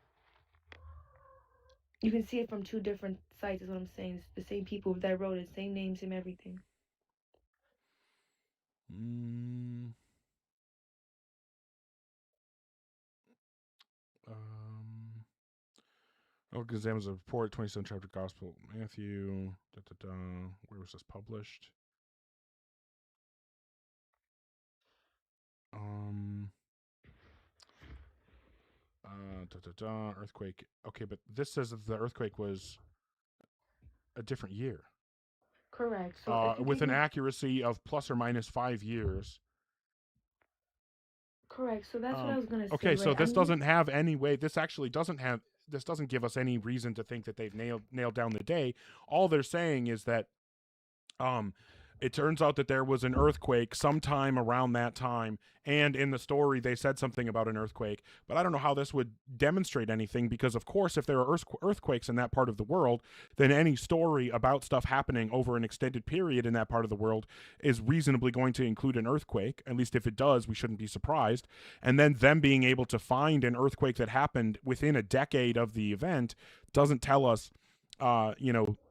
You can see it from two different sites. Is what I'm saying. It's the same people that wrote it. Same name, same everything. Examines a report, 27th chapter Gospel, Matthew. Where was this published? Earthquake. Okay, but this says that the earthquake was a different year. Correct. So with an accuracy of plus or minus 5 years. Correct. So that's what I was gonna say. Okay, so right? this doesn't have any way. This actually doesn't have. This doesn't give us any reason to think that they've nailed down the day. All they're saying is that, it turns out that there was an earthquake sometime around that time, and in the story they said something about an earthquake. But I don't know how this would demonstrate anything, because of course, if there are earthquakes in that part of the world, then any story about stuff happening over an extended period in that part of the world is reasonably going to include an earthquake. At least if it does, we shouldn't be surprised. And then them being able to find an earthquake that happened within a decade of the event doesn't tell us,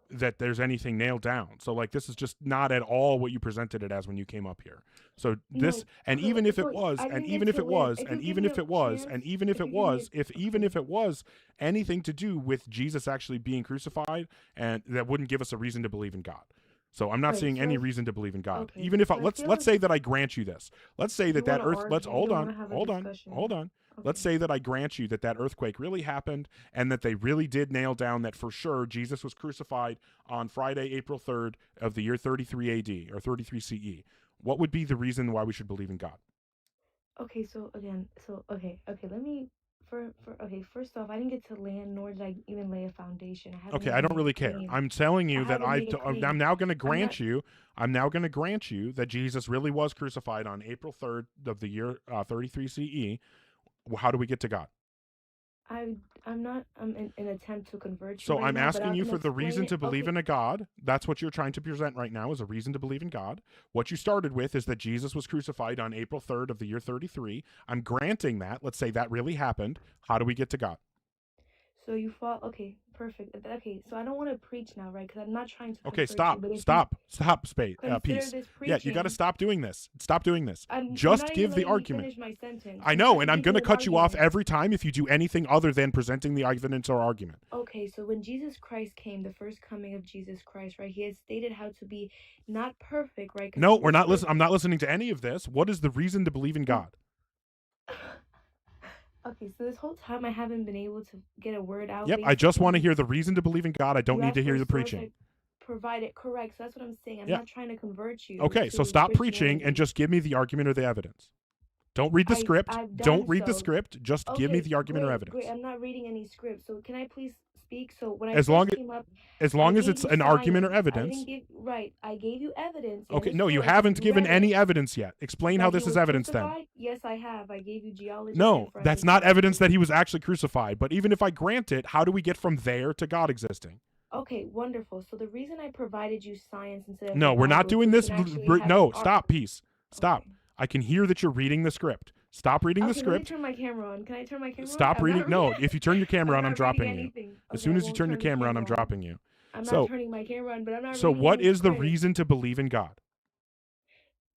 that there's anything nailed down. So like, this is just not at all what you presented it as when you came up here. So this, and even if it was, and even if it was, and even if it was, and even if it was, even if it was anything to do with Jesus actually being crucified, and that wouldn't give us a reason to believe in God. So I'm not seeing any reason to believe in God. Okay, Even if so I let's feel say like- that I grant you this. Let's say that that wanna earth. Let's argue, hold you on, wanna have a hold on, discussion. hold on. Let's say that I grant you that that earthquake really happened, and that they really did nail down that for sure Jesus was crucified on Friday, April 3rd of the year 33 AD or 33 CE. What would be the reason why we should believe in God? Okay, so again, let me first off, I didn't get to land, nor did I even lay a foundation. Okay, I don't really care. I'm telling you that I'm now going to grant you. I'm now going to grant you that Jesus really was crucified on April 3rd of the year 33 CE. How do we get to God? I'm not in an attempt to convert you So right I'm now, but asking I you can for the explain reason it. to believe Okay. in a God. That's what you're trying to present right now is a reason to believe in God. What you started with is that Jesus was crucified on April 3rd of the year 33. I'm granting that. Let's say that really happened. How do we get to God? So you fall. Okay, perfect. Okay, so I don't want to preach now, right? Because I'm not trying to Okay, convert you, stop. but if you Stop, Spade. consider Peace. this Yeah, you got to preaching, stop doing this. Stop doing this. you're Just not even give the letting me argument. finish my sentence. I I'm know, trying and to I'm give going you to an cut you off argument. every time if you do anything other than presenting the evidence or argument. Okay, so when Jesus Christ came, the first coming of Jesus Christ, right? He had stated how to be not perfect, right? 'Cause No, he we're was not listening. I'm perfect. not listening to any of this. What is the reason to believe in God? Okay, so this whole time I haven't been able to get a word out. Yep, I just want to Basically, hear the reason to believe in God. I don't you need to asked for hear a the source. preaching. I provided correct. So that's what I'm saying. I'm Yeah. not trying to convert you Okay, so to stop preaching and Christianity. just give me the argument or the evidence. Don't read the script. I've Don't done read the so. script. Just give me Okay, the argument or great, evidence. great. I'm not reading any script. So can I please speak? So when I As long first as came up, as I long as gave it's you an argument or science. I evidence. didn't give right. I gave you evidence Okay, and a no, you source, haven't and you given read any it. evidence yet. Explain how That he this is was evidence then. crucified? Yes, I have. I gave you geology No, and that's forensic not evidence geology. that he was actually crucified. But even if I grant it, how do we get from there to God existing? Okay, wonderful. So the reason I provided you science instead of No, the we're not Bible, doing so we this. can actually have No, an stop, peace. Stop. Okay. I can hear that you're reading the script. Stop reading the Okay, let me script. turn my camera on. Can I turn my camera on? Stop I'm reading. not No, reading. if you turn your camera I'm on, I'm not reading dropping you. anything. As Okay, soon I as you won't turn your turn the camera on, I'm camera on. dropping you. I'm not So, turning my camera on, but I'm not so reading what any is the script. reason to believe in God?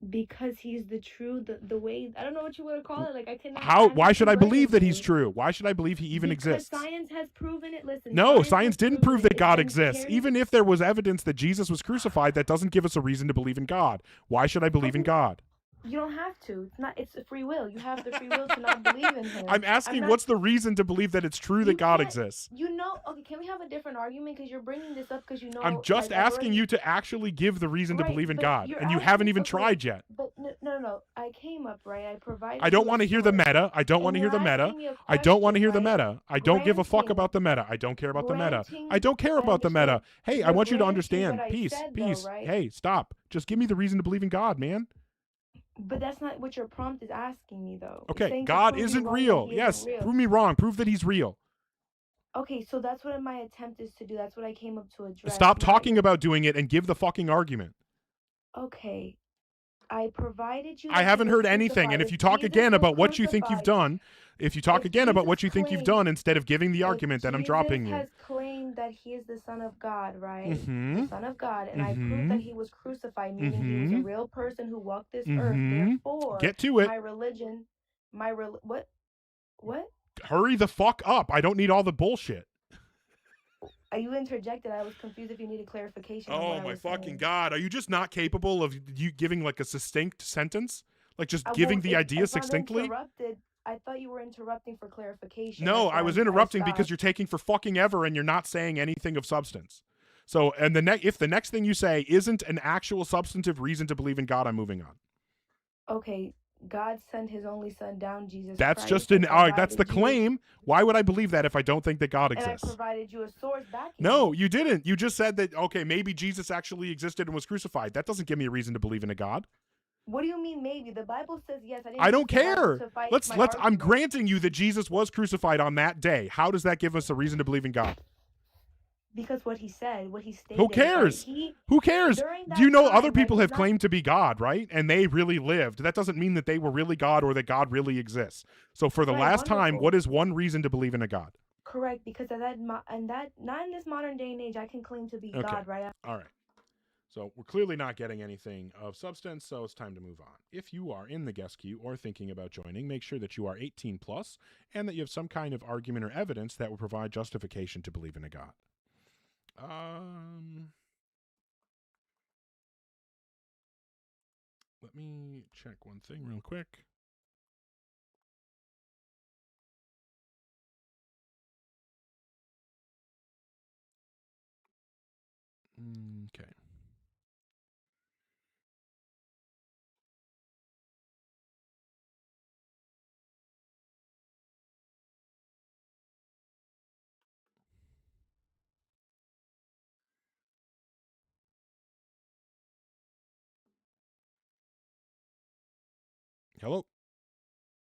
Because he's the way. I don't know what you want to call it. Like I cannot. How? I'm Why not should I believe that he's converting true? Why should I believe he you. even Because exists? science has proven it. Listen, No, science science has didn't proven prove that it. God And exists. Carrie, Even if there was evidence that Jesus was crucified, that doesn't give us a reason to believe in God. Why should I believe in God? you don't have to. It's not. It's a free will. You have the free will to not believe in him. I'm asking, not, what's the reason to believe that it's true that you God can't- exists? You know. Okay, can we have a different argument? Because you're bringing this up because you know. I'm just like, I've asking already- you to actually give the reason to Right, believe in but God, you're and you asking- haven't even okay, tried yet. But no. I came up right. I provided. I don't you a want to hear the source. meta. I don't want to And hear the you're meta. asking me a I don't want to hear question, the right? meta. I don't give a fuck Granting- about the meta. I don't care about the meta. Granting- I don't care I about the meta. understand. Hey, I You're want you to granting understand. what I Peace, said, though, peace. right? Hey, stop. Just give me the reason to believe in God, man. But that's not what your prompt is asking me, though. You're Okay, saying to God prove me isn't wrong that real. he Yes, isn't real. prove me wrong. Prove that he's real. Okay, so that's what my attempt is to do. That's what I came up to address. Stop not talking your- about doing it and give the fucking argument. Okay, I provided you. I that haven't he was heard anything. And crucified. if you talk Jesus again was about what you think you've crucified- done, if you talk If again about Jesus what you think you've claimed- done instead of giving the if argument, then I'm dropping you. Jesus has claimed that he is the Son of God, right? Mhm. The Son of God, and I Mhm. proved that he was crucified, meaning he was a Mhm. real person who walked this earth. Mhm. Therefore, Get to it. my religion, what? Hurry the fuck up. I don't need all the bullshit. You interjected. I was confused if you needed clarification. on what Oh I my was fucking saying. god. Are you just not capable of you giving like a succinct sentence? Like just I giving won't- the idea if I'm succinctly? interrupted, I thought you were interrupting for clarification. No, That's I why was I interrupting because stopped. you're taking for fucking ever and you're not saying anything of substance. So, and if the next thing you say isn't an actual substantive reason to believe in God, I'm moving on. Okay, God sent His only Son down, Jesus That's Christ. just and that's the provided you- claim. Why would I believe that if I don't think that God And I exists? provided you a source backing. No, it. you didn't. You just said that, okay, maybe Jesus actually existed and was crucified. That doesn't give me a reason to believe in a God. What do you mean? Maybe the Bible says yes. I didn't. I don't use the Bible care. to fight Let's my I'm argument. granting you that Jesus was crucified on that day. How does that give us a reason to believe in God? Because what he said, what he stated. Who cares? He, Who cares? during Do you that know time, other people right, have not- claimed to be God, right? And they really lived. That doesn't mean that they were really God or that God really exists. So for the Right, last time, wonderful. what is one reason to believe in a God? Correct, because of that, not in this modern day and age, I can claim to be Okay. God, right? All right. So we're clearly not getting anything of substance, so it's time to move on. If you are in the guest queue or thinking about joining, make sure that you are 18 plus and that you have some kind of argument or evidence that will provide justification to believe in a God. Let me check one thing real quick. Okay. Hello?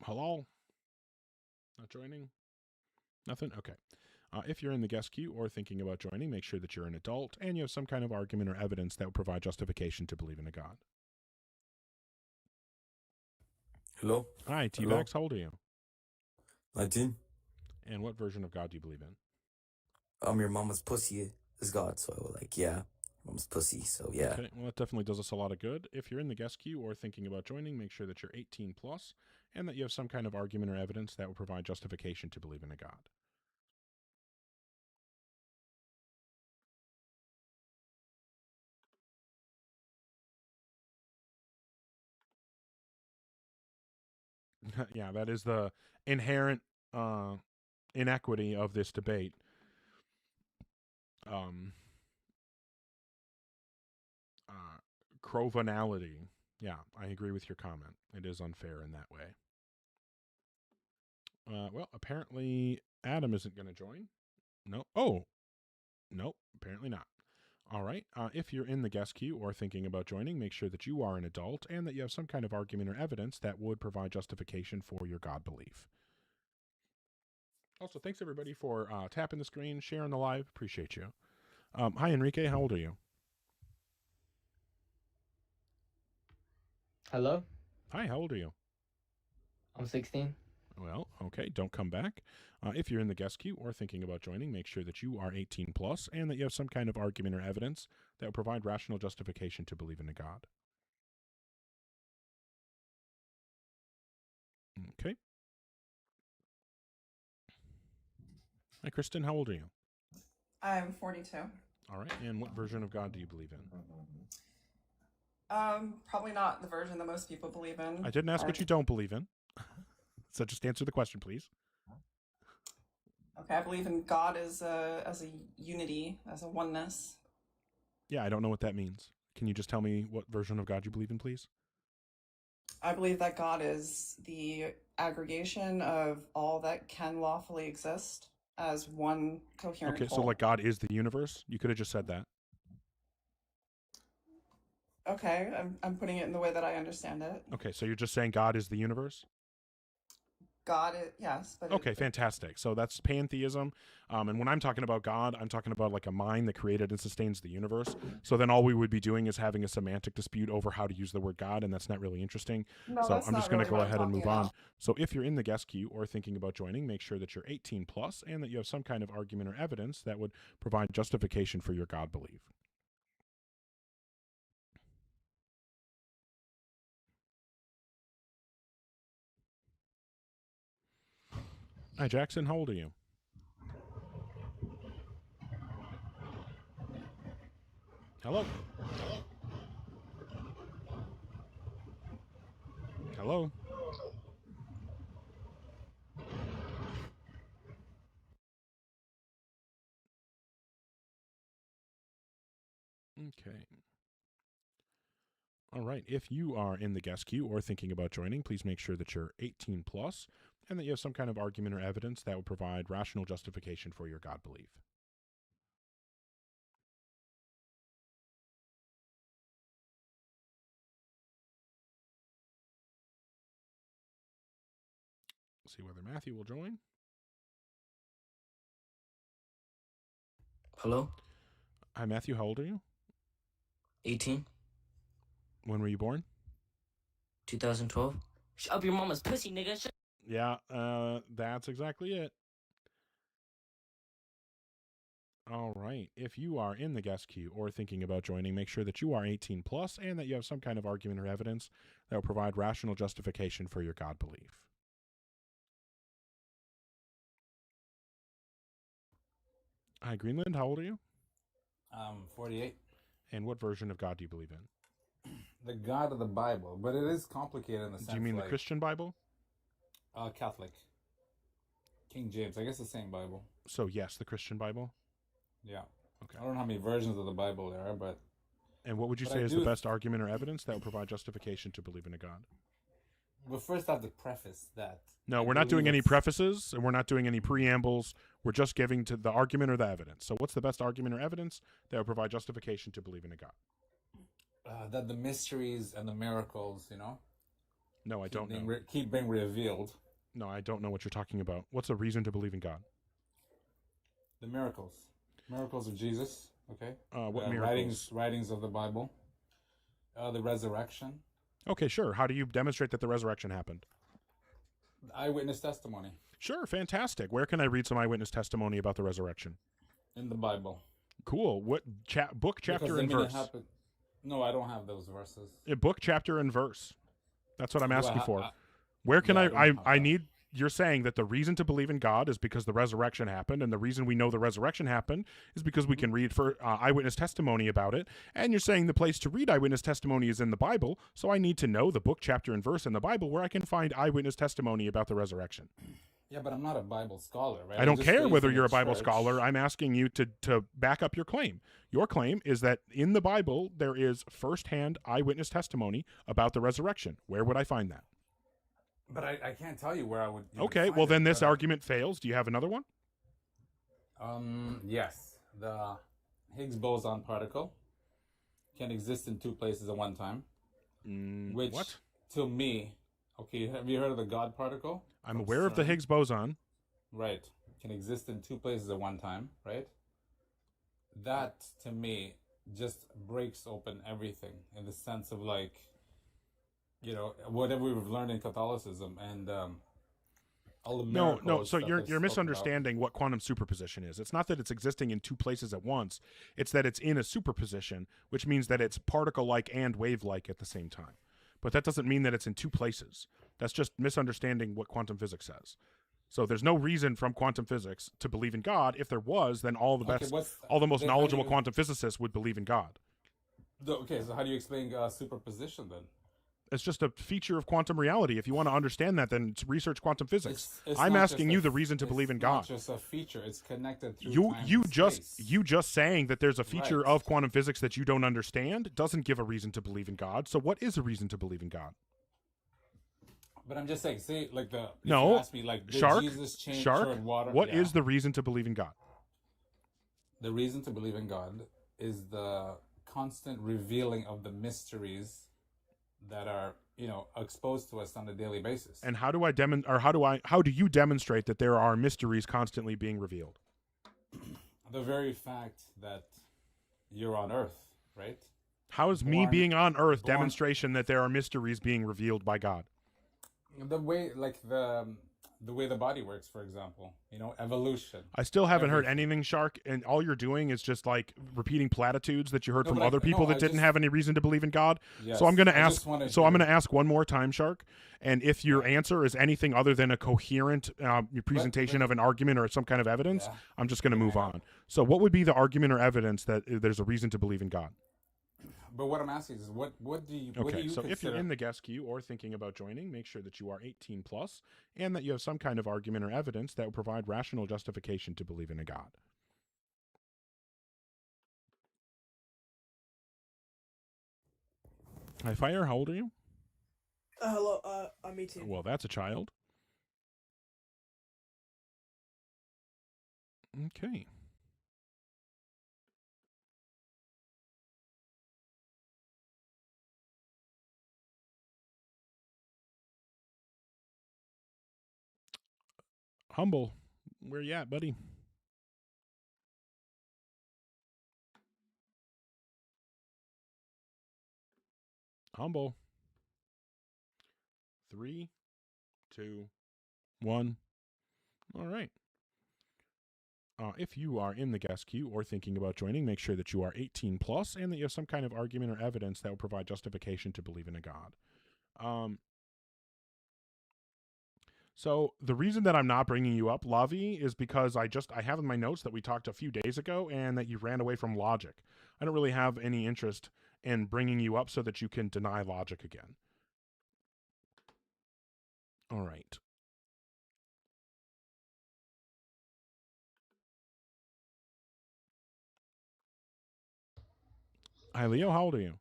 Hello? Not joining? Nothing? Okay. If you're in the guest queue or thinking about joining, make sure that you're an adult and you have some kind of argument or evidence that will provide justification to believe in a God. Hello? Hi, Hello? T-Bax, how old are you? 19. And what version of God do you believe in? Your mama's pussy is God, so I was like, yeah, mama's pussy, so yeah. Okay, well, that definitely does us a lot of good. If you're in the guest queue or thinking about joining, make sure that you're 18 plus and that you have some kind of argument or evidence that will provide justification to believe in a God. Yeah, that is the inherent inequity of this debate. Crovanality. Yeah, I agree with your comment. It is unfair in that way. Well, apparently Adam isn't going to join. No. Oh, no, apparently not. All right. If you're in the guest queue or thinking about joining, make sure that you are an adult and that you have some kind of argument or evidence that would provide justification for your God belief. Also, thanks everybody for tapping the screen, sharing the live. Appreciate you. Hi, Enrique. How old are you? Hello? Hi, how old are you? I'm 16. Well, okay, don't come back. If you're in the guest queue or thinking about joining, make sure that you are 18 plus and that you have some kind of argument or evidence that will provide rational justification to believe in a God. Okay. Hi, Kristen. How old are you? I'm 42. All right. And what version of God do you believe in? Probably not the version that most people believe in. I didn't ask what you don't believe in. So just answer the question, please. Okay, I believe in God as a unity, as a oneness. Yeah, I don't know what that means. Can you just tell me what version of God you believe in, please? I believe that God is the aggregation of all that can lawfully exist as one coherent Okay, so whole. like God is the universe? You could have just said that. Okay, I'm putting it in the way that I understand it. Okay, so you're just saying God is the universe? God is, yes, but Okay, fantastic. So that's pantheism. And when I'm talking about God, I'm talking about like a mind that created and sustains the universe. So then all we would be doing is having a semantic dispute over how to use the word God, and that's not really interesting. No, so that's I'm just not going to really go what I'm ahead and talking move on. about. So if you're in the guest queue or thinking about joining, make sure that you're 18 plus and that you have some kind of argument or evidence that would provide justification for your God belief. Hi, Jackson. How old are you? Hello? Hello? Okay. All right. If you are in the guest queue or thinking about joining, please make sure that you're 18 plus and that you have some kind of argument or evidence that will provide rational justification for your God belief. See whether Matthew will join. Hello? Hi, Matthew. How old are you? 18. When were you born? 2012. Shut up your mama's pussy, nigga. Yeah, that's exactly it. All right. If you are in the guest queue or thinking about joining, make sure that you are 18 plus and that you have some kind of argument or evidence that will provide rational justification for your God belief. Hi, Greenland. How old are you? 48. And what version of God do you believe in? The God of the Bible, but it is complicated in the sense. Do you mean like, the Christian Bible? Catholic. King James. I guess the same Bible. So yes, the Christian Bible. Yeah. Okay. I don't know how many versions of the Bible there are, but. And what would you but say I is do the best argument or evidence that will provide justification to believe in a God? Well, first I have to preface that. No, I we're not doing believe any it's- prefaces and we're not doing any preambles. We're just giving to the argument or the evidence. So what's the best argument or evidence that will provide justification to believe in a God? That the mysteries and the miracles, you know. No, I don't know. Keep being revealed. No, I don't know what you're talking about. What's a reason to believe in God? The miracles of Jesus. Okay. What miracles? Writings of the Bible. The resurrection. Okay, sure. How do you demonstrate that the resurrection happened? Eyewitness testimony. Sure, fantastic. Where can I read some eyewitness testimony about the resurrection? In the Bible. Cool. What book, chapter, and verse? No, I don't have those verses. A book, chapter, and verse. That's what I'm asking for. Where can I need... You're saying that the reason to believe in God is because the resurrection happened, and the reason we know the resurrection happened is because we can read for eyewitness testimony about it. And you're saying the place to read eyewitness testimony is in the Bible, so I need to know the book, chapter, and verse in the Bible where I can find eyewitness testimony about the resurrection. Yeah, but I'm not a Bible scholar, right? I don't care whether you're a Bible scholar. I'm asking you to back up your claim. Your claim is that in the Bible there is firsthand eyewitness testimony about the resurrection. Where would I find that? But I can't tell you where I would. Okay, well then this argument fails. Do you have another one? Yes. The Higgs boson particle can exist in two places at one time. Which, what? To me, okay, have you heard of the God particle? I'm aware of the Higgs boson. Right. Can exist in two places at one time, right? That, to me, just breaks open everything in the sense of like, you know, whatever we've learned in Catholicism and all the miracles. No. So that you're they've spoken misunderstanding what quantum superposition is. It's not that it's existing in two places at once. It's that it's in a superposition, which means that it's particle-like and wave-like at the same time. But that doesn't mean that it's in two places. That's just misunderstanding what quantum physics says. So there's no reason from quantum physics to believe in God. If there was, then all the most knowledgeable quantum physicists would believe in God. Okay, so how do you explain superposition then? It's just a feature of quantum reality. If you want to understand that, then research quantum physics. It's I'm not asking just you the reason to believe in God. It's not just a feature. It's connected through time You and just space. saying that there's a feature Right. of quantum physics that you don't understand doesn't give a reason to believe in God. So what is a reason to believe in God? But I'm just saying, say like if No, you ask me, like, did Shark. Jesus change Shark. water? What is Yeah. the reason to believe in God? The reason to believe in God is the constant revealing of the mysteries that are, you know, exposed to us on a daily basis. And how do you demonstrate that there are mysteries constantly being revealed? The very fact that you're on Earth, right? How is me being on Earth demonstration that there are mysteries being revealed by God? The way, like the way the body works, for example, you know, evolution. I still haven't heard anything, Shark, and all you're doing is just like repeating platitudes that you heard No, from but other people that I didn't just- have any reason to believe in God. Yes, So I'm going to I ask. just wanna So I'm hear- going to ask one more time, Shark, and if your answer is anything other than a coherent presentation of an argument or some kind of evidence, Yeah. I'm just going to move on. So what would be the argument or evidence that there's a reason to believe in God? But what I'm asking is, what do you? What do Okay, you so if you're consider- in the guest queue or thinking about joining, make sure that you are 18 plus and that you have some kind of argument or evidence that will provide rational justification to believe in a God. Hi, Fire. How old are you? Hello, I'm 18. Well, that's a child. Okay. Humble, where you at, buddy? Humble. 3, 2, 1. All right. If you are in the guest queue or thinking about joining, make sure that you are 18 plus and that you have some kind of argument or evidence that will provide justification to believe in a God. So the reason that I'm not bringing you up, Lavi, is because I have in my notes that we talked a few days ago and that you ran away from logic. I don't really have any interest in bringing you up so that you can deny logic again. All right. Hi, Leo. How old are you?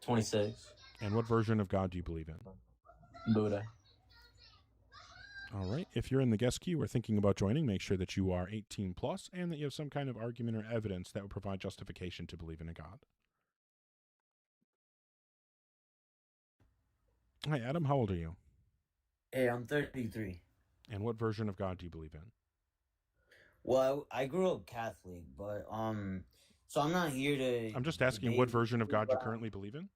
26. And what version of God do you believe in? Buddha. All right. If you're in the guest queue or thinking about joining, make sure that you are 18 plus and that you have some kind of argument or evidence that would provide justification to believe in a God. Hi, Adam. How old are you? Hey, I'm 33. And what version of God do you believe in? Well, I grew up Catholic, but so I'm not here to. I'm just asking what version of God you currently believe in.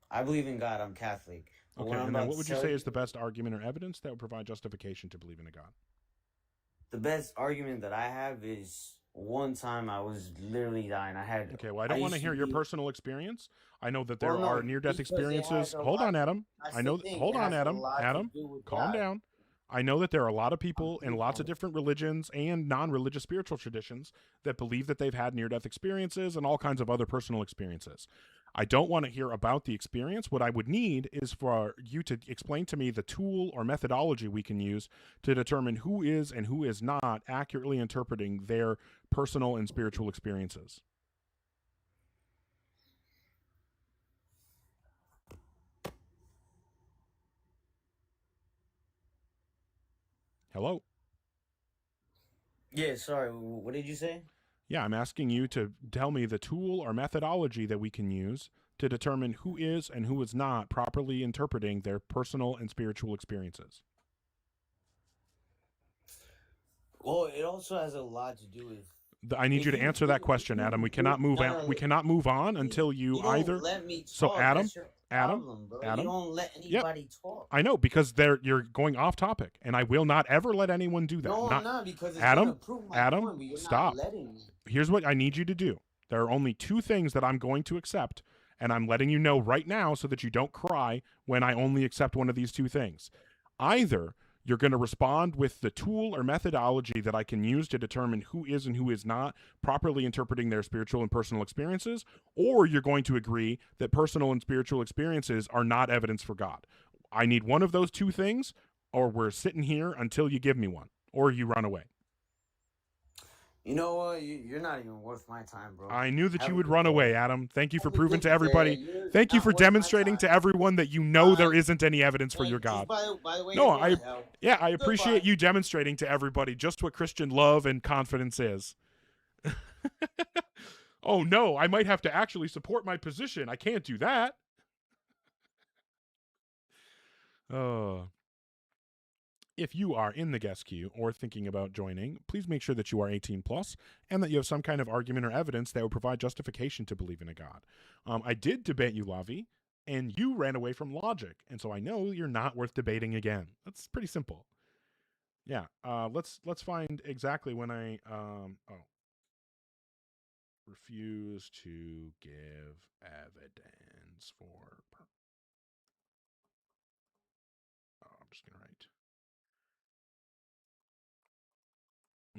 I believe in God. I'm Catholic. But Okay, and then what would you say is the best argument or evidence that would provide justification to believe in a God? The best argument that I have is one time I was literally dying. I had. Okay, well, I don't want to hear your personal experience. I know that there Well, no, are near-death because it has experiences. a Hold lot- on, Adam. that's I the know. thing, Hold it on, has a Adam. lot to Adam, do with calm God. down. I know that there are a lot of people in lots of different religions and non-religious spiritual traditions that believe that they've had near-death experiences and all kinds of other personal experiences. I don't want to hear about the experience. What I would need is for you to explain to me the tool or methodology we can use to determine who is and who is not accurately interpreting their personal and spiritual experiences. Hello? Yeah, sorry. What did you say? Yeah, I'm asking you to tell me the tool or methodology that we can use to determine who is and who is not properly interpreting their personal and spiritual experiences. Well, it also has a lot to do with. I need you to answer that question, Adam. We cannot move on. We cannot move on until you You don't either. let me So talk. Adam, That's your Adam, problem, bro. Adam. You don't let Yep. anybody talk. I know, because you're going off topic, and I will not ever let anyone do that. No, I'm not, because it's Adam, gonna prove my Adam, point, but you're stop. not letting me. Here's what I need you to do. There are only two things that I'm going to accept, and I'm letting you know right now so that you don't cry when I only accept one of these two things. Either you're going to respond with the tool or methodology that I can use to determine who is and who is not properly interpreting their spiritual and personal experiences, or you're going to agree that personal and spiritual experiences are not evidence for God. I need one of those two things, or we're sitting here until you give me one, or you run away. You know what? You're not even worth my time, bro. I knew that Have you a would good run day. away, Adam. Thank you for Have a proving good to everybody. day. You're Thank you not for worth my demonstrating to everyone that you know there isn't any evidence for your God. By the way, No, you're going to hell. I appreciate Goodbye. you demonstrating to everybody just what Christian love and confidence is. Oh no, I might have to actually support my position. I can't do that. If you are in the guest queue or thinking about joining, please make sure that you are 18 plus and that you have some kind of argument or evidence that would provide justification to believe in a God. I did debate you, Lavi, and you ran away from logic, and so I know you're not worth debating again. That's pretty simple. Yeah, let's find exactly when I refuse to give evidence for. I'm just gonna write.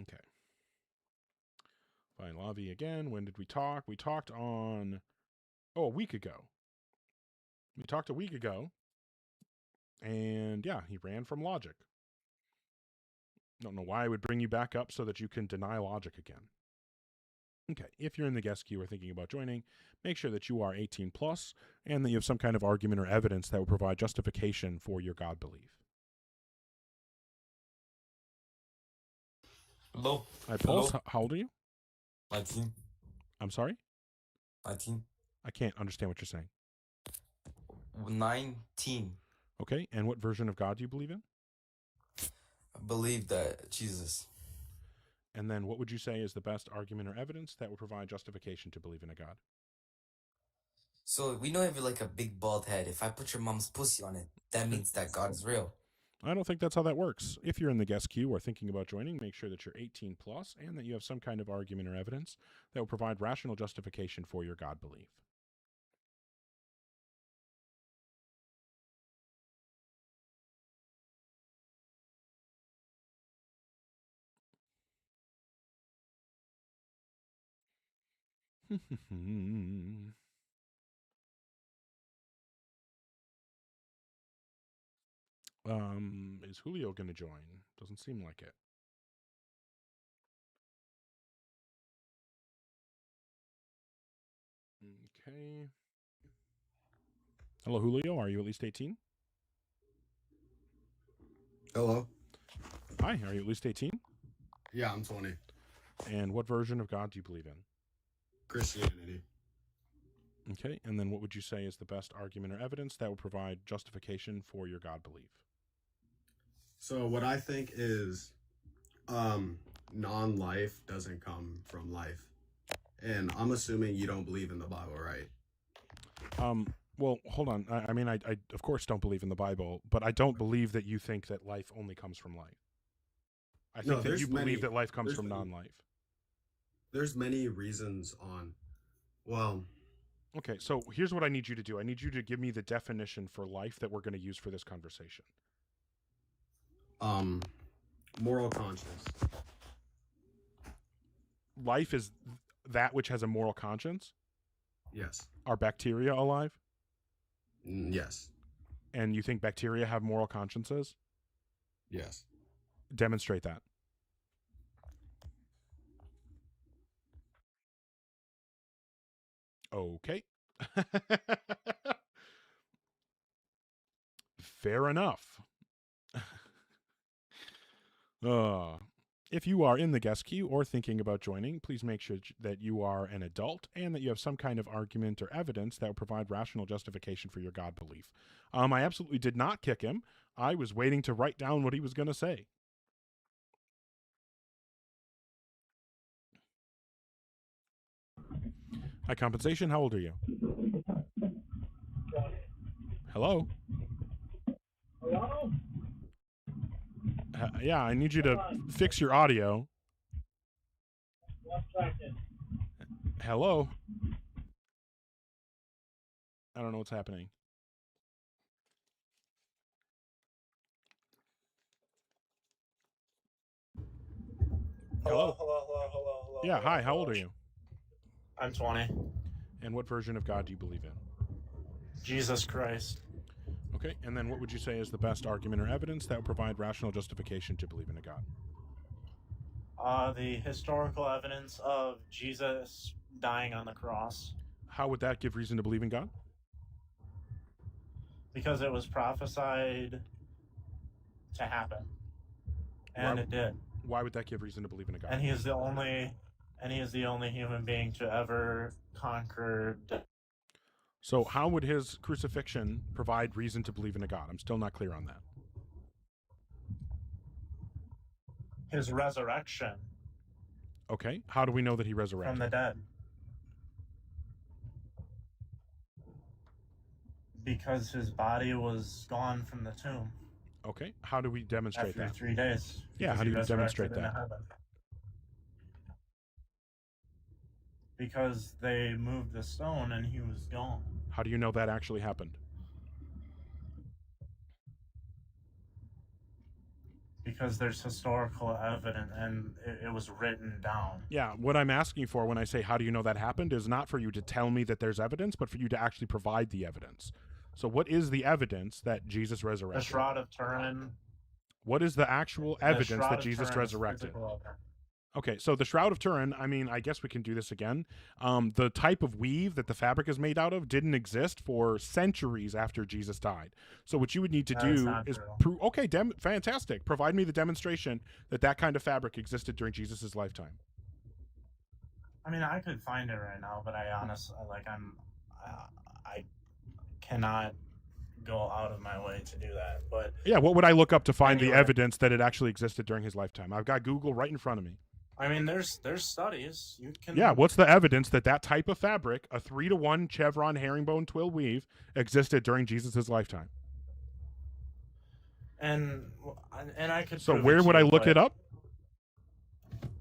Okay. Fine, Lavi again. When did we talk? We talked on, a week ago. We talked a week ago. And yeah, he ran from logic. Don't know why I would bring you back up so that you can deny logic again. Okay, if you're in the guest queue or thinking about joining, make sure that you are 18 plus and that you have some kind of argument or evidence that will provide justification for your God belief. Hello. Hi, Pulse. Hello. How old are you? 19. I'm sorry? 19. I can't understand what you're saying. 19. Okay, and what version of God do you believe in? I believe that Jesus. And then what would you say is the best argument or evidence that would provide justification to believe in a God? So we know if you're like a big bald head, if I put your mom's pussy on it, that means that God is real. I don't think that's how that works. If you're in the guest queue or thinking about joining, make sure that you're 18 plus and that you have some kind of argument or evidence that will provide rational justification for your God belief. Is Julio going to join? Doesn't seem like it. Okay. Hello, Julio. Are you at least 18? Hello. Hi, are you at least 18? Yeah, I'm 20. And what version of God do you believe in? Christianity. Okay, and then what would you say is the best argument or evidence that will provide justification for your God belief? So what I think is non-life doesn't come from life. And I'm assuming you don't believe in the Bible, right? Well, hold on. I mean, I of course don't believe in the Bible, but I don't believe that you think that life only comes from life. I think that you believe that life comes from non-life. There's many reasons on, well... Okay, so here's what I need you to do. I need you to give me the definition for life that we're going to use for this conversation. Moral conscience. Life is that which has a moral conscience? Yes. Are bacteria alive? Yes. And you think bacteria have moral consciences? Yes. Demonstrate that. Okay. Fair enough. If you are in the guest queue or thinking about joining, please make sure that you are an adult and that you have some kind of argument or evidence that will provide rational justification for your God belief. I absolutely did not kick him. I was waiting to write down what he was going to say. High compensation, how old are you? Hello? Hello? Yeah, I need you to fix your audio. 1 second. Hello? I don't know what's happening. Hello? Hello. Yeah, hi, how old are you? I'm 20. And what version of God do you believe in? Jesus Christ. Okay, and then what would you say is the best argument or evidence that would provide rational justification to believe in a God? The historical evidence of Jesus dying on the cross. How would that give reason to believe in God? Because it was prophesied to happen. And it did. Why would that give reason to believe in a God? And he is the only human being to ever conquer death. So how would his crucifixion provide reason to believe in a God? I'm still not clear on that. His resurrection. Okay, how do we know that he resurrected? From the dead. Because his body was gone from the tomb. Okay, how do we demonstrate after that? 3 days. Yeah, how do you demonstrate that? Because they moved the stone and he was gone. How do you know that actually happened? Because there's historical evidence and it was written down. Yeah, what I'm asking for when I say how do you know that happened is not for you to tell me that there's evidence, but for you to actually provide the evidence. So what is the evidence that Jesus resurrected? The Shroud of Turin. What is the actual evidence that Jesus resurrected? Okay, so the Shroud of Turin, I mean, I guess we can do this again. The type of weave that the fabric is made out of didn't exist for centuries after Jesus died. So what you would need to do is prove, okay, fantastic. Provide me the demonstration that that kind of fabric existed during Jesus's lifetime. I mean, I could find it right now, but I honestly, I cannot go out of my way to do that. But yeah, what would I look up to find anyway, the evidence that it actually existed during his lifetime? I've got Google right in front of me. I mean, there's studies. You can. Yeah, what's the evidence that that type of fabric, a 3-to-1 chevron herringbone twill weave, existed during Jesus's lifetime? And I could. So where would I look it up?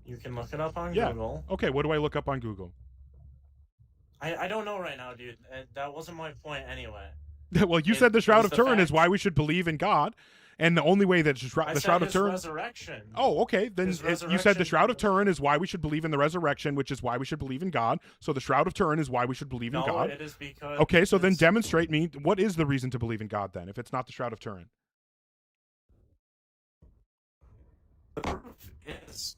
You can look it up on Yeah. Google. Okay, what do I look up on Google? I don't know right now, dude. That wasn't my point anyway. Well, you said the Shroud of Turin is why we should believe in God, and the only way that the Shroud of Turin. Resurrection. Oh, okay. Then you said the Shroud of Turin is why we should believe in the resurrection, which is why we should believe in God. So the Shroud of Turin is why we should believe in God. No, it is because. Okay, so then demonstrate me what is the reason to believe in God then, if it's not the Shroud of Turin. The proof is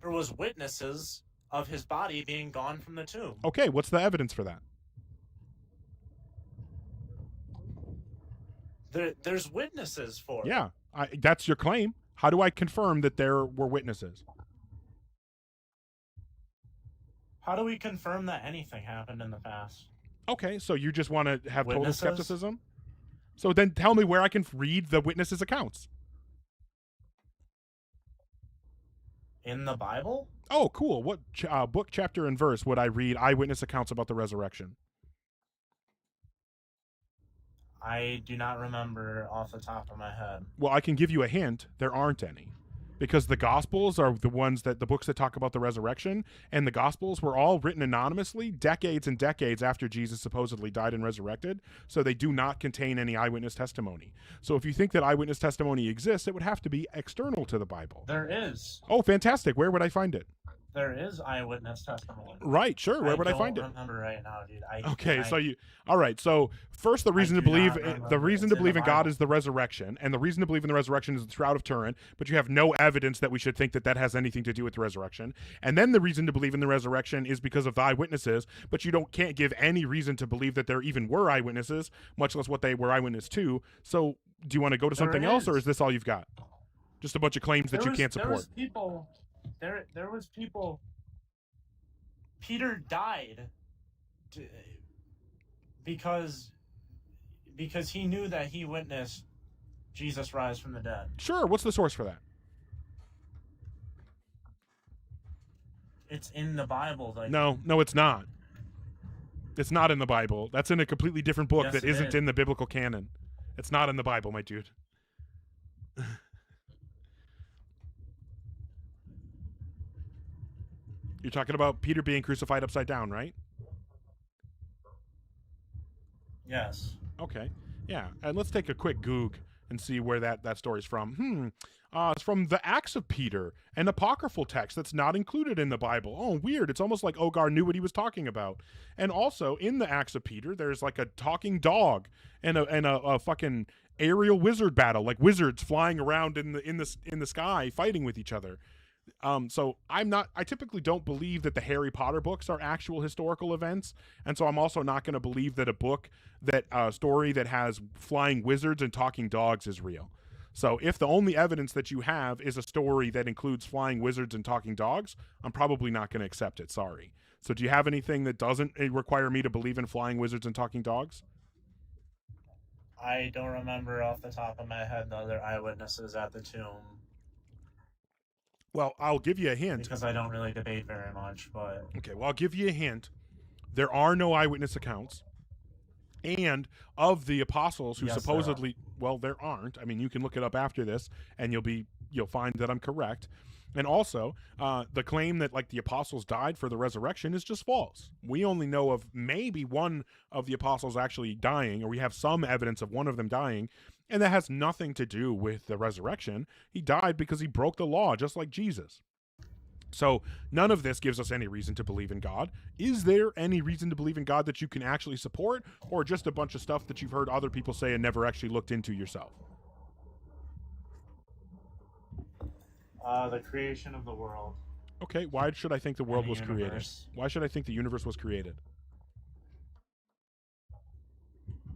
there was witnesses of his body being gone from the tomb. Okay, what's the evidence for that? There's witnesses for it. Yeah, that's your claim. How do I confirm that there were witnesses? How do we confirm that anything happened in the past? Okay, so you just want to have Witnesses? total skepticism? So then tell me where I can read the witnesses' accounts. In the Bible? Oh, cool. What book, chapter, and verse would I read eyewitness accounts about the resurrection? I do not remember off the top of my head. Well, I can give you a hint. There aren't any. Because the Gospels are the ones that the books that talk about the resurrection, and the Gospels were all written anonymously decades and decades after Jesus supposedly died and resurrected, so they do not contain any eyewitness testimony. So if you think that eyewitness testimony exists, it would have to be external to the Bible. There is. Oh, fantastic. Where would I find it? There is eyewitness testimony. Right, sure. Where would I find it? I don't remember right now, dude. Okay, so all right. So first, the reason to believe in God is the resurrection, and the reason to believe in the resurrection is the Shroud of Turin. But you have no evidence that we should think that that has anything to do with the resurrection. And then the reason to believe in the resurrection is because of the eyewitnesses. But you can't give any reason to believe that there even were eyewitnesses, much less what they were eyewitness to. So do you want to go to something else, or is this all you've got? Just a bunch of claims that you can't support. There was people. There was people. Peter died because he knew that he witnessed Jesus rise from the dead. Sure. What's the source for that? It's in the Bible. Like, No, it's not. It's not in the Bible. That's in a completely different book that isn't in the biblical canon. It's not in the Bible, my dude. You're talking about Peter being crucified upside down, right? Yes. Okay. Yeah. And let's take a quick Goog and see where that story's from. It's from the Acts of Peter, an apocryphal text that's not included in the Bible. Oh, weird. It's almost like Ogar knew what he was talking about. And also, in the Acts of Peter, there's like a talking dog and a fucking aerial wizard battle, like wizards flying around in the sky fighting with each other. So I typically don't believe that the Harry Potter books are actual historical events. And so I'm also not going to believe that a story that has flying wizards and talking dogs is real. So if the only evidence that you have is a story that includes flying wizards and talking dogs, I'm probably not going to accept it. Sorry. So do you have anything that doesn't require me to believe in flying wizards and talking dogs? I don't remember off the top of my head the other eyewitnesses at the tomb. Well, I'll give you a hint. Because I don't really debate very much, but... Okay, well, I'll give you a hint. There are no eyewitness accounts. And of the apostles who supposedly... Well, there aren't. I mean, you can look it up after this, and you'll find that I'm correct. And also, the claim that, like, the apostles died for the resurrection is just false. We only know of maybe one of the apostles actually dying, or we have some evidence of one of them dying, and that has nothing to do with the resurrection. He died because he broke the law, just like Jesus. So none of this gives us any reason to believe in God. Is there any reason to believe in God that you can actually support, or just a bunch of stuff that you've heard other people say and never actually looked into yourself? The creation of the world. Okay, why should I think the world was created? Universe. Why should I think the universe was created?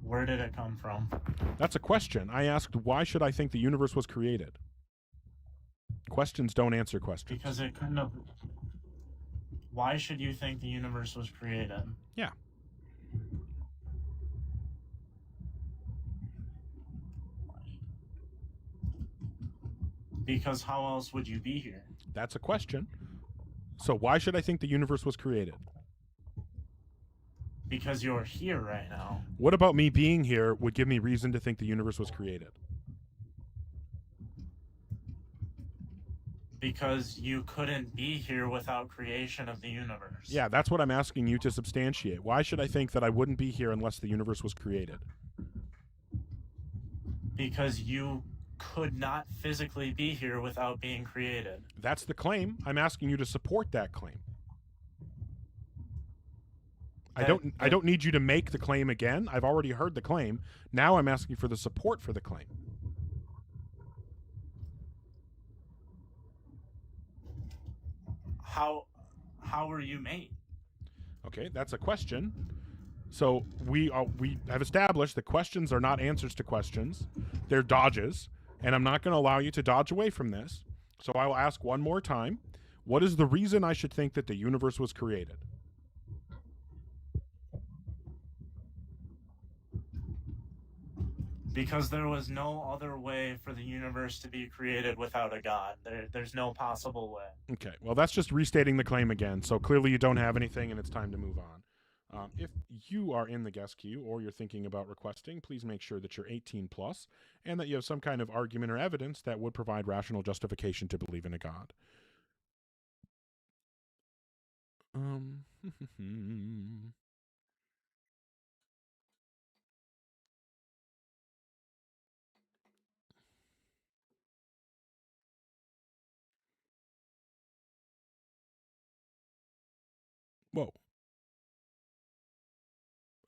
Where did it come from? That's a question. I asked, why should I think the universe was created? Questions don't answer questions. Because it couldn't have... Why should you think the universe was created? Yeah. Because how else would you be here? That's a question. So why should I think the universe was created? Because you're here right now. What about me being here would give me reason to think the universe was created? Because you couldn't be here without creation of the universe. Yeah, that's what I'm asking you to substantiate. Why should I think that I wouldn't be here unless the universe was created? Because you could not physically be here without being created. That's the claim. I'm asking you to support that claim. I don't need you to make the claim again. I've already heard the claim. Now I'm asking for the support for the claim. How were you made? Okay, that's a question. So we have established that questions are not answers to questions. They're dodges, and I'm not going to allow you to dodge away from this. So I will ask one more time. What is the reason I should think that the universe was created? Because there was no other way for the universe to be created without a God. There's no possible way. Okay, well, that's just restating the claim again. So clearly you don't have anything, and it's time to move on. If you are in the guest queue or you're thinking about requesting, please make sure that you're 18 plus and that you have some kind of argument or evidence that would provide rational justification to believe in a God. Whoa.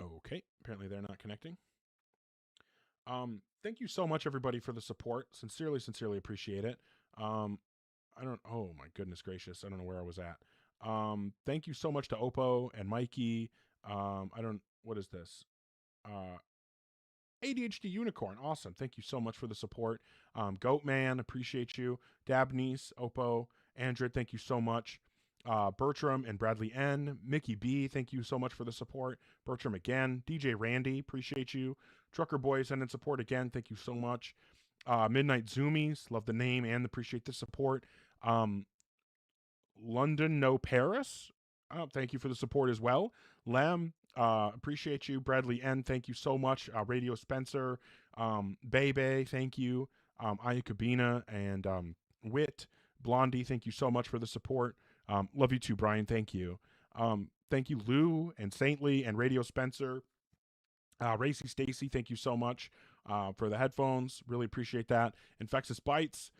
Okay, apparently they're not connecting. Thank you so much, everybody, for the support. Sincerely appreciate it. Oh my goodness gracious, I don't know where I was at. Thank you so much to Oppo and Mikey. What is this? ADHD Unicorn, awesome. Thank you so much for the support. Goatman, appreciate you. Dabnese, Oppo, Andred, thank you so much. Bertram and Bradley N. Mickey B, thank you so much for the support. Bertram again. DJ Randy, appreciate you. Trucker Boy sending support again, thank you so much. Midnight Zoomies, love the name and appreciate the support. London No Paris, thank you for the support as well. Lem, appreciate you. Bradley N, thank you so much. Radio Spencer, Bebe, thank you. Ayakabina and Wit, Blondie, thank you so much for the support. Love you too, Brian. Thank you. Thank you, Lou and Saintly and Radio Spencer. Racy Stacy, thank you so much for the headphones. Really appreciate that. Infectious Bites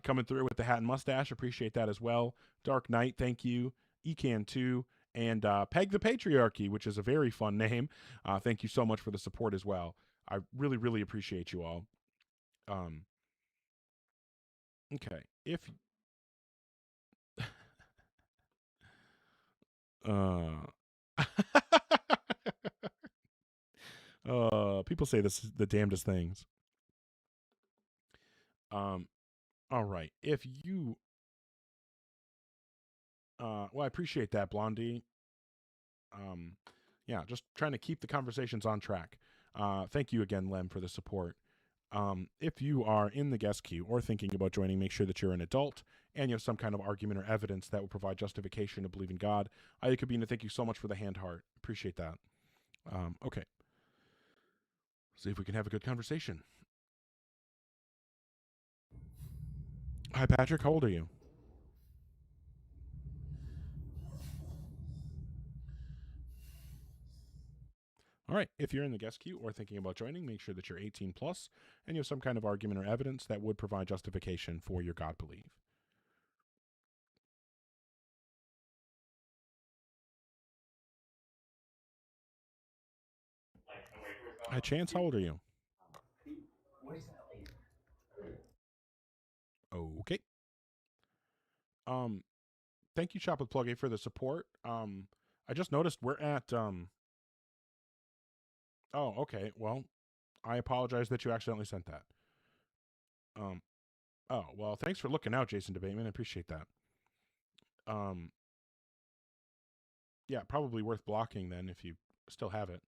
coming through with the hat and mustache. Appreciate that as well. Dark Knight, thank you. Ecan2 and Peg the Patriarchy, which is a very fun name. Thank you so much for the support as well. I really appreciate you all. Okay. People say this is the damnedest things. All right. If you well, I appreciate that, Blondie. Yeah, just trying to keep the conversations on track. Thank you again, Lem, for the support. If you are in the guest queue or thinking about joining, make sure that you're an adult and you have some kind of argument or evidence that will provide justification to believe in God. Ayakabina, thank you so much for the hand heart. Appreciate that. Okay. See if we can have a good conversation. Hi, Patrick. How old are you? All right. If you're in the guest queue or thinking about joining, make sure that you're 18 plus and you have some kind of argument or evidence that would provide justification for your God belief. Hi, Chance. How old are you? Okay. Thank you, Shop with Plug A, for the support. I just noticed we're at oh, okay. Well, I apologize that you accidentally sent that. Oh, well, thanks for looking out, Jason Debateman. I appreciate that. Yeah, probably worth blocking then if you still have it.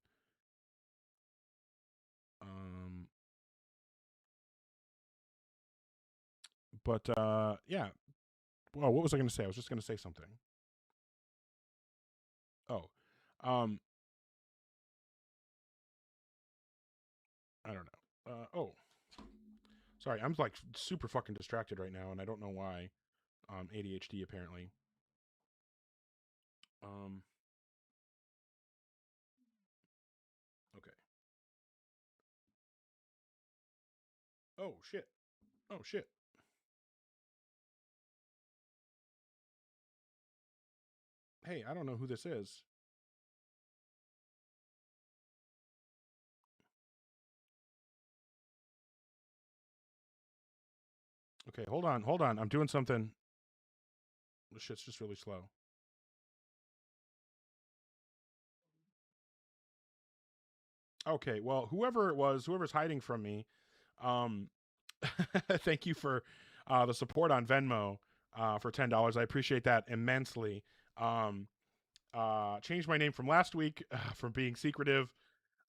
But yeah. Well, what was I going to say? I was just going to say something. Oh, I don't know. Oh, sorry. I'm like super fucking distracted right now, and I don't know why. ADHD apparently. Okay. Oh shit. Oh shit. Hey, I don't know who this is. Okay, hold on. I'm doing something. This shit's just really slow. Okay, well, whoever it was, whoever's hiding from me, thank you for the support on Venmo for $10. I appreciate that immensely. Changed my name from last week from being secretive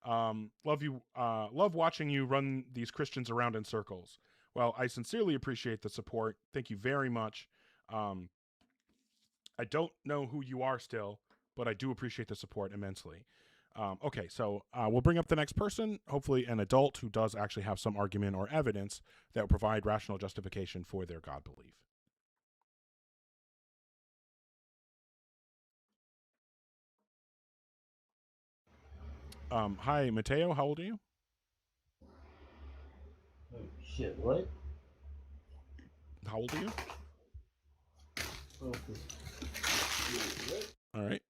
Love watching you run these Christians around in circles. Well, I sincerely appreciate the support. Thank you very much. I don't know who you are still, but I do appreciate the support immensely. Okay, so we'll bring up the next person, hopefully an adult who does actually have some argument or evidence that will provide rational justification for their God belief. Hi, Mateo. How old are you? Oh, shit, what? How old are you? All right.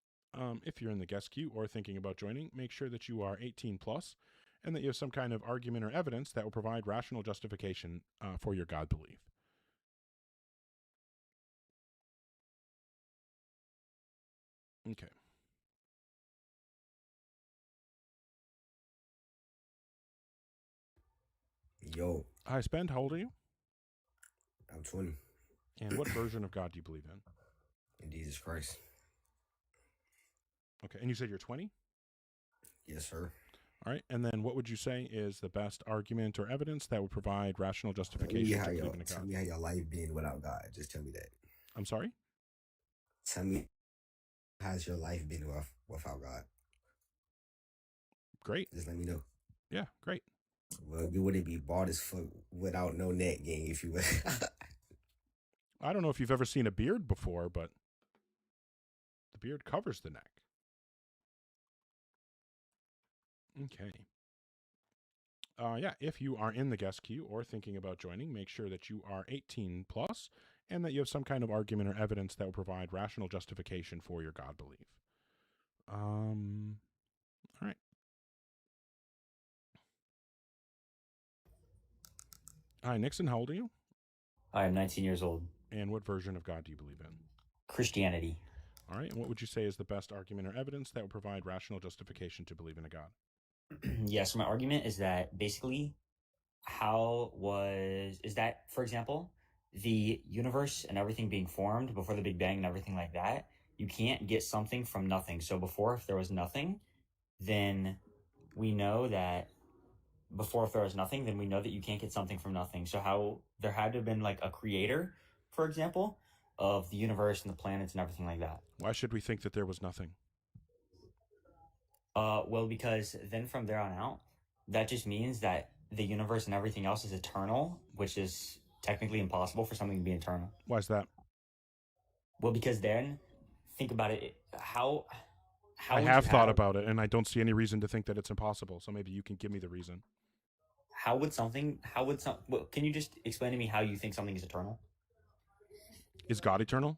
If you're in the guest queue or thinking about joining, make sure that you are 18 plus and that you have some kind of argument or evidence that will provide rational justification for your God belief. Okay. Yo. Hi, Spend. How old are you? I'm 20. And what version of God do you believe in? In Jesus Christ. Okay. And you said you're 20? Yes, sir. All right. And then what would you say is the best argument or evidence that would provide rational justification to believe in a God? Tell me how your life been without God. Just tell me that. I'm sorry? Tell me how's your life been without God. Great. Just let me know. Yeah, great. Well, you wouldn't be bald as fuck without no neck gang if you would. I don't know if you've ever seen a beard before, but the beard covers the neck. Okay. Yeah, if you are in the guest queue or thinking about joining, make sure that you are 18 plus and that you have some kind of argument or evidence that will provide rational justification for your God belief. All right. Hi, Nixon. How old are you? I am 19 years old. And what version of God do you believe in? Christianity. All right. And what would you say is the best argument or evidence that will provide rational justification to believe in a God? Yeah, so my argument is that basically for example, the universe and everything being formed before the Big Bang and everything like that, you can't get something from nothing. So before, if there was nothing, then we know that you can't get something from nothing. So how there had to have been like a creator, for example, of the universe and the planets and everything like that. Why should we think that there was nothing? Well, because then from there on out, that just means that the universe and everything else is eternal, which is technically impossible for something to be eternal. Why is that? Well, because then, think about it. I have thought about it, and I don't see any reason to think that it's impossible. So maybe you can give me the reason. Well, can you just explain to me how you think something is eternal? Is God eternal?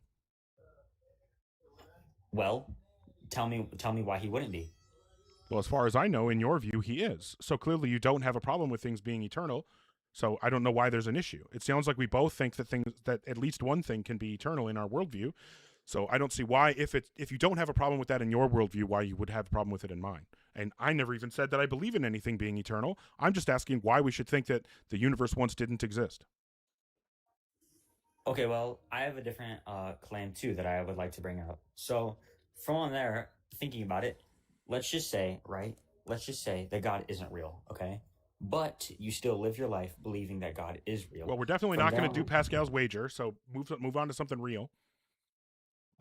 Well, tell me why he wouldn't be. Well, as far as I know, in your view, he is. So clearly you don't have a problem with things being eternal. So I don't know why there's an issue. It sounds like we both think that at least one thing can be eternal in our worldview. So I don't see why, if you don't have a problem with that in your worldview, why you would have a problem with it in mine. And I never even said that I believe in anything being eternal. I'm just asking why we should think that the universe once didn't exist. Okay, well, I have a different claim too that I would like to bring up. So from on there, thinking about it, let's just say that God isn't real, okay? But you still live your life believing that God is real. Well, we're definitely not going to do Pascal's wager, so move on to something real.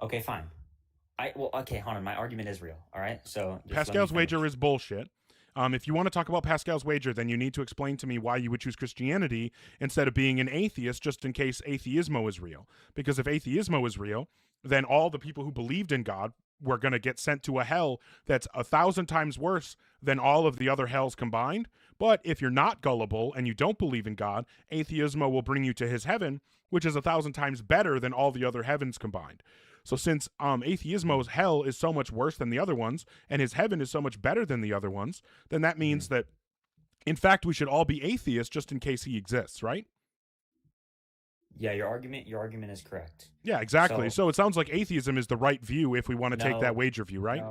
Okay, fine. Okay, hold on. My argument is real, all right? So Pascal's wager is bullshit. If you want to talk about Pascal's wager, then you need to explain to me why you would choose Christianity instead of being an atheist, just in case atheismo is real. Because if atheismo is real, then all the people who believed in God were going to get sent to a hell that's 1,000 times worse than all of the other hells combined. But if you're not gullible and you don't believe in God, atheismo will bring you to his heaven, which is 1,000 times better than all the other heavens combined. So since atheismo's hell is so much worse than the other ones, and his heaven is so much better than the other ones, then that means that, in fact, we should all be atheists just in case he exists, right? Yeah, your argument is correct. Yeah, exactly. So it sounds like atheism is the right view if we want to take that wager view, right?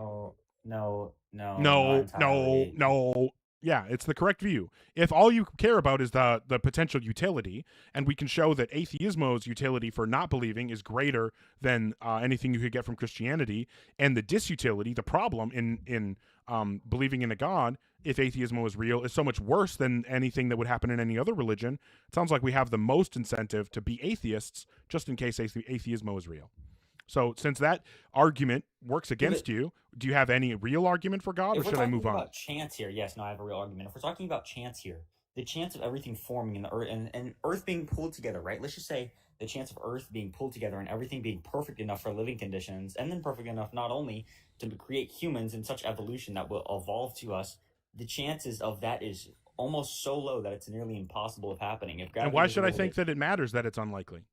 No. Yeah, it's the correct view. If all you care about is the potential utility, and we can show that atheismo's utility for not believing is greater than anything you could get from Christianity, and the disutility, the problem in believing in a God, if atheism was real, is so much worse than anything that would happen in any other religion. It sounds like we have the most incentive to be atheists just in case atheism was real. So since that argument works against you, do you have any real argument for God, or If we're should I talking move on? about chance here, yes, no, I have a real argument. If we're talking about chance here, the chance of everything forming in the earth and Earth being pulled together, right? Let's just say the chance of Earth being pulled together and everything being perfect enough for living conditions, and then perfect enough not only to create humans in such evolution that will evolve to us, the chances of that is almost so low that it's nearly impossible of happening. If And gravity why was a should I little think bit- that it matters that it's unlikely?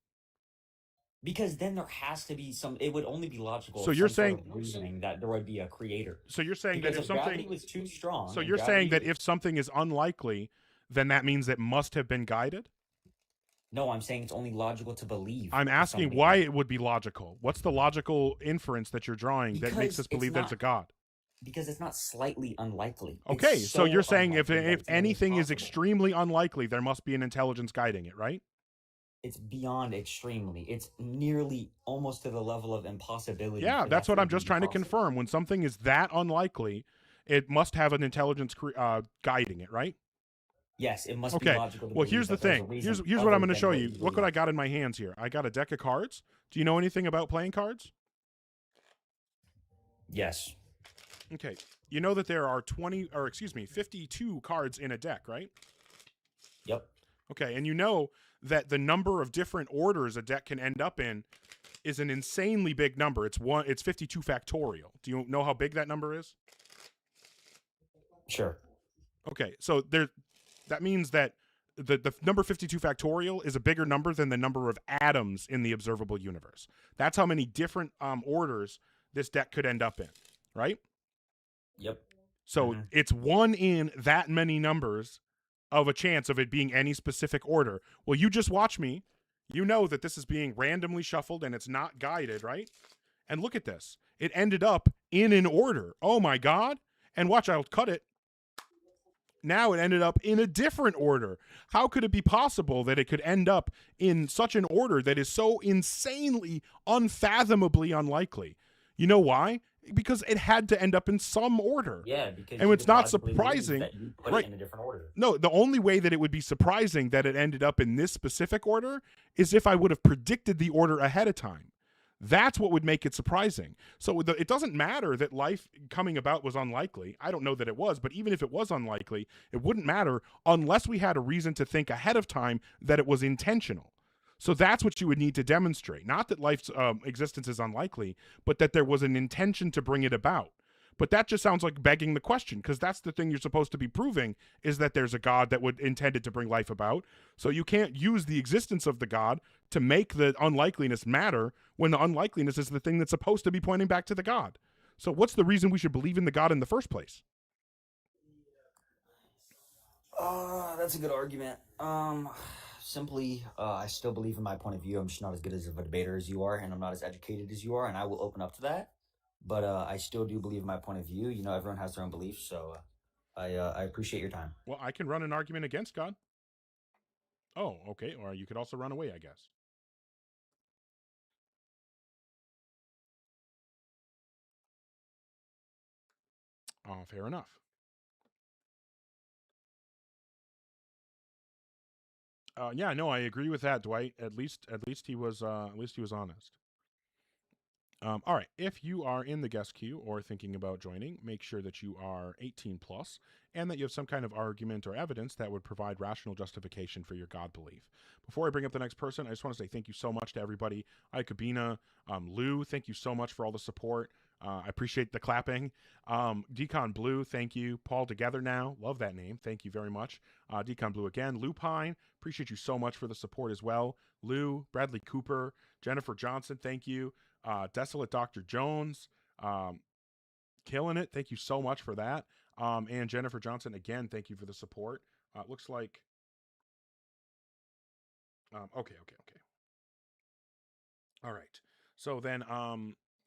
Because then there has to be some. It would only be logical. So if you're some sort saying- of reasoning that there would be a creator. So you're saying Because that if if gravity something was too strong, So and you're saying gravity- that if something is unlikely, then that means it must have been guided? No, I'm saying it's only logical to believe. I'm asking something. why it would be logical. What's the logical inference that you're drawing that makes Because us believe it's there's a not- God? Because it's not slightly unlikely. It's Okay, so you're saying if unlikely that if it's nearly anything is impossible. extremely unlikely, there must be an intelligence guiding it, right? It's beyond extremely. It's nearly almost to the level of impossibility. Yeah, for that's that what to I'm be just trying to possible. confirm. When something is that unlikely, it must have an intelligence guiding it, right? Yes, it must be Okay. logical to Well, believe here's the that there's a thing. reason Here's what I'm other going to than show what you. you Look what I got in my hands here. I got a deck of cards. Do you know anything about playing cards? Yes. Okay. You know that there are 52 cards in a deck, right? Yep. Okay, and you know that the number of different orders a deck can end up in is an insanely big number. It's 52 factorial. Do you know how big that number is? Sure. Okay, so that means that the number 52 factorial is a bigger number than the number of atoms in the observable universe. That's how many different orders this deck could end up in, right? Yep. So it's 1 in that many numbers of a chance of it being any specific order. Well, you just watch me. You know that this is being randomly shuffled and it's not guided, right? And look at this. It ended up in an order. Oh my God. And watch, I'll cut it. Now it ended up in a different order. How could it be possible that it could end up in such an order that is so insanely, unfathomably unlikely? You know why? Because it had to end up in some order. Yeah, because and you it's would not logically believe surprising, that you put right? it in a different order. No, the only way that it would be surprising that it ended up in this specific order is if I would have predicted the order ahead of time. That's what would make it surprising. So it doesn't matter that life coming about was unlikely. I don't know that it was, but even if it was unlikely, it wouldn't matter unless we had a reason to think ahead of time that it was intentional. So that's what you would need to demonstrate. Not that life's existence is unlikely, but that there was an intention to bring it about. But that just sounds like begging the question, because that's the thing you're supposed to be proving, is that there's a God that would intended to bring life about. So you can't use the existence of the God to make the unlikeliness matter when the unlikeliness is the thing that's supposed to be pointing back to the God. So what's the reason we should believe in the God in the first place? That's a good argument. Simply, I still believe in my point of view. I'm just not as good as a debater as you are, and I'm not as educated as you are, and I will open up to that. But I still do believe in my point of view. You know, everyone has their own beliefs, so I appreciate your time. Well, I can run an argument against God. Oh, okay. Or you could also run away, I guess. Oh, fair enough. Yeah, no, I agree with that, Dwight. At least he was honest. All right. If you are in the guest queue or thinking about joining, make sure that you are 18 plus and that you have some kind of argument or evidence that would provide rational justification for your God belief. Before I bring up the next person, I just want to say thank you so much to everybody. Ikabina, Lou, thank you so much for all the support. I appreciate the clapping. Decon Blue, thank you. Paul Together Now, love that name. Thank you very much. Decon Blue again. Lupine, appreciate you so much for the support as well. Lou, Bradley Cooper, Jennifer Johnson, thank you. Desolate Dr. Jones, killing it. Thank you so much for that. And Jennifer Johnson, again, thank you for the support. It looks like... Okay. All right. So then,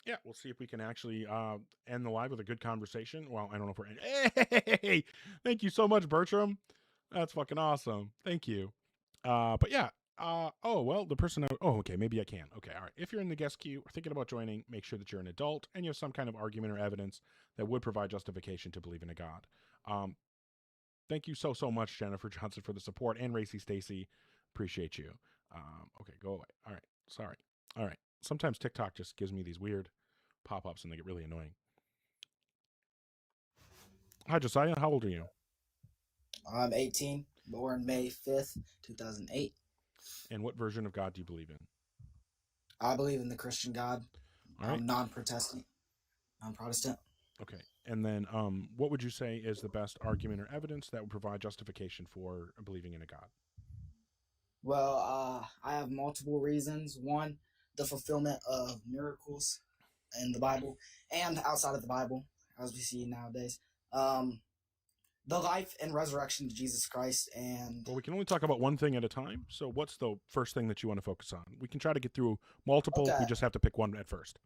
yeah, we'll see if we can actually end the live with a good conversation. Well, I don't know if we're... Hey! Thank you so much, Bertram. That's fucking awesome. Thank you. But yeah, Oh, well, the person... okay, maybe I can. Okay, all right. If you're in the guest queue or thinking about joining, make sure that you're an adult and you have some kind of argument or evidence that would provide justification to believe in a God. Thank you so much, Jennifer Johnson, for the support, and Racy Stacy. Appreciate you. Okay, go away. All right, sorry. All right. Sometimes TikTok just gives me these weird pop-ups and they get really annoying. Hi, Josiah. How old are you? I'm 18, born May 5th, 2008. And what version of God do you believe in? I believe in the Christian God. All right. I'm non-Protestant, non-Protestant. Okay. And then what would you say is the best argument or evidence that would provide justification for believing in a God? Well, I have multiple reasons. One, the fulfillment of miracles in the Bible and outside of the Bible, as we see nowadays. The life and resurrection of Jesus Christ. And well, we can only talk about one thing at a time. So what's the first thing that you want to focus on? We can try to get through multiple. Okay. We just have to pick one at first.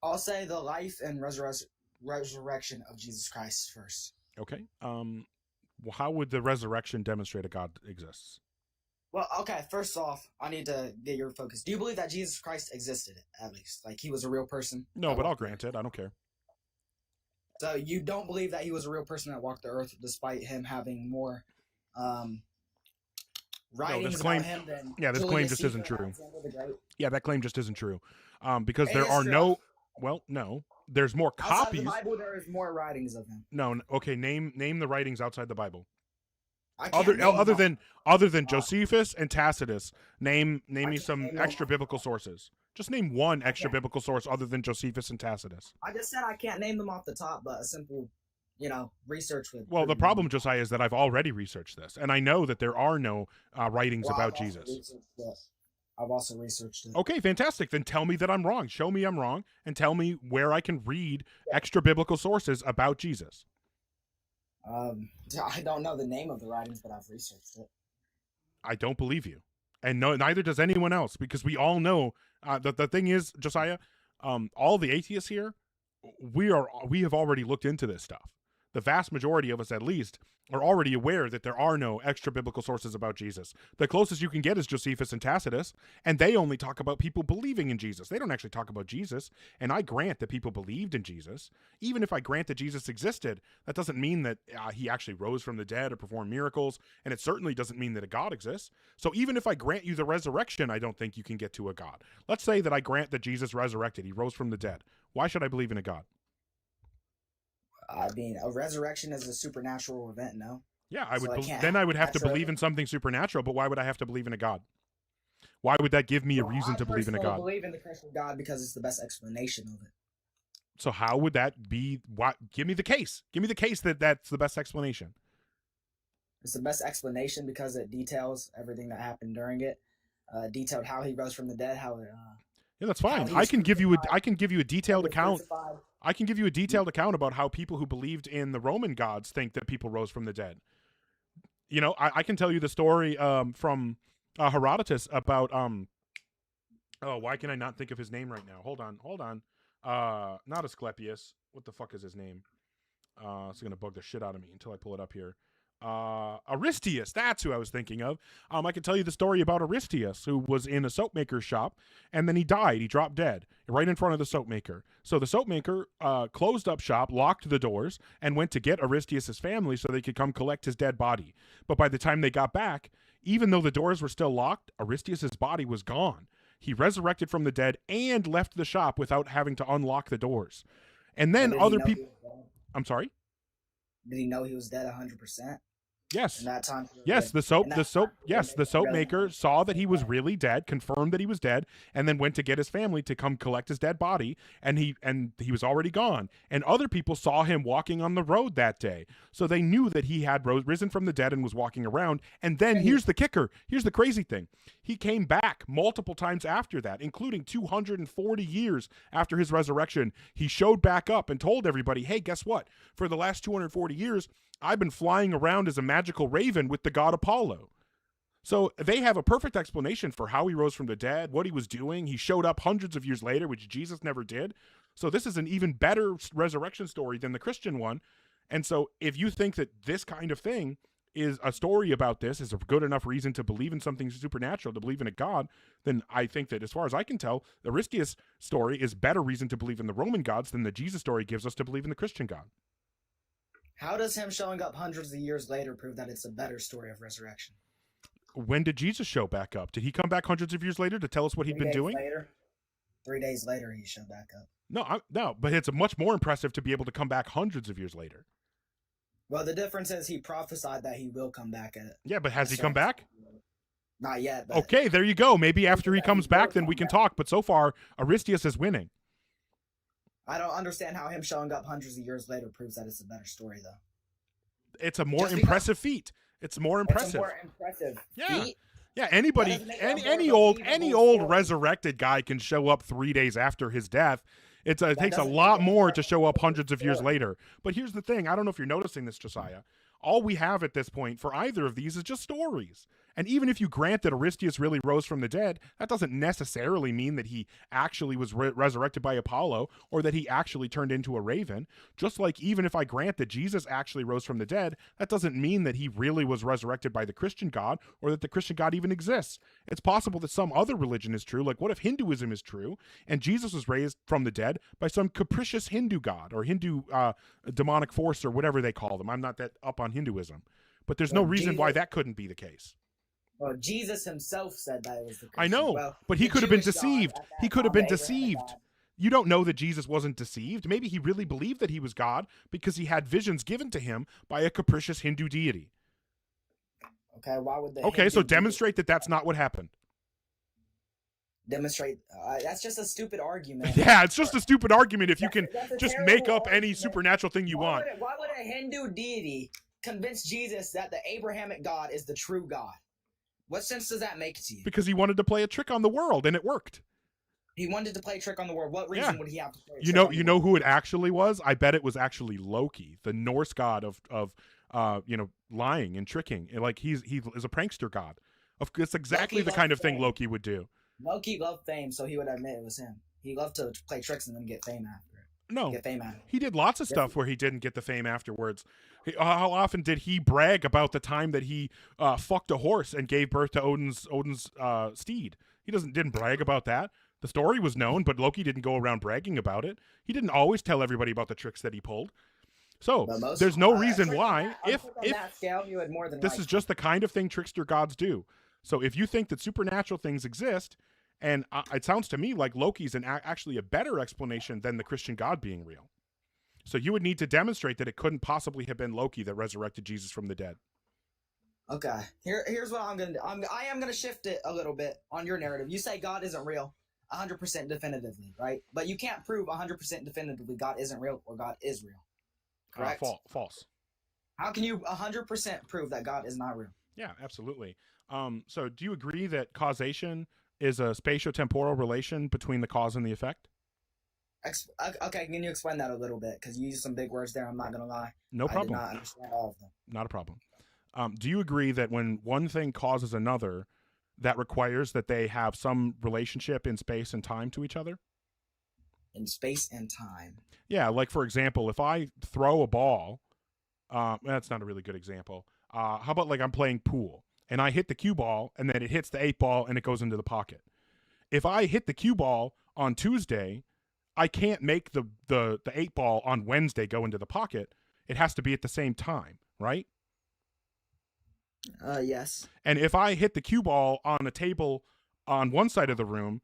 I'll say the life and resurrection of Jesus Christ first. Okay. Well, how would the resurrection demonstrate a God exists? Well, okay, first off, I need to get your focus. Do you believe that Jesus Christ existed, at least? Like, he was a real person? No, but I'll grant it. I don't care. So you don't believe that he was a real person that walked the earth, despite him having more writings about him than this Julius claim just Caesar isn't and true. Alexander the Great? Yeah, that claim just isn't true. Because It there is are true. no... Well, no. There's more Outside copies. the Bible, there is more writings of him. No, okay, name the writings outside the Bible. I can't name them. Other than Josephus and Tacitus, name me some name extra them. biblical sources. Just name one extra biblical source other than Josephus and Tacitus. I just said I can't name them off the top, but a simple, research would. Well, the problem, Josiah, is that I've already researched this, and I know that there are no writings about Jesus. I've also researched it. Okay, fantastic. Then tell me that I'm wrong. Show me I'm wrong, and tell me where I can read extra biblical sources about Jesus. I don't know the name of the writings, but I've researched it. I don't believe you, and no, neither does anyone else, because we all know the thing is, Josiah, all the atheists here, we have already looked into this stuff. The vast majority of us, at least, are already aware that there are no extra biblical sources about Jesus. The closest you can get is Josephus and Tacitus, and they only talk about people believing in Jesus. They don't actually talk about Jesus, and I grant that people believed in Jesus. Even if I grant that Jesus existed, that doesn't mean that he actually rose from the dead or performed miracles, and it certainly doesn't mean that a God exists. So even if I grant you the resurrection, I don't think you can get to a God. Let's say that I grant that Jesus resurrected, he rose from the dead. Why should I believe in a God? I mean, a resurrection is a supernatural event, no? Yeah, I would. So Then I would have to naturally- believe in something supernatural. But why would I have to believe in a God? Why would that give me a reason to believe in a I God? believe in the Christian God because it's the best explanation of it. So how would that be? What? Give me the case. Give me the case that that's the best explanation. It's the best explanation because it details everything that happened during it. Detailed how he rose from the dead, how it. Yeah, that's fine. he I was can give you a detailed account. crucified. I can give you a detailed account about how people who believed in the Roman gods think that people rose from the dead. You know, I can tell you the story from Herodotus about why can I not think of his name right now? Hold on. Not Asclepius. What the fuck is his name? It's gonna bug the shit out of me until I pull it up here. Aristeus, that's who I was thinking of. I can tell you the story about Aristeus, who was in a soap maker's shop, and then he died. He dropped dead right in front of the soap maker. So the soap maker closed up shop, locked the doors, and went to get Aristeus's family so they could come collect his dead body. But by the time they got back, even though the doors were still locked, Aristeus's body was gone. He resurrected from the dead and left the shop without having to unlock the doors. And then Did he other know he people... was dead? I'm sorry? Did he know he was dead 100%? Yes. In that time. Yes, the soap maker saw that he was really dead, confirmed that he was dead, and then went to get his family to come collect his dead body, and he was already gone. And other people saw him walking on the road that day, so they knew that he had risen from the dead and was walking around. And then here's the kicker. Here's the crazy thing. He came back multiple times after that, including 240 years after his resurrection. He showed back up and told everybody, hey, guess what? For the last 240 years, I've been flying around as a magical raven with the god Apollo. So they have a perfect explanation for how he rose from the dead, what he was doing. He showed up hundreds of years later, which Jesus never did. So this is an even better resurrection story than the Christian one. And so if you think that this kind of thing is a story about this is a good enough reason to believe in something supernatural, to believe in a God, then I think that, as far as I can tell, the Aristeas story is better reason to believe in the Roman gods than the Jesus story gives us to believe in the Christian God. How does him showing up hundreds of years later prove that it's a better story of resurrection? When did Jesus show back up? Did he come back hundreds of years later to tell us what he'd 3 been days doing? Later, 3 days later, he showed back up. No, but it's much more impressive to be able to come back hundreds of years later. Well, the difference is he prophesied that he will come back. Yeah, but has he come back? Not yet. But Okay, there you go. Maybe after he comes back, then we can talk. But so far, Aristeas is winning. I don't understand how him showing up hundreds of years later proves that it's a better story, though. It's a more Just because- impressive feat. It's more impressive. It's a more impressive Yeah. feat. Yeah, anybody, That doesn't make it a any more old believable story. resurrected guy can show up 3 days after his death. It takes a doesn't lot make it more a to show up hundreds of years story. later. But here's the thing. I don't know if you're noticing this, Josiah. All we have at this point for either of these is just stories. And even if you grant that Aristeas really rose from the dead, that doesn't necessarily mean that he actually was resurrected by Apollo or that he actually turned into a raven. Just like even if I grant that Jesus actually rose from the dead, that doesn't mean that he really was resurrected by the Christian God or that the Christian God even exists. It's possible that some other religion is true. Like, what if Hinduism is true and Jesus was raised from the dead by some capricious Hindu god or Hindu demonic force or whatever they call them? I'm not that up on Hinduism. But there's no Well, reason why Jesus- that couldn't be the case. Well, Jesus himself said that it was the Christian. I know, Well, but he the could have been Jewish God deceived. at that He could have time, been the Abrahamic deceived. God. You don't know that Jesus wasn't deceived. Maybe he really believed that he was God because he had visions given to him by a capricious Hindu deity. Okay, why would the Okay, so Hindu demonstrate that that's not what happened. demonstrate? That's just a stupid argument. Yeah, it's just a stupid argument if you can That's a just terrible make up any argument. supernatural thing you want. Why would a Hindu deity convince Jesus that the Abrahamic God is the true God? What sense does that make to you? Because he wanted to play a trick on the world and it worked. He wanted to play a trick on the world. What reason Yeah. would he have to play a You trick know, on you the know world? who it actually was? I bet it was actually Loki, the Norse god of lying and tricking. Like he is a prankster god. It's exactly Loki the kind of loves thing fame. Loki would do. Loki loved fame, so he would admit it was him. He loved to play tricks and then get fame after it. No, Get fame out of it. he did lots of stuff where he didn't get the fame afterwards. How often did he brag about the time that he fucked a horse and gave birth to Odin's steed? He didn't brag about that. The story was known, but Loki didn't go around bragging about it. He didn't always tell everybody about the tricks that he pulled. So But most- there's no a reason trick why. on that- a If trick on that scale, you would more than this like is just the kind of thing trickster gods do. So if you think that supernatural things exist, and it sounds to me like Loki's actually a better explanation than the Christian God being real. So you would need to demonstrate that it couldn't possibly have been Loki that resurrected Jesus from the dead. Okay, here's what I'm gonna do. I am gonna shift it a little bit on your narrative. You say God isn't real, 100% definitively, right? But you can't prove 100% definitively God isn't real or God is real. Correct? False. How can you 100% prove that God is not real? Yeah, absolutely. So do you agree that causation is a spatio-temporal relation between the cause and the effect? Okay, can you explain that a little bit? Because you used some big words there. I'm not gonna lie. No problem. I did not understand all of them. Not a problem. Do you agree that when one thing causes another, that requires that they have some relationship in space and time to each other? In space and time. Yeah, like for example, if I throw a ball, that's not a really good example. How about like I'm playing pool and I hit the cue ball and then it hits the 8 ball and it goes into the pocket. If I hit the cue ball on Tuesday, I can't make the 8 ball on Wednesday go into the pocket. It has to be at the same time, right? Yes. And if I hit the cue ball on a table on one side of the room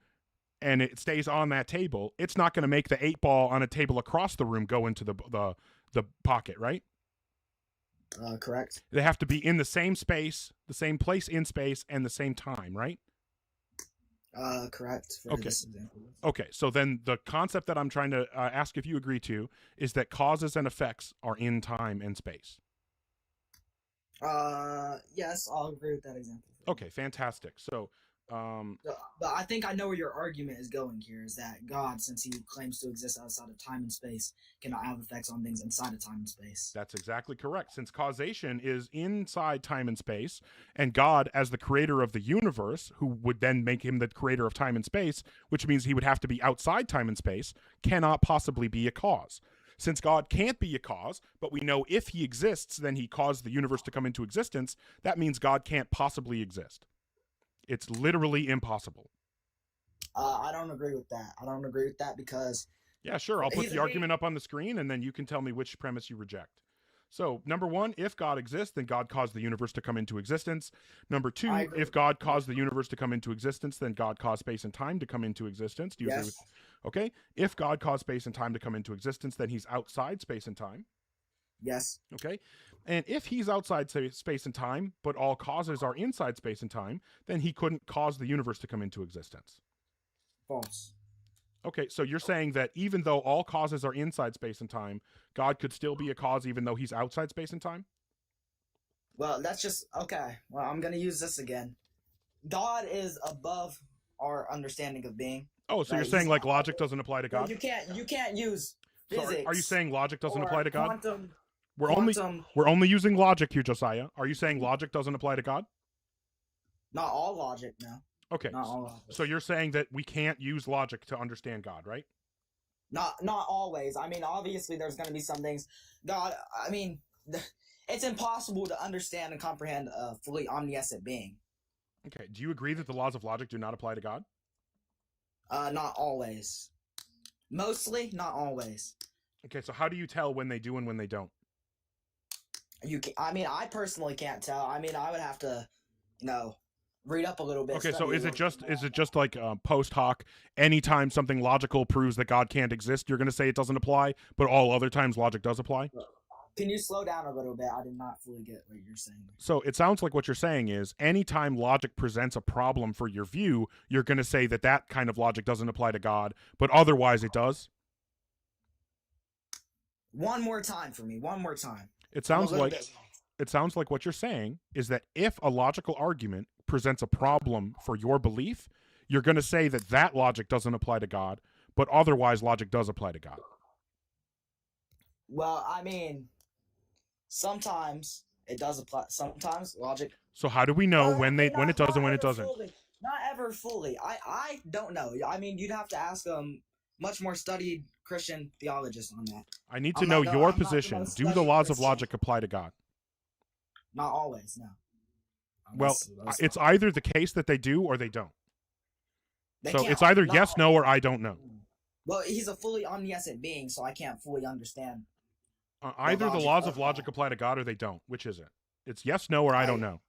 and it stays on that table, it's not going to make the 8 ball on a table across the room go into the pocket, right? Correct. They have to be in the same space, the same place in space, and the same time, right? Correct. For Okay. this example. Okay, so then the concept that I'm trying to ask if you agree to is that causes and effects are in time and space. Yes, I'll agree with that example. Okay, fantastic. So, But I think I know where your argument is going here, is that God, since he claims to exist outside of time and space, cannot have effects on things inside of time and space. that's exactly correct. Since causation is inside time and space, and God, as the creator of the universe, who would then make him the creator of time and space, which means he would have to be outside time and space, cannot possibly be a cause. since God can't be a cause, but we know if he exists, then he caused the universe to come into existence, that means God can't possibly exist. It's literally impossible. I don't agree with that. I don't agree with that because... Yeah, sure. I'll put the argument up on the screen, and then you can tell me which premise you reject. So, number one, if God exists, then God caused the universe to come into existence. Number two, if God caused the universe to come into existence, then God caused space and time to come into existence. Do you agree with? Okay. If God caused space and time to come into existence, then he's outside space and time. Yes. Okay. And if he's outside space and time, but all causes are inside space and time, then he couldn't cause the universe to come into existence. False. Okay, so you're saying that even though all causes are inside space and time, God could still be a cause even though he's outside space and time? Well, that's just... Okay, well, I'm going to use this again. God is above our understanding of being. Oh, so you're saying like logic doesn't apply to God? You can't use physics. So are you saying logic doesn't apply to God? Quantum, We're only using logic here, Josiah. Are you saying logic doesn't apply to God? Not all logic, no. Okay, so you're saying that we can't use logic to understand God, right? Not always. I mean, obviously there's going to be some things. God, I mean, it's impossible to understand and comprehend a fully omniscient being. Okay, do you agree that the laws of logic do not apply to God? Not always. Mostly, not always. Okay, so how do you tell when they do and when they don't? I mean, I personally can't tell. I mean, I would have to, read up a little bit. Okay, so is it just like post hoc? Anytime something logical proves that God can't exist, you're going to say it doesn't apply, but all other times logic does apply? Can you slow down a little bit? I did not fully get what you're saying. So it sounds like what you're saying is anytime logic presents a problem for your view, you're going to say that that kind of logic doesn't apply to God, but otherwise it does? One more time for me. One more time. It sounds like what you're saying is that if a logical argument presents a problem for your belief, you're going to say that that logic doesn't apply to God, but otherwise logic does apply to God. Well, I mean, sometimes it does apply. Sometimes logic. So how do we know when it does and when it doesn't? Not ever fully. I don't know. I mean, you'd have to ask much more studied Christian theologists on that. I need to know your position. Do the laws of logic apply to God? Not always, no. Well, it's either the case that they do or they don't. So it's either yes, no, or I don't know. Well, he's a fully omniscient being, so I can't fully understand. Either the laws of logic apply to God or they don't. Which is it? It's yes, no, or I don't know.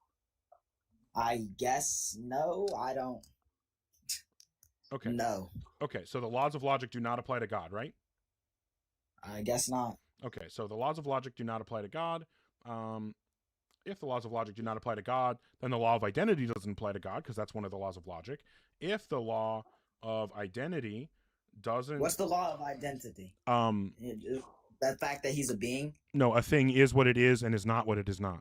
I guess no, I don't. Okay. No. Okay, so the laws of logic do not apply to God, right? I guess not. Okay, so the laws of logic do not apply to God. If the laws of logic do not apply to God, then the law of identity doesn't apply to God because that's one of the laws of logic. If the law of identity doesn't... What's the law of identity? That fact that he's a being? No, a thing is what it is and is not what it is not.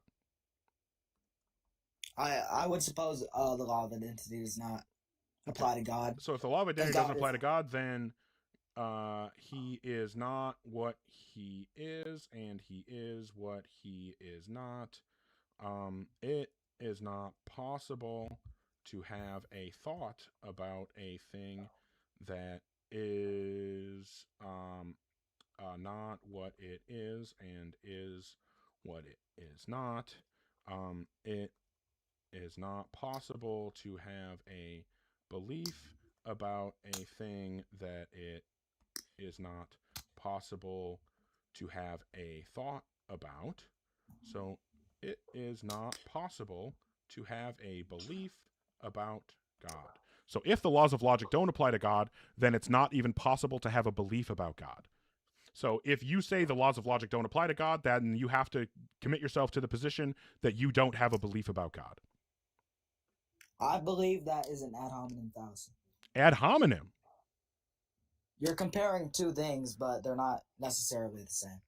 I would suppose the law of identity does not apply to God. So if the law of identity doesn't apply to God, then he is not what he is, and he is what he is not. It is not possible to have a thought about a thing that is not what it is and is what it is not. It is not possible to have a belief about a thing that it is not possible to have a thought about. So it is not possible to have a belief about God. So if the laws of logic don't apply to God, then it's not even possible to have a belief about God. So if you say the laws of logic don't apply to God, then you have to commit yourself to the position that you don't have a belief about God. I believe that is an ad hominem fallacy. Ad hominem? You're comparing two things, but they're not necessarily the same.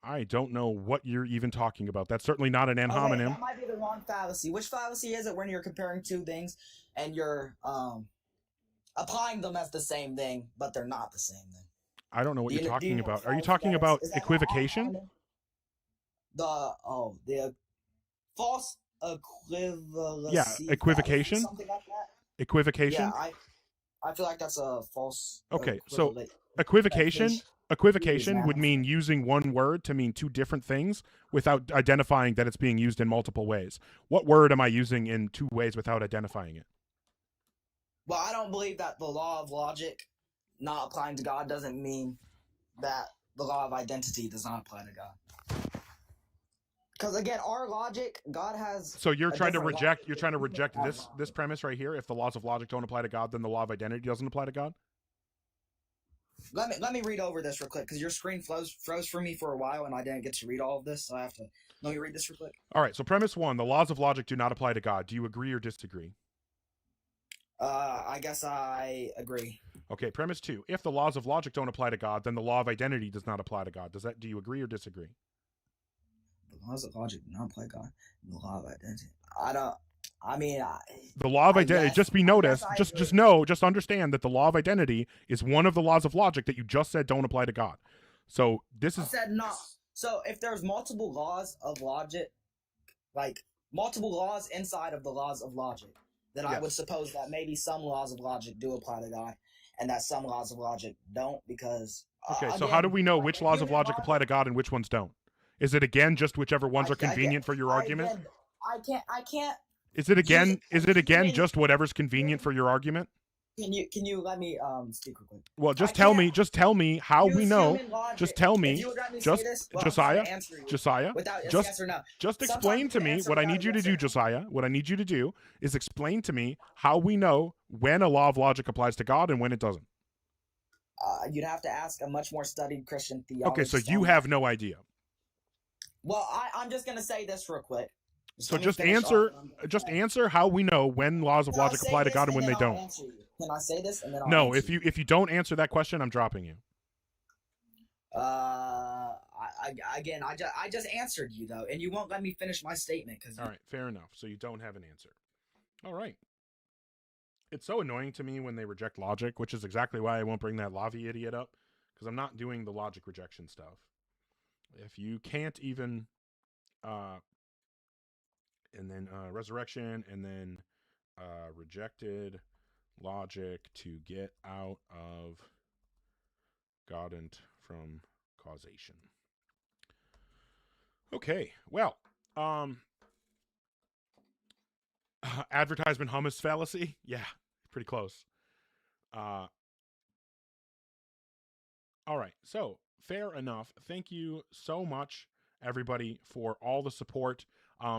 I don't know what you're even talking about. That's certainly not an ad hominem. That might be the wrong fallacy. Which fallacy is it when you're comparing two things and you're applying them as the same thing, but they're not the same thing? I don't know what you're talking about. Are you talking about equivocation? The false equivalency. Yeah, equivocation. Something like that. Equivocation. Yeah, I feel like that's a false. Okay, so equivocation equivocation would mean using one word to mean two different things without identifying that it's being used in multiple ways. What word am I using in two ways without identifying it? Well, I don't believe that the law of logic not applying to God doesn't mean that the law of identity does not apply to God. Because again, our logic, God has. So you're trying to reject. logic. You're trying to reject this premise right here. If the laws of logic don't apply to God, then the law of identity doesn't apply to God. Let me read over this real quick because your screen froze for me for a while and I didn't get to read all of this, so I have to. Let me read this real quick. All right. So premise 1: the laws of logic do not apply to God. Do you agree or disagree? I guess I agree. Okay. Premise 2: if the laws of logic don't apply to God, then the law of identity does not apply to God. Do you agree or disagree? The laws of logic do not apply to God. The law of identity. The law of identity, just understand that the law of identity is one of the laws of logic that you just said don't apply to God. So this I is said no. So if there's multiple laws of logic, like multiple laws inside of the laws of logic, then I would suppose that maybe some laws of logic do apply to God and that some laws of logic don't because... okay, so how do we know which laws of logic apply to God and which ones don't? Is it again just whichever ones are convenient for your argument? I can't... Is it again just whatever's convenient for your argument? Can you let me speak real quick? Well, just tell me how we know. Just tell me, Josiah, just explain to me what I need you to do, Josiah. What I need you to do is explain to me how we know when a law of logic applies to God and when it doesn't. You'd have to ask a much more studied Christian theology. Okay, so you have no idea. Well, I'm just gonna say this real quick. So just answer how we know when laws of logic apply to God and when they don't. Can I say this and then I'll No, answer if you don't answer that question, I'm dropping you. I just answered you though, and you won't let me finish my statement because. All right, fair enough. So you don't have an answer. All right. It's so annoying to me when they reject logic, which is exactly why I won't bring that Lavi idiot up, because I'm not doing the logic rejection stuff. If you can't even, and then resurrection, and then rejected logic to get out of God and from causation. Okay, well, advertisement hummus fallacy. Yeah, pretty close. All right, so fair enough. Thank you so much, everybody, for all the support.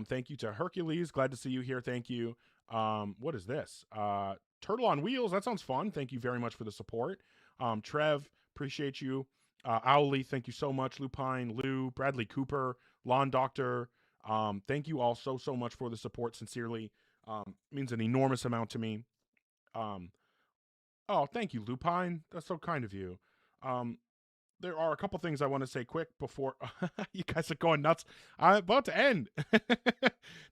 Thank you to Hercules. Glad to see you here. Thank you. What is this? Turtle on Wheels. That sounds fun. Thank you very much for the support. Trev, appreciate you. Owly, thank you so much. Lupine, Lou, Bradley Cooper, Lawn Doctor. Thank you all so much for the support. Sincerely, means an enormous amount to me. Oh, thank you, Lupine. That's so kind of you. There are a couple things I want to say quick before you guys are going nuts. I'm about to end.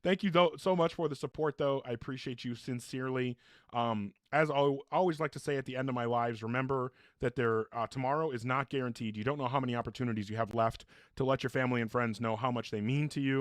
Thank you so much for the support, though. I appreciate you sincerely. As I always like to say at the end of my lives, remember that tomorrow is not guaranteed. You don't know how many opportunities you have left to let your family and friends know how much they mean to you.